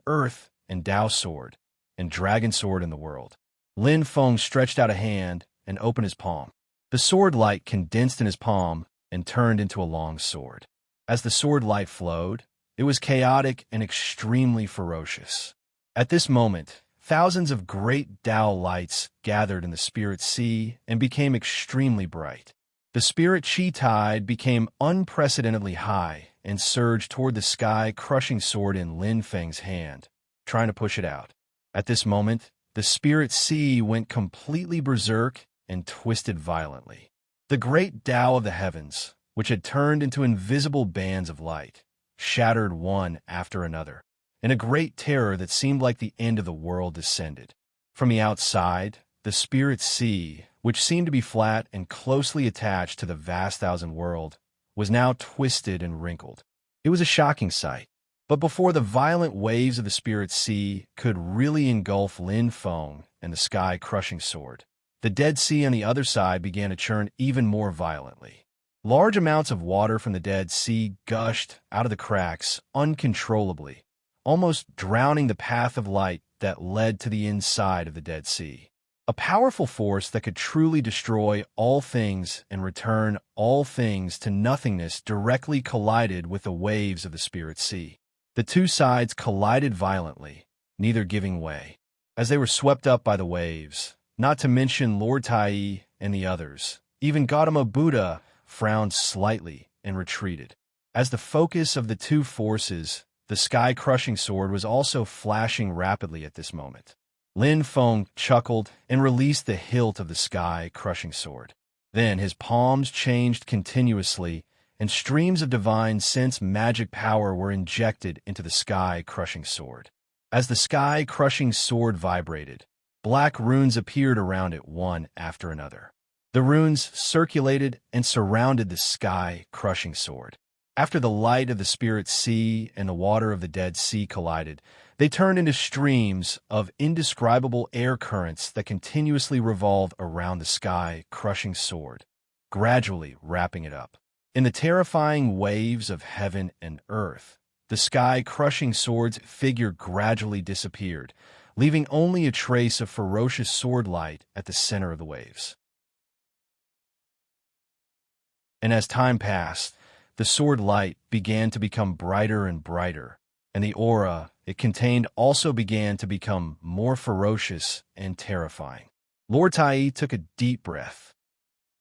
earth and Tao sword and dragon sword in the world. Lin Feng stretched out a hand and opened his palm. The sword light condensed in his palm and turned into a long sword. As the sword light flowed, it was chaotic and extremely ferocious. At this moment, thousands of great Tao lights gathered in the spirit sea and became extremely bright. The spirit chi tide became unprecedentedly high and surged toward the sky, crushing sword in Lin Feng's hand, trying to push it out. At this moment, the spirit sea went completely berserk and twisted violently. The great Tao of the heavens, which had turned into invisible bands of light, shattered one after another, and a great terror that seemed like the end of the world descended. From the outside, the spirit sea, which seemed to be flat and closely attached to the vast thousand world, was now twisted and wrinkled. It was a shocking sight. But before the violent waves of the spirit sea could really engulf Lin Feng and the sky-crushing sword, the Dead Sea on the other side began to churn even more violently. Large amounts of water from the Dead Sea gushed out of the cracks uncontrollably, almost drowning the path of light that led to the inside of the Dead Sea. A powerful force that could truly destroy all things and return all things to nothingness directly collided with the waves of the spirit sea. The two sides collided violently, neither giving way. As they were swept up by the waves, not to mention Lord Tai and the others, even Gautama Buddha frowned slightly and retreated. As the focus of the two forces, the sky-crushing sword was also flashing rapidly at this moment. Lin Feng chuckled and released the hilt of the sky-crushing sword. Then his palms changed continuously, and streams of divine sense magic power were injected into the sky-crushing sword. As the sky-crushing sword vibrated, black runes appeared around it one after another. The runes circulated and surrounded the sky-crushing sword. After the light of the spirit sea and the water of the Dead Sea collided, they turned into streams of indescribable air currents that continuously revolved around the sky-crushing sword, gradually wrapping it up. In the terrifying waves of heaven and earth, the sky-crushing sword's figure gradually disappeared, leaving only a trace of ferocious sword light at the center of the waves. And as time passed, the sword light began to become brighter and brighter, and the aura it contained also began to become more ferocious and terrifying. Lord Tai took a deep breath.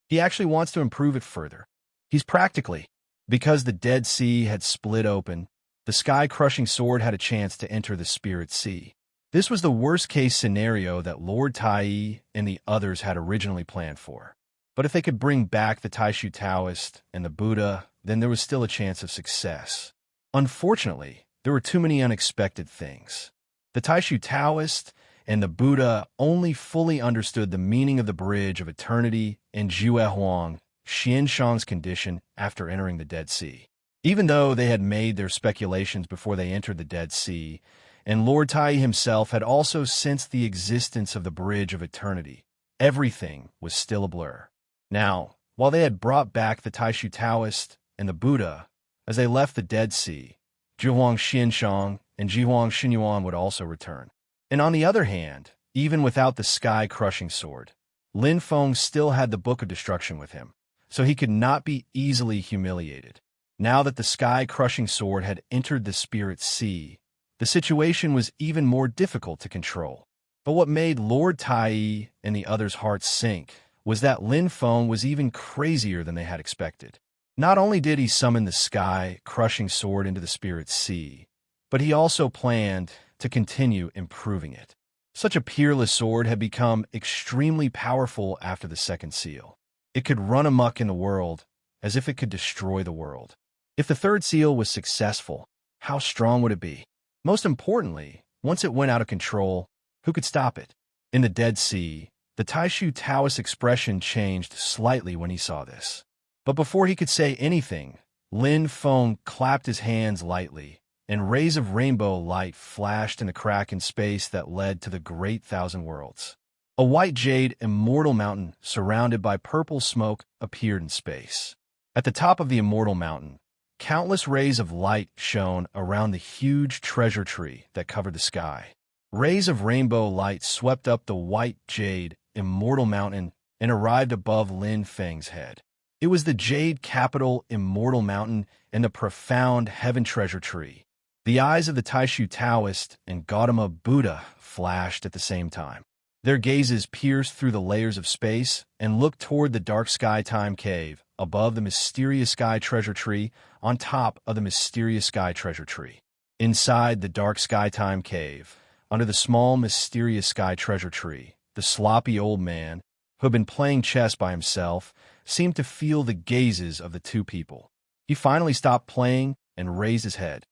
He actually wants to improve it further. He's practically, because the Dead Sea had split open, the sky-crushing sword had a chance to enter the spirit sea. This was the worst-case scenario that Lord Tai and the others had originally planned for. But if they could bring back the Taishu Taoist and the Buddha, then there was still a chance of success. Unfortunately, there were too many unexpected things. The Taishu Taoist and the Buddha only fully understood the meaning of the Bridge of Eternity and Jue Huang, Xianshang's condition after entering the Dead Sea. Even though they had made their speculations before they entered the Dead Sea, and Lord Tai himself had also sensed the existence of the Bridge of Eternity. Everything was still a blur. Now, while they had brought back the Taishu Taoist and the Buddha, as they left the Dead Sea, Zhuang Xianshang and Jihuang Xinyuan would also return. And on the other hand, even without the sky-crushing sword, Lin Feng still had the Book of Destruction with him, so he could not be easily humiliated. Now that the sky-crushing sword had entered the Spirit Sea, the situation was even more difficult to control. But what made Lord Tai and the others' hearts sink was that Lin Feng was even crazier than they had expected. Not only did he summon the sky-crushing sword into the Spirit Sea, but he also planned to continue improving it. Such a peerless sword had become extremely powerful after the second seal. It could run amok in the world as if it could destroy the world. If the third seal was successful, how strong would it be? Most importantly, once it went out of control, who could stop it? In the Dead Sea, the Taishu Taoist expression changed slightly when he saw this. But before he could say anything, Lin Feng clapped his hands lightly, and rays of rainbow light flashed in a crack in space that led to the Great Thousand Worlds. A white jade immortal mountain surrounded by purple smoke appeared in space. At the top of the immortal mountain, countless rays of light shone around the huge treasure tree that covered the sky. Rays of rainbow light swept up the white jade immortal mountain and arrived above Lin Feng's head. It was the Jade Capital Immortal Mountain and the profound Heaven Treasure Tree. The eyes of the Taishu Taoist and Gautama Buddha flashed at the same time. Their gazes pierced through the layers of space and looked toward the dark sky time cave above the mysterious sky treasure tree on top of the mysterious sky treasure tree. Inside the dark sky time cave, under the small mysterious sky treasure tree, the sloppy old man, who had been playing chess by himself, seemed to feel the gazes of the two people. He finally stopped playing and raised his head.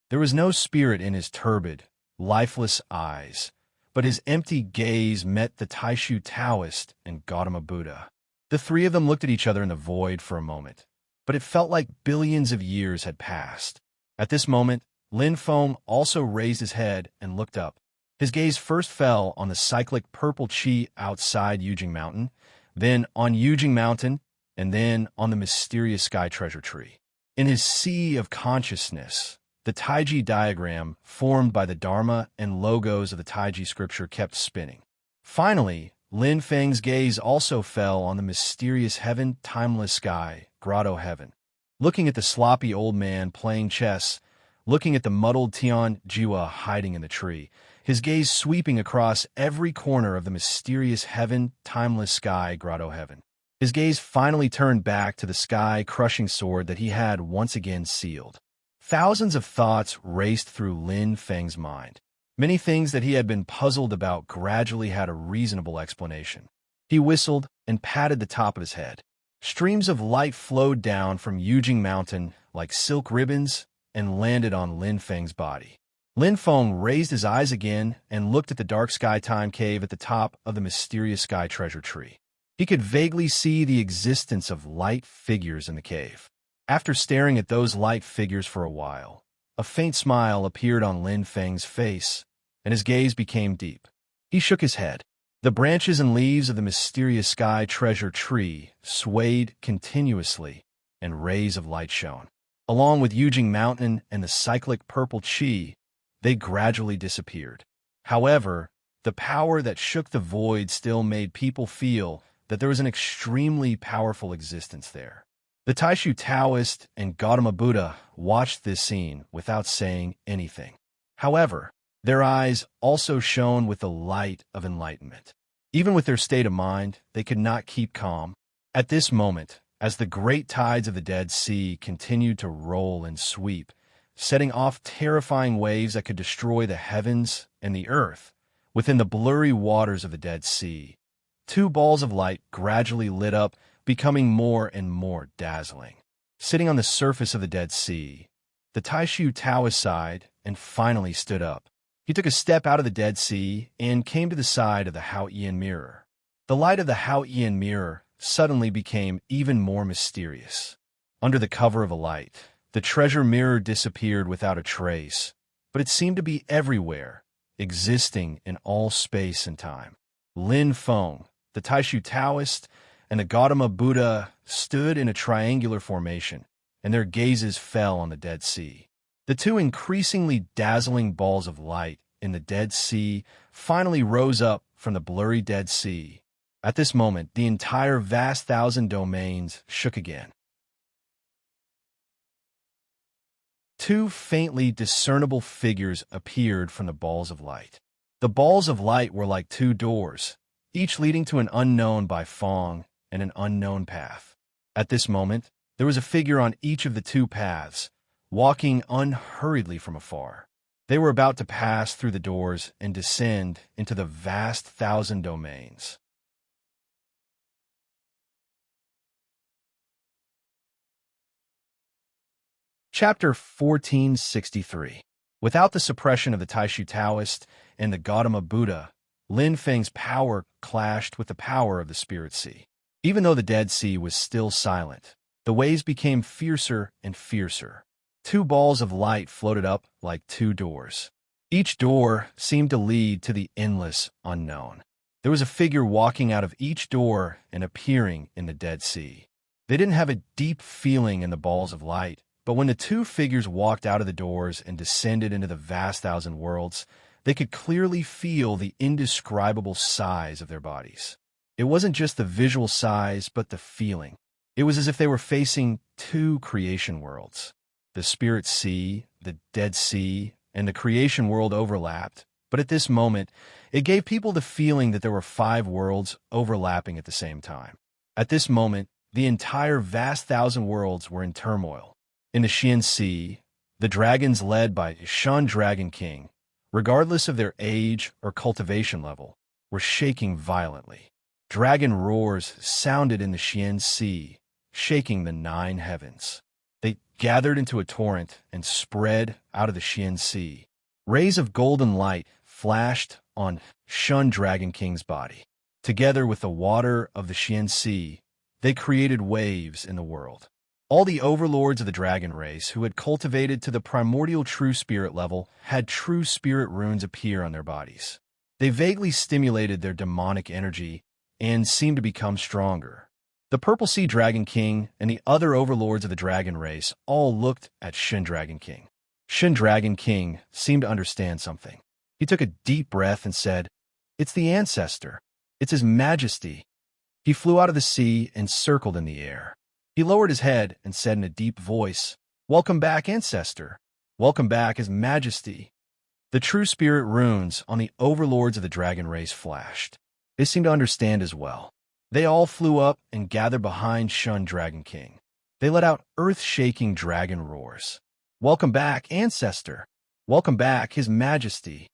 There was no spirit in his turbid, lifeless eyes, but his empty gaze met the Taishu Taoist and Gautama Buddha. The three of them looked at each other in the void for a moment, but it felt like billions of years had passed. At this moment, Lin Feng also raised his head and looked up. His gaze first fell on the cyclic purple chi outside Yujing Mountain, then on Yujing Mountain, and then on the mysterious sky treasure tree. In his sea of consciousness, the Taiji diagram formed by the Dharma and logos of the Taiji scripture kept spinning. Finally, Lin Feng's gaze also fell on the mysterious heaven, timeless sky, grotto heaven. Looking at the sloppy old man playing chess, looking at the muddled Tian Jiwa hiding in the tree, his gaze sweeping across every corner of the mysterious heaven, timeless sky, grotto heaven. His gaze finally turned back to the sky-crushing sword that he had once again sealed. Thousands of thoughts raced through Lin Feng's mind. Many things that he had been puzzled about gradually had a reasonable explanation. He whistled and patted the top of his head. Streams of light flowed down from Yujing Mountain like silk ribbons and landed on Lin Feng's body. Lin Feng raised his eyes again and looked at the dark sky time cave at the top of the mysterious sky treasure tree. He could vaguely see the existence of light figures in the cave. After staring at those light figures for a while, a faint smile appeared on Lin Feng's face, and his gaze became deep. He shook his head. The branches and leaves of the mysterious sky treasure tree swayed continuously, and rays of light shone. Along with Yujing Mountain and the cyclic purple chi, they gradually disappeared. However, the power that shook the void still made people feel that there was an extremely powerful existence there. The Taishu Taoist and Gautama Buddha watched this scene without saying anything. However, their eyes also shone with the light of enlightenment. Even with their state of mind, they could not keep calm. At this moment, as the great tides of the Dead Sea continued to roll and sweep, setting off terrifying waves that could destroy the heavens and the earth, within the blurry waters of the Dead Sea, two balls of light gradually lit up, becoming more and more dazzling. Sitting on the surface of the Dead Sea, the Taishu Taoist sighed and finally stood up. He took a step out of the Dead Sea and came to the side of the Hao-Ian mirror. The light of the Hao-Ian mirror suddenly became even more mysterious. Under the cover of the light, The treasure mirror disappeared without a trace, but it seemed to be everywhere, existing in all space and time. Lin Feng, the Taishu Taoist, and the Gautama Buddha stood in a triangular formation, and their gazes fell on the Dead Sea. The two increasingly dazzling balls of light in the Dead Sea finally rose up from the blurry Dead Sea. At this moment, the entire vast thousand domains shook again. Two faintly discernible figures appeared from the balls of light. The balls of light were like two doors, each leading to an unknown by Feng and an unknown path. At this moment, there was a figure on each of the two paths, walking unhurriedly from afar. They were about to pass through the doors and descend into the vast thousand domains. Chapter 1463. Without the suppression of the Taishu Taoist and the Gautama Buddha, Lin Feng's power clashed with the power of the Spirit Sea. Even though the Dead Sea was still silent, the waves became fiercer and fiercer. Two balls of light floated up like two doors. Each door seemed to lead to the endless unknown. There was a figure walking out of each door and appearing in the Dead Sea. They didn't have a deep feeling in the balls of light, but when the two figures walked out of the doors and descended into the vast thousand worlds, they could clearly feel the indescribable size of their bodies. It wasn't just the visual size, but the feeling. It was as if they were facing two creation worlds. The Spirit Sea, the Dead Sea, and the creation world overlapped, but at this moment, it gave people the feeling that there were five worlds overlapping at the same time. At this moment, the entire vast thousand worlds were in turmoil. In the Xian Sea, the dragons led by Shan Dragon King, regardless of their age or cultivation level, were shaking violently. Dragon roars sounded in the Xian Sea, shaking the nine heavens. They gathered into a torrent and spread out of the Xian Sea. Rays of golden light flashed on Shun Dragon King's body. Together with the water of the Xian Sea, they created waves in the world. All the overlords of the dragon race who had cultivated to the primordial true spirit level had true spirit runes appear on their bodies. They vaguely stimulated their demonic energy and seemed to become stronger. The Purple Sea Dragon King and the other overlords of the dragon race all looked at Shin Dragon King. Shin Dragon King seemed to understand something. He took a deep breath and said, "It's the ancestor. It's His Majesty." He flew out of the sea and circled in the air. He lowered his head and said in a deep voice, "Welcome back, ancestor. Welcome back, His Majesty." The true spirit runes on the overlords of the dragon race flashed. They seemed to understand as well. They all flew up and gathered behind Shun Dragon King. They let out earth-shaking dragon roars. "Welcome back, ancestor. Welcome back, His Majesty."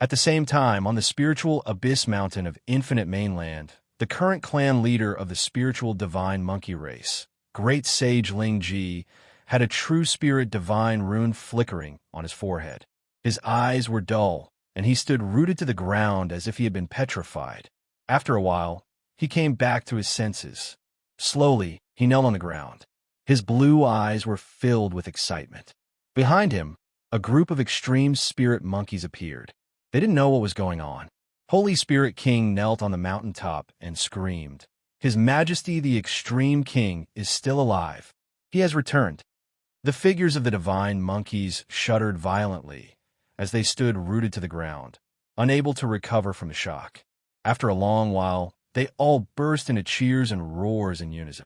At the same time, on the spiritual abyss mountain of Infinite Mainland, the current clan leader of the spiritual divine monkey race, Great Sage Ling Ji, had a true spirit divine rune flickering on his forehead. His eyes were dull, and he stood rooted to the ground as if he had been petrified. After a while, he came back to his senses. Slowly, he knelt on the ground. His blue eyes were filled with excitement. Behind him, a group of extreme spirit monkeys appeared. They didn't know what was going on. Holy Spirit King knelt on the mountaintop and screamed, "His Majesty the Extreme King is still alive. He has returned." The figures of the divine monkeys shuddered violently as they stood rooted to the ground, unable to recover from the shock. After a long while, they all burst into cheers and roars in unison.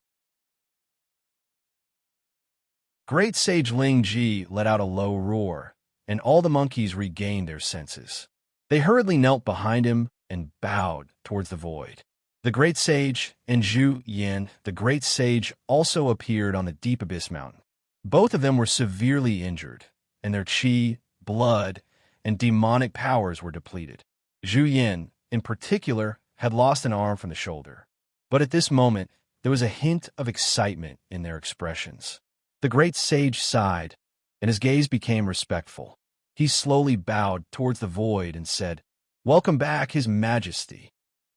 Great Sage Ling Ji let out a low roar, and all the monkeys regained their senses. They hurriedly knelt behind him and bowed towards the void. The Great Sage and Zhu Yin, the Great Sage, also appeared on the deep abyss mountain. Both of them were severely injured, and their qi, blood, and demonic powers were depleted. Zhu Yin, in particular, had lost an arm from the shoulder. But at this moment, there was a hint of excitement in their expressions. The Great Sage sighed, and his gaze became respectful. He slowly bowed towards the void and said, "Welcome back, His Majesty."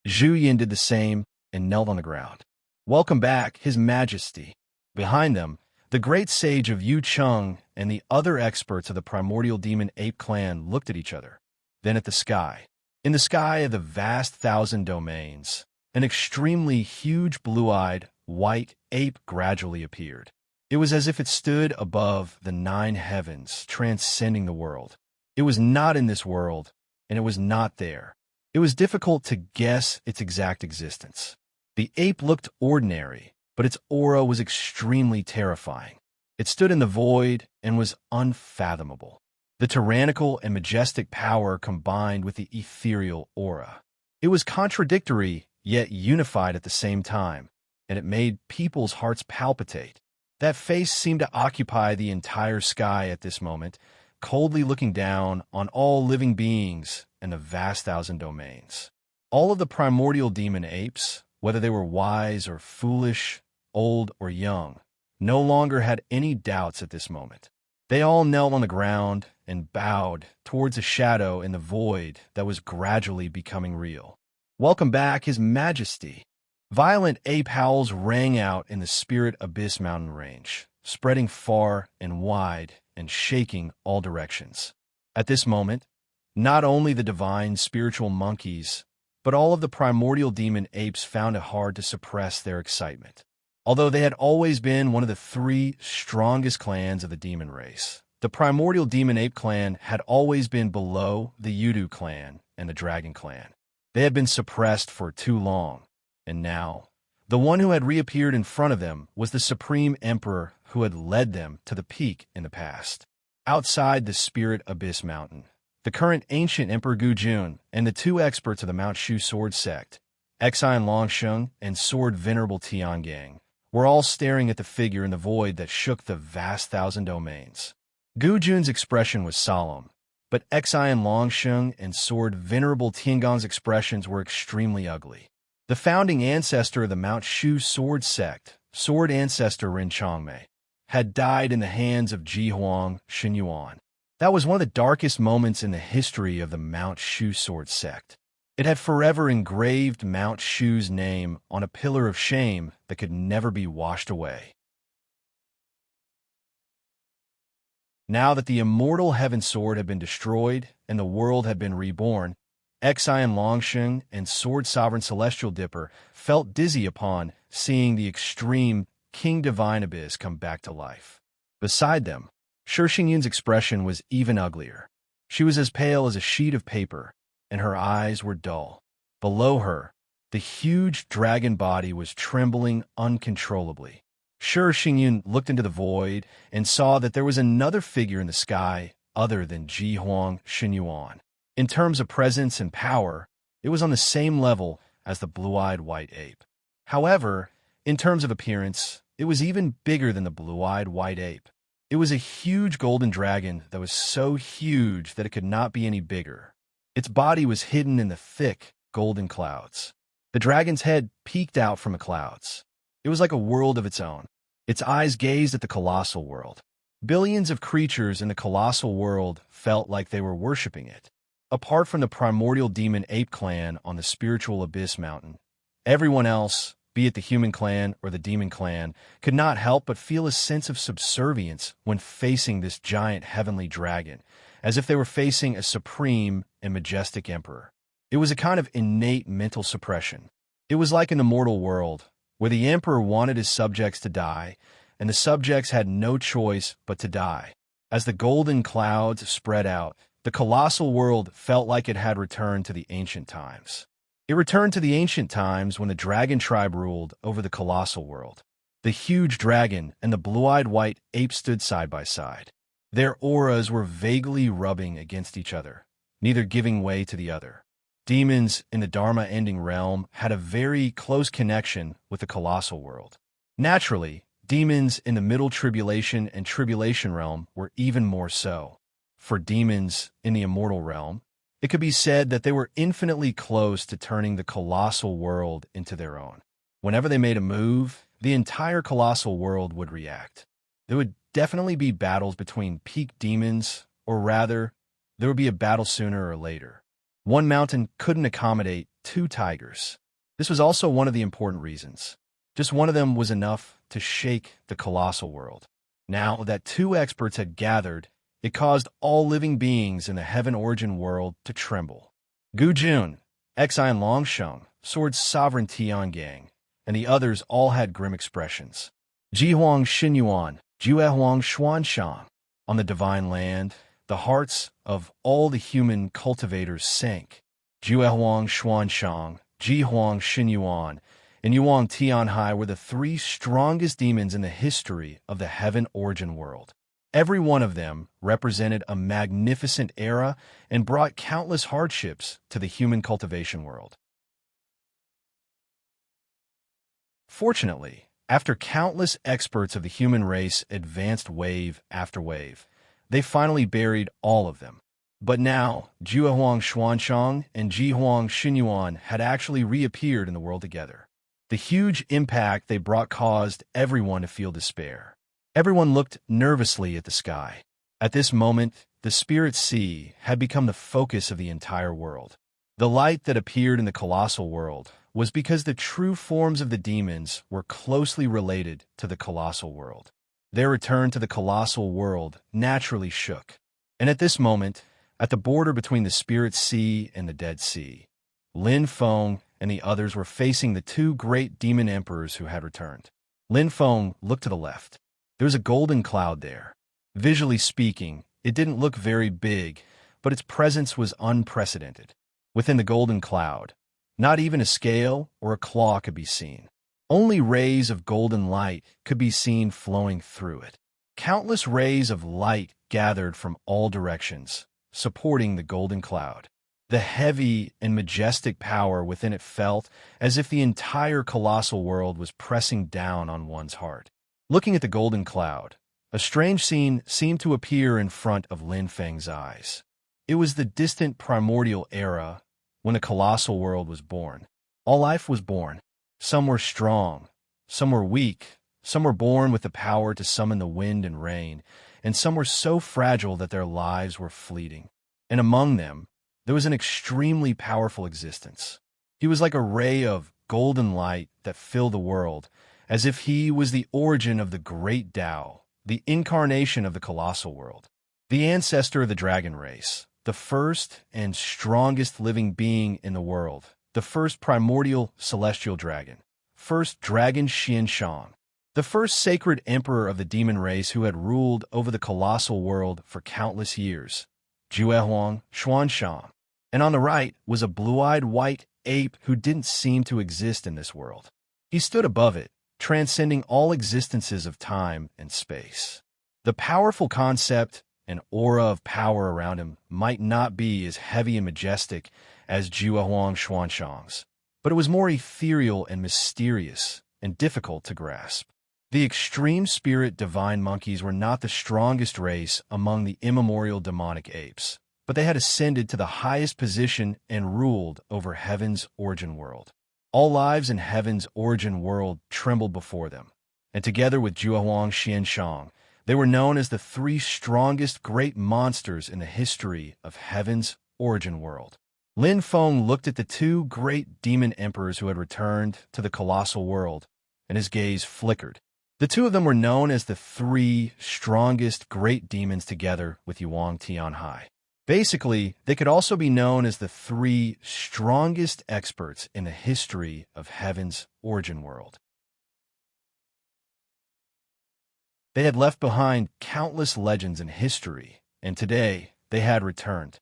Zhu Yin did the same and knelt on the ground. "Welcome back, His Majesty." Behind them, The great sage of Yu Chung and the other experts of the primordial demon ape clan looked at each other, then at the sky. In the sky of the vast thousand domains, an extremely huge blue-eyed, white ape gradually appeared. It was as if it stood above the 9 heavens, transcending the world. It was not in this world, and it was not there. It was difficult to guess its exact existence. The ape looked ordinary, but its aura was extremely terrifying. It stood in the void and was unfathomable. The tyrannical and majestic power combined with the ethereal aura. It was contradictory, yet unified at the same time, and it made people's hearts palpitate. That face seemed to occupy the entire sky at this moment, coldly looking down on all living beings and the vast thousand domains. All of the primordial demon apes, whether they were wise or foolish, old or young, no longer had any doubts at this moment. They all knelt on the ground and bowed towards a shadow in the void that was gradually becoming real. "Welcome back, His Majesty." Violent ape howls rang out in the Spirit Abyss mountain range, spreading far and wide and shaking all directions. At this moment, not only the divine spiritual monkeys, but all of the primordial demon apes found it hard to suppress their excitement. Although they had always been one of the 3 strongest clans of the demon race, the primordial demon ape clan had always been below the Yudu clan and the dragon clan. They had been suppressed for too long, and now, the one who had reappeared in front of them was the supreme emperor who had led them to the peak in the past. Outside the Spirit Abyss mountain, the current ancient Emperor Gujun and the 2 experts of the Mount Shu sword sect, Exine Longsheng and Sword Venerable Tiangang, were all staring at the figure in the void that shook the vast thousand domains. Gujun's expression was solemn, but Exine Longsheng and Sword Venerable Tiangang's expressions were extremely ugly. The founding ancestor of the Mount Shu sword sect, Sword Ancestor Ren Changmei, had died in the hands of Ji Huang Shenyuan. That was one of the darkest moments in the history of the Mount Shu sword sect. It had forever engraved Mount Shu's name on a pillar of shame that could never be washed away. Now that the immortal heaven sword had been destroyed and the world had been reborn, Exine Longsheng and Sword Sovereign Celestial Dipper felt dizzy upon seeing the extreme King Divine Abyss come back to life. Beside them, Shi Xingyun's expression was even uglier. She was as pale as a sheet of paper, and her eyes were dull. Below her, the huge dragon body was trembling uncontrollably. Shi Xingyun looked into the void and saw that there was another figure in the sky other than Ji Huang Shenyuan. In terms of presence and power, it was on the same level as the blue-eyed white ape. However, in terms of appearance, it was even bigger than the blue-eyed white ape. It was a huge golden dragon that was so huge that it could not be any bigger. Its body was hidden in the thick, golden clouds. The dragon's head peeked out from the clouds. It was like a world of its own. Its eyes gazed at the colossal world. Billions of creatures in the colossal world felt like they were worshipping it. Apart from the primordial demon ape clan on the spiritual abyss mountain, everyone else, be it the human clan or the demon clan, could not help but feel a sense of subservience when facing this giant heavenly dragon, as if they were facing a supreme and majestic emperor. It was a kind of innate mental suppression. It was like in the mortal world, where the emperor wanted his subjects to die, and the subjects had no choice but to die. As the golden clouds spread out, the colossal world felt like it had returned to the ancient times. It returned to the ancient times when the dragon tribe ruled over the colossal world. The huge dragon and the blue-eyed white ape stood side by side. Their auras were vaguely rubbing against each other, neither giving way to the other. Demons in the Dharma-ending realm had a very close connection with the colossal world. Naturally, demons in the middle tribulation and tribulation realm were even more so. For demons in the immortal realm, it could be said that they were infinitely close to turning the colossal world into their own. Whenever they made a move, the entire colossal world would react. There would definitely be battles between peak demons, or rather, there would be a battle sooner or later. One mountain couldn't accommodate 2 tigers. This was also one of the important reasons. Just one of them was enough to shake the colossal world. Now that two experts had gathered, it caused all living beings in the heaven origin world to tremble. Gu Jun, Xian Longsheng, Sword's sovereign Tian Gang, and the others all had grim expressions. Ji Huang Xinyuan, Jue Huang Xuanshang. On the divine land, the hearts of all the human cultivators sank. Jue Huang Xuanshang, Ji Huang Xinyuan, and Yuang Tianhai were the three strongest demons in the history of the heaven origin world. Every one of them represented a magnificent era and brought countless hardships to the human cultivation world. Fortunately, after countless experts of the human race advanced wave after wave, they finally buried all of them. But now, Jue Huang Xuanshang and Ji Huang Xinyuan had actually reappeared in the world together. The huge impact they brought caused everyone to feel despair. Everyone looked nervously at the sky. At this moment, the spirit sea had become the focus of the entire world. The light that appeared in the colossal world was because the true forms of the demons were closely related to the colossal world. Their return to the colossal world naturally shook. And at this moment, at the border between the spirit sea and the dead sea, Lin Feng and the others were facing the two great demon emperors who had returned. Lin Feng looked to the left. There was a golden cloud there. Visually speaking, it didn't look very big, but its presence was unprecedented. Within the golden cloud, not even a scale or a claw could be seen. Only rays of golden light could be seen flowing through it. Countless rays of light gathered from all directions, supporting the golden cloud. The heavy and majestic power within it felt as if the entire colossal world was pressing down on one's heart. Looking at the golden cloud, a strange scene seemed to appear in front of Lin Feng's eyes. It was the distant primordial era when the colossal world was born. All life was born. Some were strong, some were weak, some were born with the power to summon the wind and rain, and some were so fragile that their lives were fleeting. And among them, there was an extremely powerful existence. He was like a ray of golden light that filled the world, as if he was the origin of the great Tao, the incarnation of the colossal world, the ancestor of the dragon race, the first and strongest living being in the world, the first primordial celestial dragon, first dragon Xianshang, the first sacred emperor of the demon race who had ruled over the colossal world for countless years, Jue Huang Xuanshang. And on the right was a blue-eyed white ape who didn't seem to exist in this world. He stood above it, transcending all existences of time and space. The powerful concept and aura of power around him might not be as heavy and majestic as Jue Huang Xuanshang's, but it was more ethereal and mysterious and difficult to grasp. The extreme spirit divine monkeys were not the strongest race among the immemorial demonic apes, but they had ascended to the highest position and ruled over heaven's origin world. All lives in heaven's origin world trembled before them, and together with Jue Huang Xianshang, they were known as the three strongest great monsters in the history of heaven's origin world. Lin Feng looked at the two great demon emperors who had returned to the colossal world, and his gaze flickered. The two of them were known as the three strongest great demons together with Yuang Tianhai. Basically, they could also be known as the three strongest experts in the history of heaven's origin world. They had left behind countless legends in history, and today they had returned.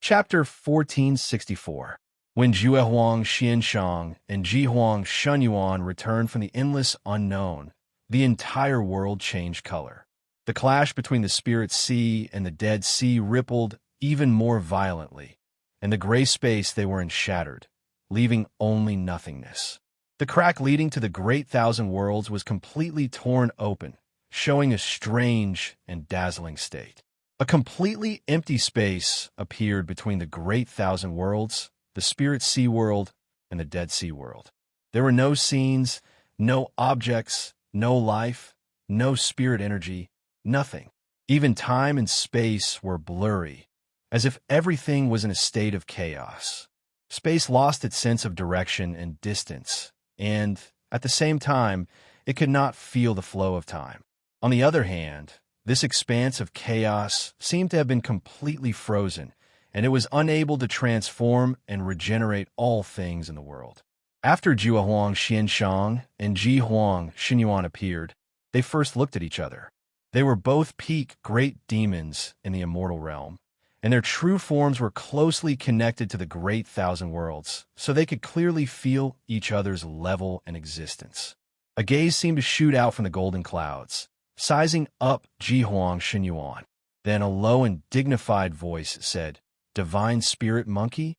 Chapter 1464. When Jue Huang Xianshang and Ji Huang Shenyuan returned from the endless unknown, the entire world changed color. The clash between the spirit sea and the dead sea rippled even more violently, and the gray space they were in shattered, leaving only nothingness. The crack leading to the great thousand worlds was completely torn open, showing a strange and dazzling state. A completely empty space appeared between the great thousand worlds, the spirit sea world, and the dead sea world. There were no scenes, no objects, no life, no spirit energy, nothing. Even time and space were blurry, as if everything was in a state of chaos. Space lost its sense of direction and distance, and, at the same time, it could not feel the flow of time. On the other hand, this expanse of chaos seemed to have been completely frozen, and it was unable to transform and regenerate all things in the world. After Jua Huang Xianshang and Ji Huang Xinyuan appeared, they first looked at each other. They were both peak great demons in the immortal realm, and their true forms were closely connected to the great thousand worlds, so they could clearly feel each other's level and existence. A gaze seemed to shoot out from the golden clouds, sizing up Ji Huang Xinyuan. Then a low and dignified voice said, "Divine Spirit Monkey?"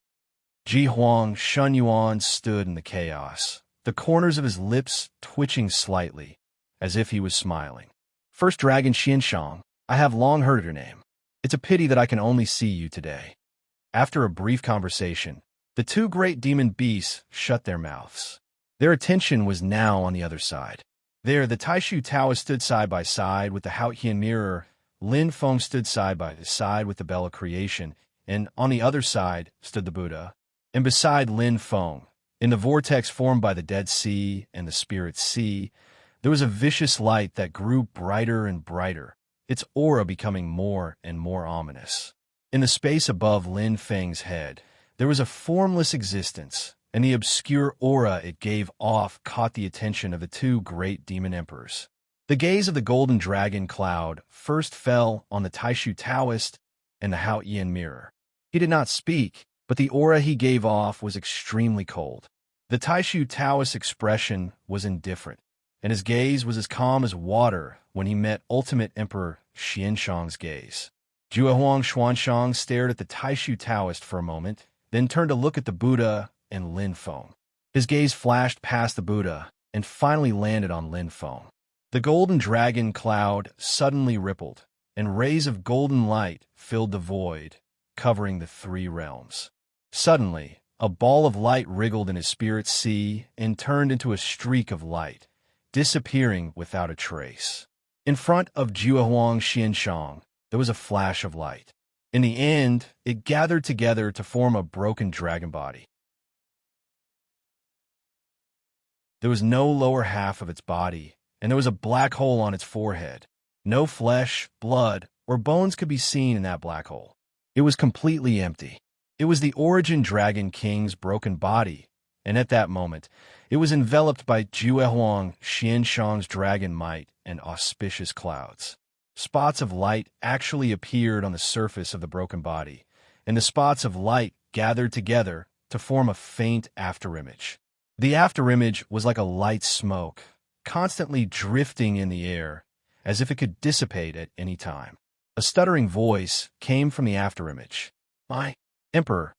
Ji Huang Xinyuan stood in the chaos, the corners of his lips twitching slightly, as if he was smiling. "First Dragon Xianshang, I have long heard of your name. It's a pity that I can only see you today." After a brief conversation, the two great demon beasts shut their mouths. Their attention was now on the other side. There, the Taishu Taoist stood side by side with the Haotian mirror, Lin Feng stood side by side with the Bell of Creation, and on the other side stood the Buddha. And beside Lin Feng, in the vortex formed by the Dead Sea and the Spirit Sea, there was a vicious light that grew brighter and brighter, its aura becoming more and more ominous. In the space above Lin Feng's head, there was a formless existence, and the obscure aura it gave off caught the attention of the two great demon emperors. The gaze of the golden dragon cloud first fell on the Taishu Taoist and the Haotian mirror. He did not speak, but the aura he gave off was extremely cold. The Taishu Taoist's expression was indifferent, and his gaze was as calm as water when he met Ultimate Emperor Xianshang's gaze. Jua Huang Xuanshang stared at the Taishu Taoist for a moment, then turned to look at the Buddha and Lin Feng. His gaze flashed past the Buddha and finally landed on Lin Feng. The golden dragon cloud suddenly rippled, and rays of golden light filled the void, covering the three realms. Suddenly, a ball of light wriggled in his spirit sea and turned into a streak of light, disappearing without a trace. In front of Jua Huang Xianshang, there was a flash of light. In the end, it gathered together to form a broken dragon body. There was no lower half of its body, and there was a black hole on its forehead. No flesh, blood, or bones could be seen in that black hole. It was completely empty. It was the Origin Dragon King's broken body, and at that moment, it was enveloped by Jua Huang Xianshang's dragon might and auspicious clouds. Spots of light actually appeared on the surface of the broken body, and the spots of light gathered together to form a faint afterimage. The afterimage was like a light smoke, constantly drifting in the air, as if it could dissipate at any time. A stuttering voice came from the afterimage. "My Emperor."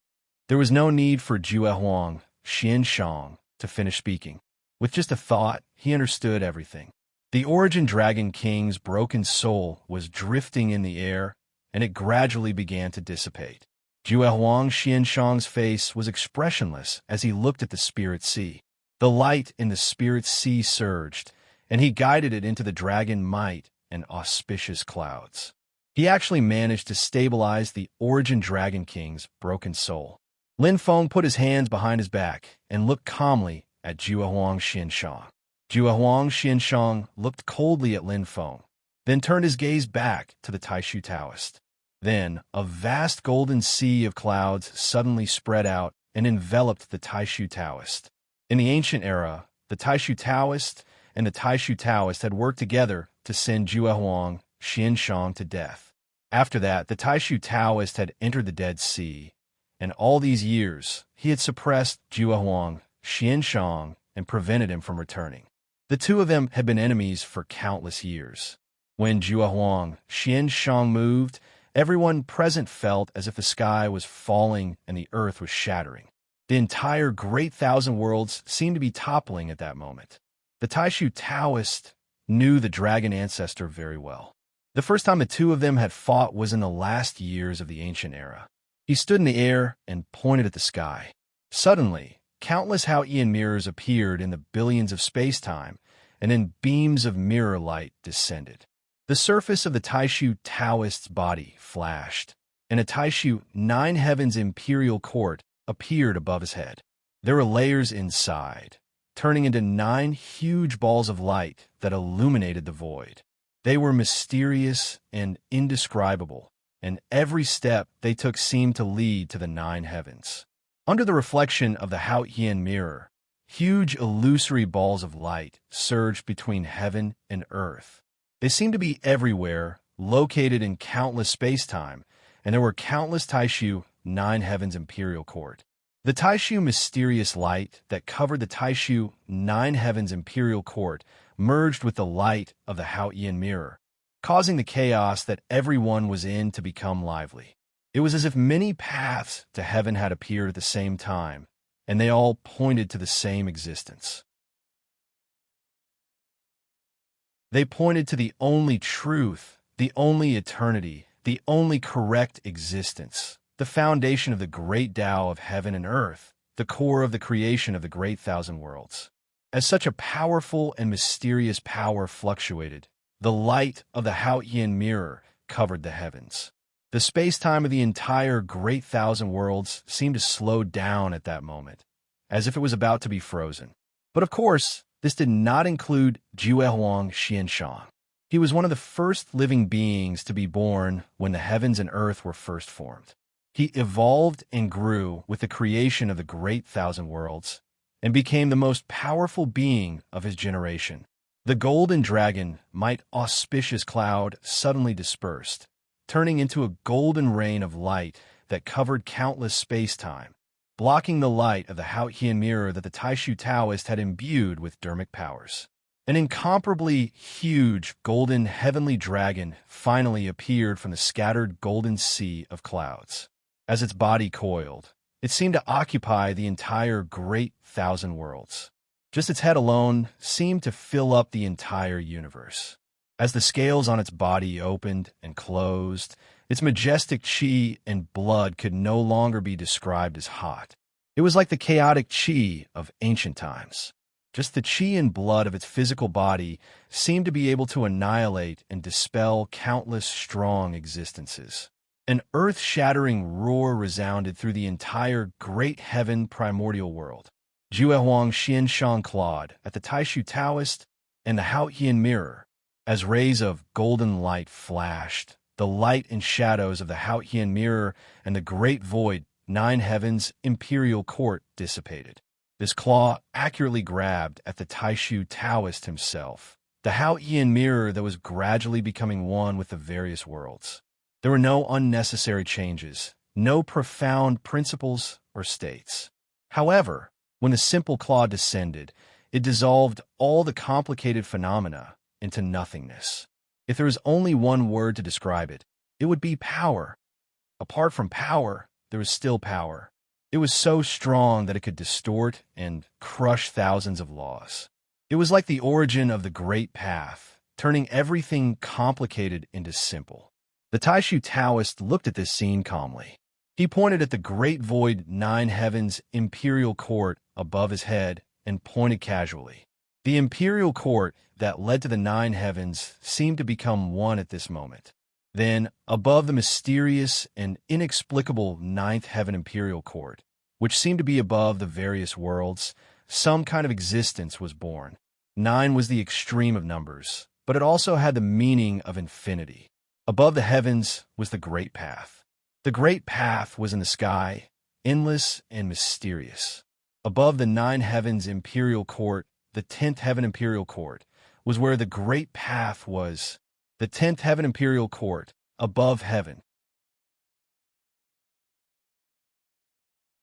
There was no need for Jua Huang Xianshang to finish speaking. With just a thought, he understood everything. The Origin Dragon King's broken soul was drifting in the air, and it gradually began to dissipate. Jua Huang Xianshang's face was expressionless as he looked at the Spirit Sea. The light in the Spirit Sea surged, and he guided it into the dragon might and auspicious clouds. He actually managed to stabilize the Origin Dragon King's broken soul. Lin Feng put his hands behind his back and looked calmly at Jua Huang Xianshang. Jua Huang Xianshang looked coldly at Lin Feng, then turned his gaze back to the Taishu Taoist. Then, a vast golden sea of clouds suddenly spread out and enveloped the Taishu Taoist. In the ancient era, the Taishu Taoist and the Taishu Taoist had worked together to send Jua Huang Xianshang to death. After that, the Taishu Taoist had entered the Dead Sea, and all these years, he had suppressed Jua Huang Xianshang and prevented him from returning. The two of them had been enemies for countless years. When Jua Huang Xianshang moved, everyone present felt as if the sky was falling and the earth was shattering. The entire great thousand worlds seemed to be toppling at that moment. The Taishu Taoist knew the dragon ancestor very well. The first time the two of them had fought was in the last years of the ancient era. He stood in the air and pointed at the sky. Suddenly, countless Haotian mirrors appeared in the billions of space-time, and then beams of mirror light descended. The surface of the Taishu Taoist's body flashed, and a Taishu Nine Heavens imperial court appeared above his head. There were layers inside, turning into 9 huge balls of light that illuminated the void. They were mysterious and indescribable, and every step they took seemed to lead to the 9 heavens. Under the reflection of the Haotian mirror, huge illusory balls of light surged between heaven and earth. They seemed to be everywhere, located in countless space-time, and there were countless Taishu 9 heavens imperial court. The Taishu mysterious light that covered the Taishu 9 heavens imperial court merged with the light of the Haotian mirror, causing the chaos that everyone was in to become lively. It was as if many paths to heaven had appeared at the same time, and they all pointed to the same existence. They pointed to the only truth, the only eternity, the only correct existence, the foundation of the great Tao of heaven and earth, the core of the creation of the great thousand worlds. As such a powerful and mysterious power fluctuated, the light of the Haotian mirror covered the heavens. The space-time of the entire great thousand worlds seemed to slow down at that moment, as if it was about to be frozen. But of course, this did not include Juehuang Xianshang. He was one of the first living beings to be born when the heavens and earth were first formed. He evolved and grew with the creation of the great thousand worlds, and became the most powerful being of his generation. The golden dragon, might auspicious cloud, suddenly dispersed, turning into a golden rain of light that covered countless space-time, blocking the light of the Haotian mirror that the Taishu Taoist had imbued with dermic powers. An incomparably huge golden heavenly dragon finally appeared from the scattered golden sea of clouds. As its body coiled, it seemed to occupy the entire great thousand worlds. Just its head alone seemed to fill up the entire universe. As the scales on its body opened and closed, its majestic chi and blood could no longer be described as hot. It was like the chaotic chi of ancient times. Just the chi and blood of its physical body seemed to be able to annihilate and dispel countless strong existences. An earth-shattering roar resounded through the entire great heaven primordial world. Juehuang Xianshang clawed at the Taishu Taoist and the Haotian mirror. As rays of golden light flashed, the light and shadows of the Haotian mirror and the great void 9 heavens imperial court dissipated. This claw accurately grabbed at the Taishu Taoist himself, the Haotian mirror that was gradually becoming one with the various worlds. There were no unnecessary changes, no profound principles or states. However, when the simple claw descended, it dissolved all the complicated phenomena into nothingness. If there was only one word to describe it, it would be power. Apart from power, there was still power. It was so strong that it could distort and crush thousands of laws. It was like the origin of the great path, turning everything complicated into simple. The Taishu Taoist looked at this scene calmly. He pointed at the great void 9 heavens imperial court above his head and pointed casually. The imperial court that led to the 9 heavens seemed to become one at this moment. Then, above the mysterious and inexplicable 9th heaven imperial court, which seemed to be above the various worlds, some kind of existence was born. 9 was the extreme of numbers, but it also had the meaning of infinity. Above the heavens was the great path. The great path was in the sky, endless and mysterious. Above the 9 heavens imperial court, the 10th heaven imperial court, was where the great path was. The 10th heaven imperial court, above heaven.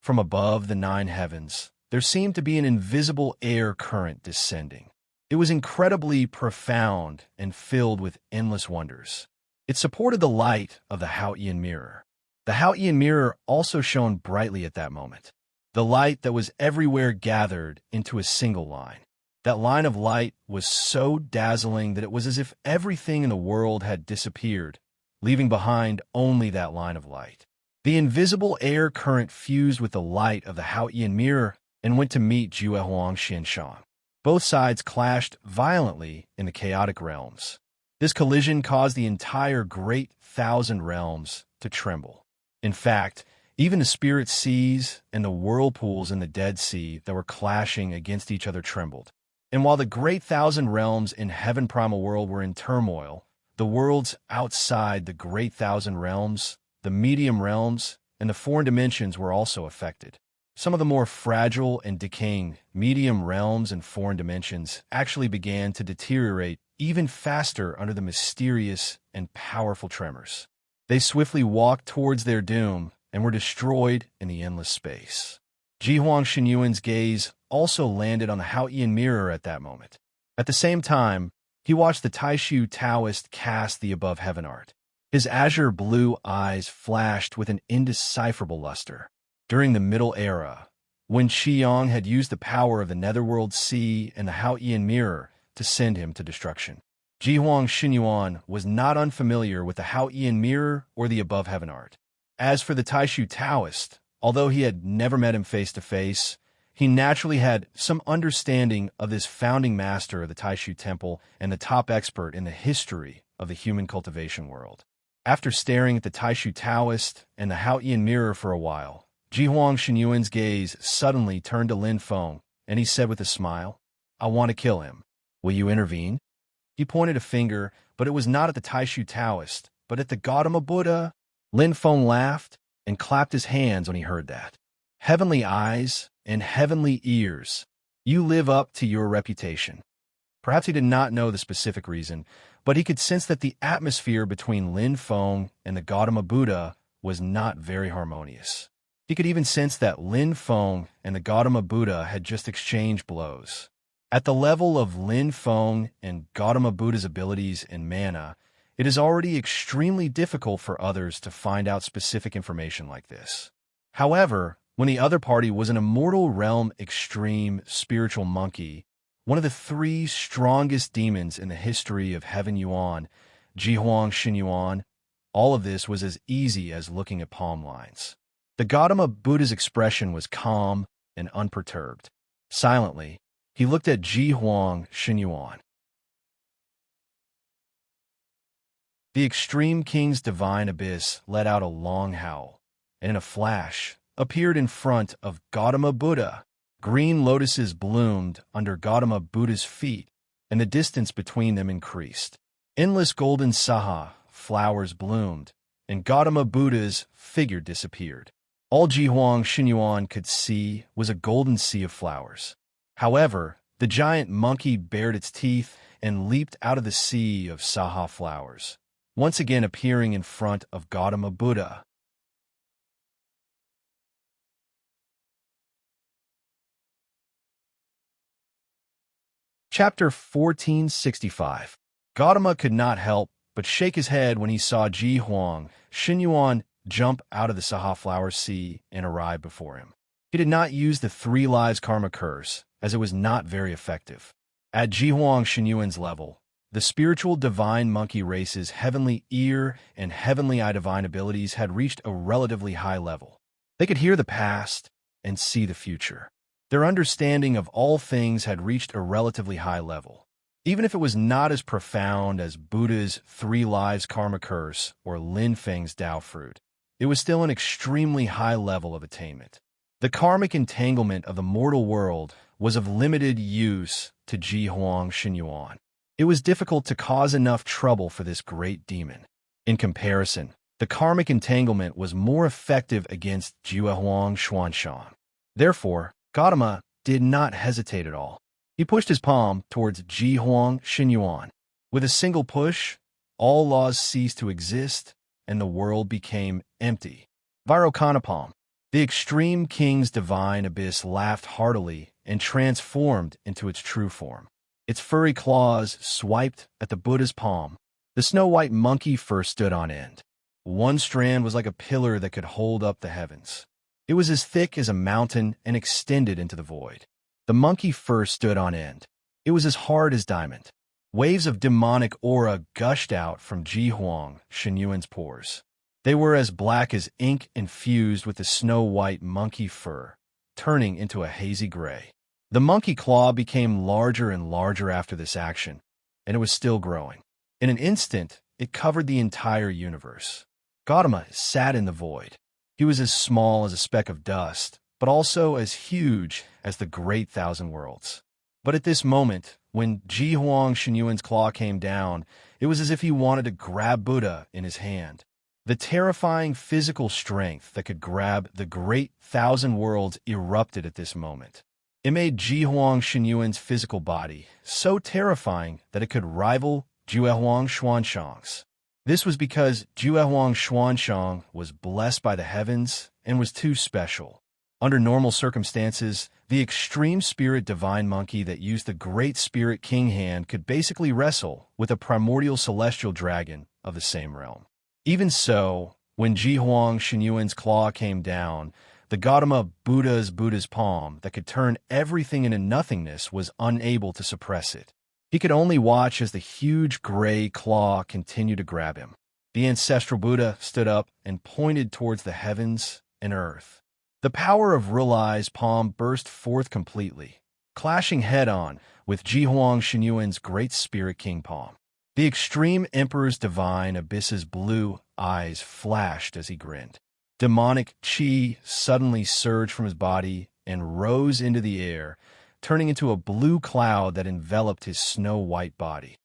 From above the 9 heavens, there seemed to be an invisible air current descending. It was incredibly profound and filled with endless wonders. It supported the light of the Haotian mirror. The Haotian mirror also shone brightly at that moment. The light that was everywhere gathered into a single line. That line of light was so dazzling that it was as if everything in the world had disappeared, leaving behind only that line of light. The invisible air current fused with the light of the Haotian mirror and went to meet Juehuang Xianshang. Both sides clashed violently in the chaotic realms. This collision caused the entire great thousand realms to tremble. In fact, Even the spirit seas and the whirlpools in the Dead Sea that were clashing against each other trembled. And while the great thousand realms in Heaven Primal World were in turmoil, the worlds outside the great thousand realms, the medium realms, and the foreign dimensions were also affected. Some of the more fragile and decaying medium realms and foreign dimensions actually began to deteriorate even faster under the mysterious and powerful tremors. They swiftly walked towards their doom and were destroyed in the endless space. Ji Huang Xinyuan's gaze also landed on the Haotian mirror at that moment. At the same time, he watched the Taishu Taoist cast the above heaven art. His azure blue eyes flashed with an indecipherable luster. During the Middle Era, when Qiyong had used the power of the Netherworld Sea and the Haotian mirror to send him to destruction, Ji Huang Xinyuan was not unfamiliar with the Haotian mirror or the above heaven art. As for the Taishu Taoist, although he had never met him face to face, he naturally had some understanding of this founding master of the Taishu Temple and the top expert in the history of the human cultivation world. After staring at the Taishu Taoist and the Haotian mirror for a while, Ji Huang Xinyuan's gaze suddenly turned to Lin Feng, and he said with a smile, "I want to kill him. Will you intervene?" He pointed a finger, but it was not at the Taishu Taoist, but at the Gautama Buddha. Lin Feng laughed and clapped his hands when he heard that. "Heavenly eyes and heavenly ears, you live up to your reputation." Perhaps he did not know the specific reason, but he could sense that the atmosphere between Lin Feng and the Gautama Buddha was not very harmonious. He could even sense that Lin Feng and the Gautama Buddha had just exchanged blows. At the level of Lin Feng and Gautama Buddha's abilities and mana, it is already extremely difficult for others to find out specific information like this. However, when the other party was an immortal realm extreme spiritual monkey, one of the three strongest demons in the history of Heaven Yuan, Ji Huang Xinyuan, all of this was as easy as looking at palm lines. The Gautama Buddha's expression was calm and unperturbed. Silently, he looked at Ji Huang Xinyuan. The Extreme King's divine abyss let out a long howl, and in a flash, appeared in front of Gautama Buddha. Green lotuses bloomed under Gautama Buddha's feet, and the distance between them increased. Endless golden saha flowers bloomed, and Gautama Buddha's figure disappeared. All Ji Huang Xinyuan could see was a golden sea of flowers. However, the giant monkey bared its teeth and leaped out of the sea of saha flowers, once again appearing in front of Gautama Buddha. Chapter 1465. Gautama could not help but shake his head when he saw Ji Huang Xinyuan jump out of the Saha Flower Sea and arrive before him. He did not use the 3 lives karma curse, as it was not very effective. At Ji Huang Xinyuan's level, the spiritual divine monkey race's heavenly ear and heavenly eye divine abilities had reached a relatively high level. They could hear the past and see the future. Their understanding of all things had reached a relatively high level. Even if it was not as profound as Buddha's 3 lives karma curse or Lin Feng's Tao fruit, it was still an extremely high level of attainment. The karmic entanglement of the mortal world was of limited use to Ji Huang Xinyuan. It was difficult to cause enough trouble for this great demon. In comparison, the karmic entanglement was more effective against Jia Huang Xuanshan. Therefore, Gautama did not hesitate at all. He pushed his palm towards Ji Huang Xinyuan. With a single push, all laws ceased to exist, and the world became empty. Virokanapalm. The Extreme King's divine abyss laughed heartily and transformed into its true form. Its furry claws swiped at the Buddha's palm. The snow-white monkey first stood on end. One strand was like a pillar that could hold up the heavens. It was as thick as a mountain and extended into the void. The monkey first stood on end. It was as hard as diamond. Waves of demonic aura gushed out from Ji Huang Xinyuan's pores. They were as black as ink infused with the snow-white monkey fur, turning into a hazy gray. The monkey claw became larger and larger after this action, and it was still growing. In an instant, it covered the entire universe. Gautama sat in the void. He He was as small as a speck of dust, but also as huge as the great thousand worlds. But at this moment, when Ji Huang Shenyuan's claw came down, it was as if he wanted to grab Buddha in his hand. The terrifying physical strength that could grab the great thousand worlds erupted at this moment. It made Ji Huang Shenyuan's physical body so terrifying that it could rival Jue Huang Xuanshang's. This was because Jue Huang Xuanshang was blessed by the heavens and was too special. Under normal circumstances, the extreme spirit divine monkey that used the great spirit king hand could basically wrestle with a primordial celestial dragon of the same realm. Even so, when Ji Huang Shenyuan's claw came down, the Gautama Buddha's palm that could turn everything into nothingness was unable to suppress it. He could only watch as the huge gray claw continued to grab him. The ancestral Buddha stood up and pointed towards the heavens and earth. The power of Rilai's palm burst forth completely, clashing head-on with Ji Huang Shenyuan's great spirit king palm. The extreme emperor's divine abyss's blue eyes flashed as he grinned. Demonic chi suddenly surged from his body and rose into the air, turning into a blue cloud that enveloped his snow-white body.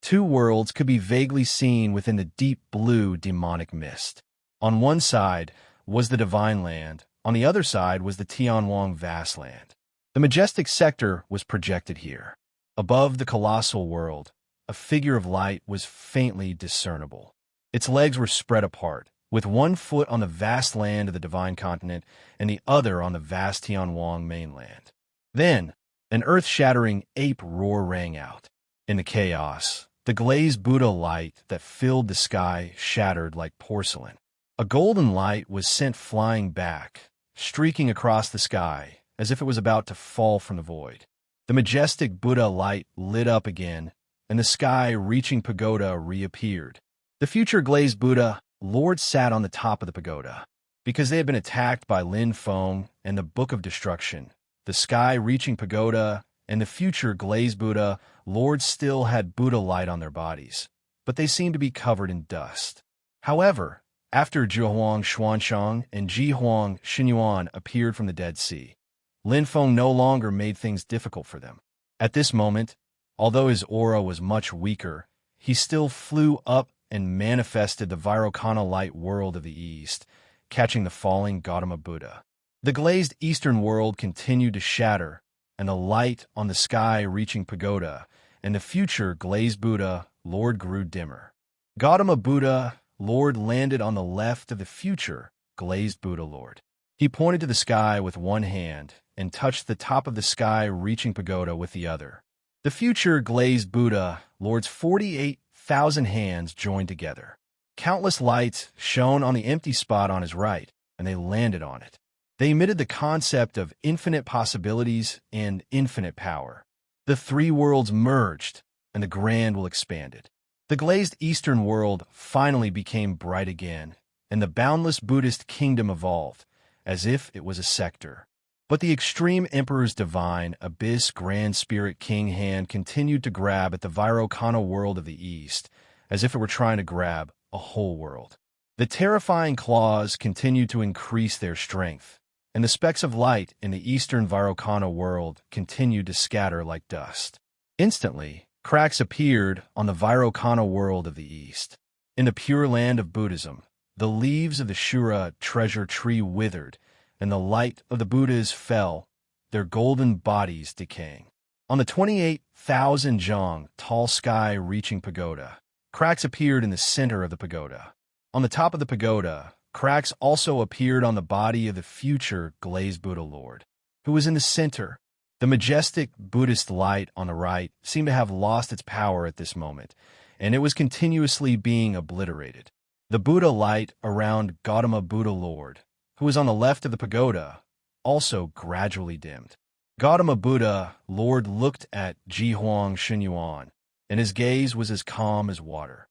Two worlds could be vaguely seen within the deep blue demonic mist. On one side was the Divine Land, on the other side was the Tianwang Vast Land. The majestic sector was projected here. Above the colossal world, a figure of light was faintly discernible. Its legs were spread apart, with one foot on the vast land of the Divine Continent and the other on the vast Tianwang mainland. Then, an earth-shattering ape roar rang out. In the chaos, the glazed Buddha light that filled the sky shattered like porcelain. A golden light was sent flying back, streaking across the sky, as if it was about to fall from the void. The majestic Buddha light lit up again, and the sky-reaching pagoda reappeared. The future glazed Buddha Lord sat on the top of the pagoda. Because they had been attacked by Lin Feng and the Book of Destruction, the sky-reaching pagoda and the future glazed Buddha Lord still had Buddha light on their bodies, but they seemed to be covered in dust. However, after Jue Huang Xuanshang and Ji Huang Shenyuan appeared from the Dead Sea, Lin Feng no longer made things difficult for them. At this moment, although his aura was much weaker, he still flew up and manifested the Vairocana light world of the east, catching the falling Gautama Buddha. The glazed eastern world continued to shatter, and the light on the sky-reaching pagoda and the future glazed Buddha Lord grew dimmer. Gautama Buddha Lord landed on the left of the future glazed Buddha Lord. He pointed to the sky with one hand and touched the top of the sky-reaching pagoda with the other. The future glazed Buddha Lord's 48,000 hands joined together. Countless lights shone on the empty spot on his right, and they landed on it. They emitted the concept of infinite possibilities and infinite power. The three worlds merged, and the grand will expanded. The glazed eastern world finally became bright again, and the boundless Buddhist kingdom evolved, as if it was a sector. But the extreme emperor's divine abyss grand spirit king hand continued to grab at the Vairocana world of the east, as if it were trying to grab a whole world. The terrifying claws continued to increase their strength, and the specks of light in the eastern Vairocana world continued to scatter like dust. Instantly, cracks appeared on the Vairocana world of the east. In the pure land of Buddhism, the leaves of the Shura treasure tree withered, and the light of the Buddhas fell, their golden bodies decaying. On the 28,000 zhang tall sky-reaching pagoda, cracks appeared in the center of the pagoda. On the top of the pagoda, cracks also appeared on the body of the future glazed Buddha Lord, who was in the center. The majestic Buddhist light on the right seemed to have lost its power at this moment, and it was continuously being obliterated. The Buddha light around Gautama Buddha Lord, who was on the left of the pagoda, also gradually dimmed. Gautama Buddha Lord looked at Ji Huang Shenyuan, and his gaze was as calm as water.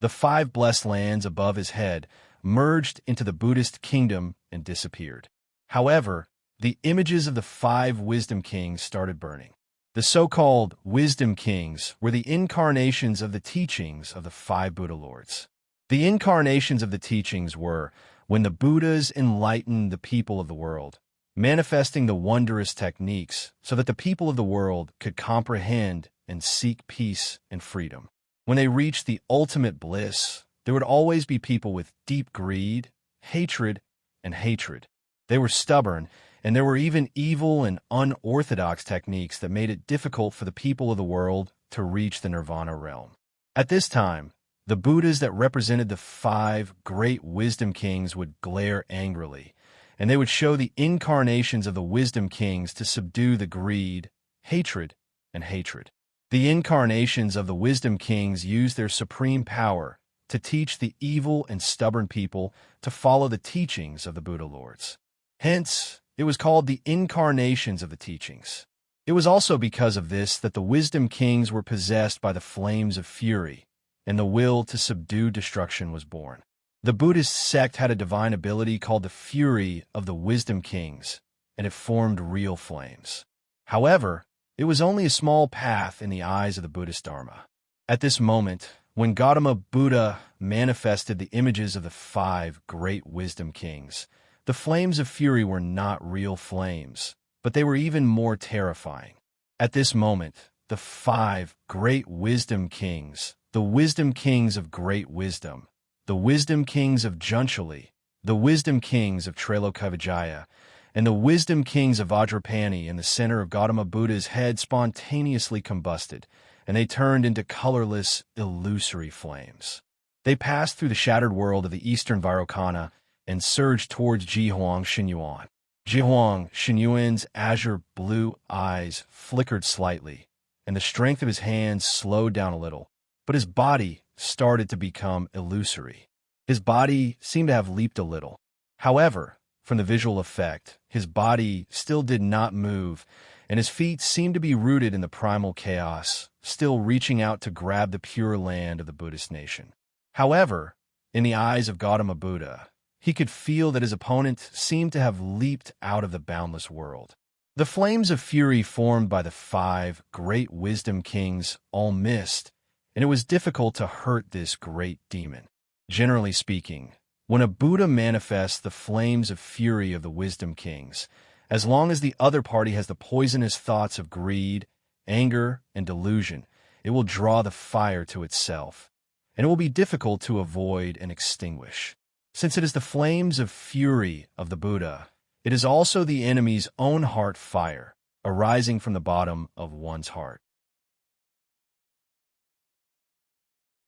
The 5 blessed lands above his head merged into the Buddhist kingdom and disappeared. However, the images of the 5 wisdom kings started burning. The so-called wisdom kings were the incarnations of the teachings of the five Buddha lords. The incarnations of the teachings were when the Buddhas enlightened the people of the world, manifesting the wondrous techniques so that the people of the world could comprehend and seek peace and freedom. When they reached the ultimate bliss, there would always be people with deep greed, hatred, and hatred. They were stubborn, and there were even evil and unorthodox techniques that made it difficult for the people of the world to reach the nirvana realm. At this time, the Buddhas that represented the five great wisdom kings would glare angrily, and they would show the incarnations of the wisdom kings to subdue the greed, hatred, and hatred. The incarnations of the wisdom kings used their supreme power to teach the evil and stubborn people to follow the teachings of the Buddha lords. Hence, it was called the incarnations of the teachings. It was also because of this that the wisdom kings were possessed by the flames of fury, and the will to subdue destruction was born. The Buddhist sect had a divine ability called the fury of the wisdom kings, and it formed real flames. However, it was only a small path in the eyes of the Buddhist Dharma. At this moment, when Gautama Buddha manifested the images of the five great wisdom kings, the flames of fury were not real flames, but they were even more terrifying. At this moment, the five great wisdom kings, the wisdom kings of great wisdom, the wisdom kings of Junchali, the wisdom kings of Trailokavijaya, and the wisdom kings of Vajrapani in the center of Gautama Buddha's head spontaneously combusted, and they turned into colorless, illusory flames. They passed through the shattered world of the eastern Vairocana and surged towards Jihuang Xinyuan. Jihuang Xinyuan's azure blue eyes flickered slightly, and the strength of his hands slowed down a little, but his body started to become illusory. His body seemed to have leaped a little. However, from the visual effect, his body still did not move, and his feet seemed to be rooted in the primal chaos, still reaching out to grab the pure land of the Buddhist nation. However, in the eyes of Gautama Buddha, he could feel that his opponent seemed to have leaped out of the boundless world. The flames of fury formed by the five great wisdom kings all missed, and it was difficult to hurt this great demon. Generally speaking, when a Buddha manifests the flames of fury of the wisdom kings, as long as the other party has the poisonous thoughts of greed, anger, and delusion, it will draw the fire to itself, and it will be difficult to avoid and extinguish. Since it is the flames of fury of the Buddha, it is also the enemy's own heart fire, arising from the bottom of one's heart.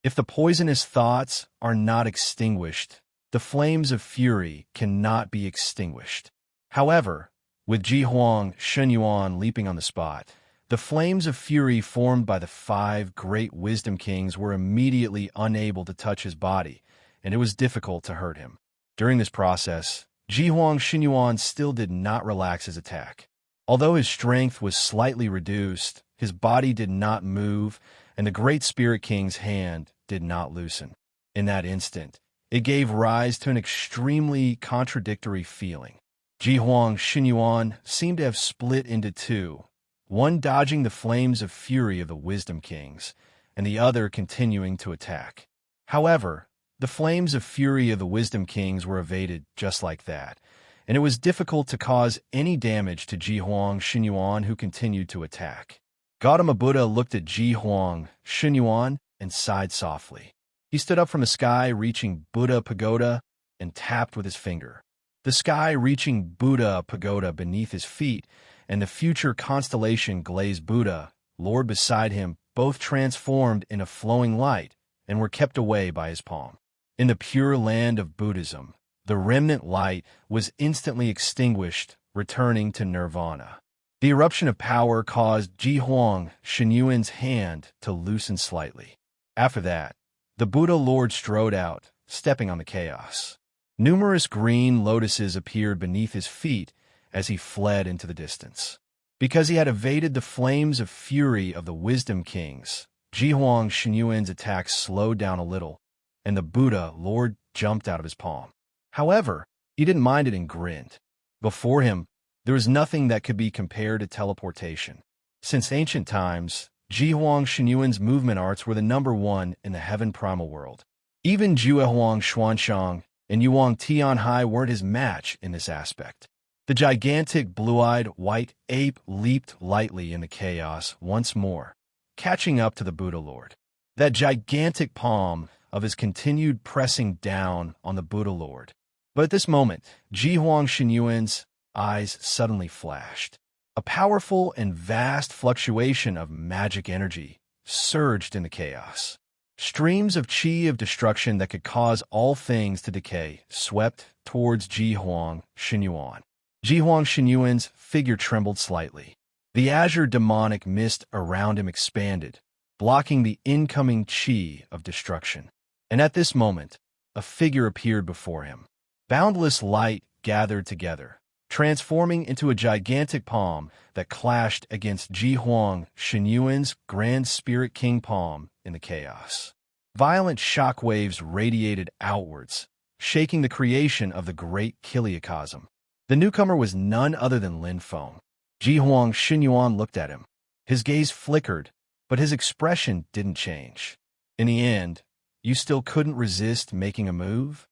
If the poisonous thoughts are not extinguished, the flames of fury cannot be extinguished. However, with Jihuang Xinyuan leaping on the spot, the flames of fury formed by the five great wisdom kings were immediately unable to touch his body, and it was difficult to hurt him. During this process, Jihuang Xinyuan still did not relax his attack. Although his strength was slightly reduced, his body did not move, and the Great Spirit King's hand did not loosen. In that instant, it gave rise to an extremely contradictory feeling. Jihuang Xinyuan seemed to have split into two, one dodging the flames of fury of the Wisdom Kings, and the other continuing to attack. However, the flames of fury of the Wisdom Kings were evaded just like that, and it was difficult to cause any damage to Jihuang Xinyuan, who continued to attack. Gautama Buddha looked at Jihuang Xinyuan and sighed softly. He stood up from the sky, reaching Buddha Pagoda, and tapped with his finger. The sky reaching Buddha Pagoda beneath his feet, and the future constellation glazed Buddha, Lord beside him, both transformed into flowing light and were kept away by his palm. In the pure land of Buddhism, the remnant light was instantly extinguished, returning to nirvana. The eruption of power caused Jihuang Xinyuan's hand to loosen slightly. After that, the Buddha Lord strode out, stepping on the chaos. Numerous green lotuses appeared beneath his feet as he fled into the distance. Because he had evaded the flames of fury of the Wisdom Kings, Jihuang Xinyuan's attack slowed down a little, and the Buddha Lord jumped out of his palm. However, he didn't mind it and grinned. Before him, there was nothing that could be compared to teleportation. Since ancient times, Jihuang Shenyuan's movement arts were the number one in the heaven primal world. Even Juehuang Xuanshang and Yuang Tianhai weren't his match in this aspect. The gigantic blue-eyed white ape leaped lightly in the chaos once more, catching up to the Buddha Lord. That gigantic palm of his continued pressing down on the Buddha Lord. But at this moment, Jihuang Shenyuan's eyes suddenly flashed. A powerful and vast fluctuation of magic energy surged in the chaos. Streams of qi of destruction that could cause all things to decay swept towards Jihuang Shenyuan. Jihuang Shenyuan's figure trembled slightly. The azure demonic mist around him expanded, blocking the incoming qi of destruction. And at this moment, a figure appeared before him. Boundless light gathered together, transforming into a gigantic palm that clashed against Jihuang Shenyuan's Grand Spirit King palm in the chaos. Violent shock waves radiated outwards, shaking the creation of the great Kiliacosm. The newcomer was none other than Lin Feng. Jihuang Shenyuan looked at him. His gaze flickered, but his expression didn't change. In the end, you still couldn't resist making a move?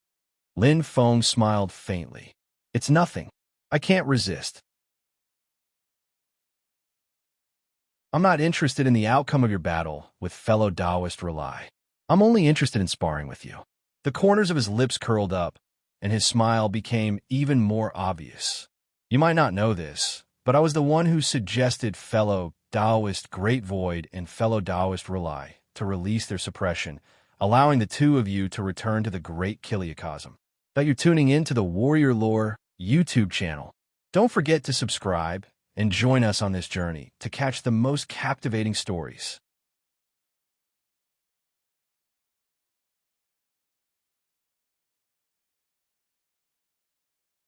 Lin Feng smiled faintly. It's nothing. I can't resist. I'm not interested in the outcome of your battle with fellow Taoist Relay. I'm only interested in sparring with you. The corners of his lips curled up, and his smile became even more obvious. You might not know this, but I was the one who suggested fellow Taoist Great Void and fellow Taoist Relay to release their suppression, allowing the two of you to return to the Great Kiliacosm. That you're tuning in to the Warrior Lore YouTube channel. Don't forget to subscribe and join us on this journey to catch the most captivating stories.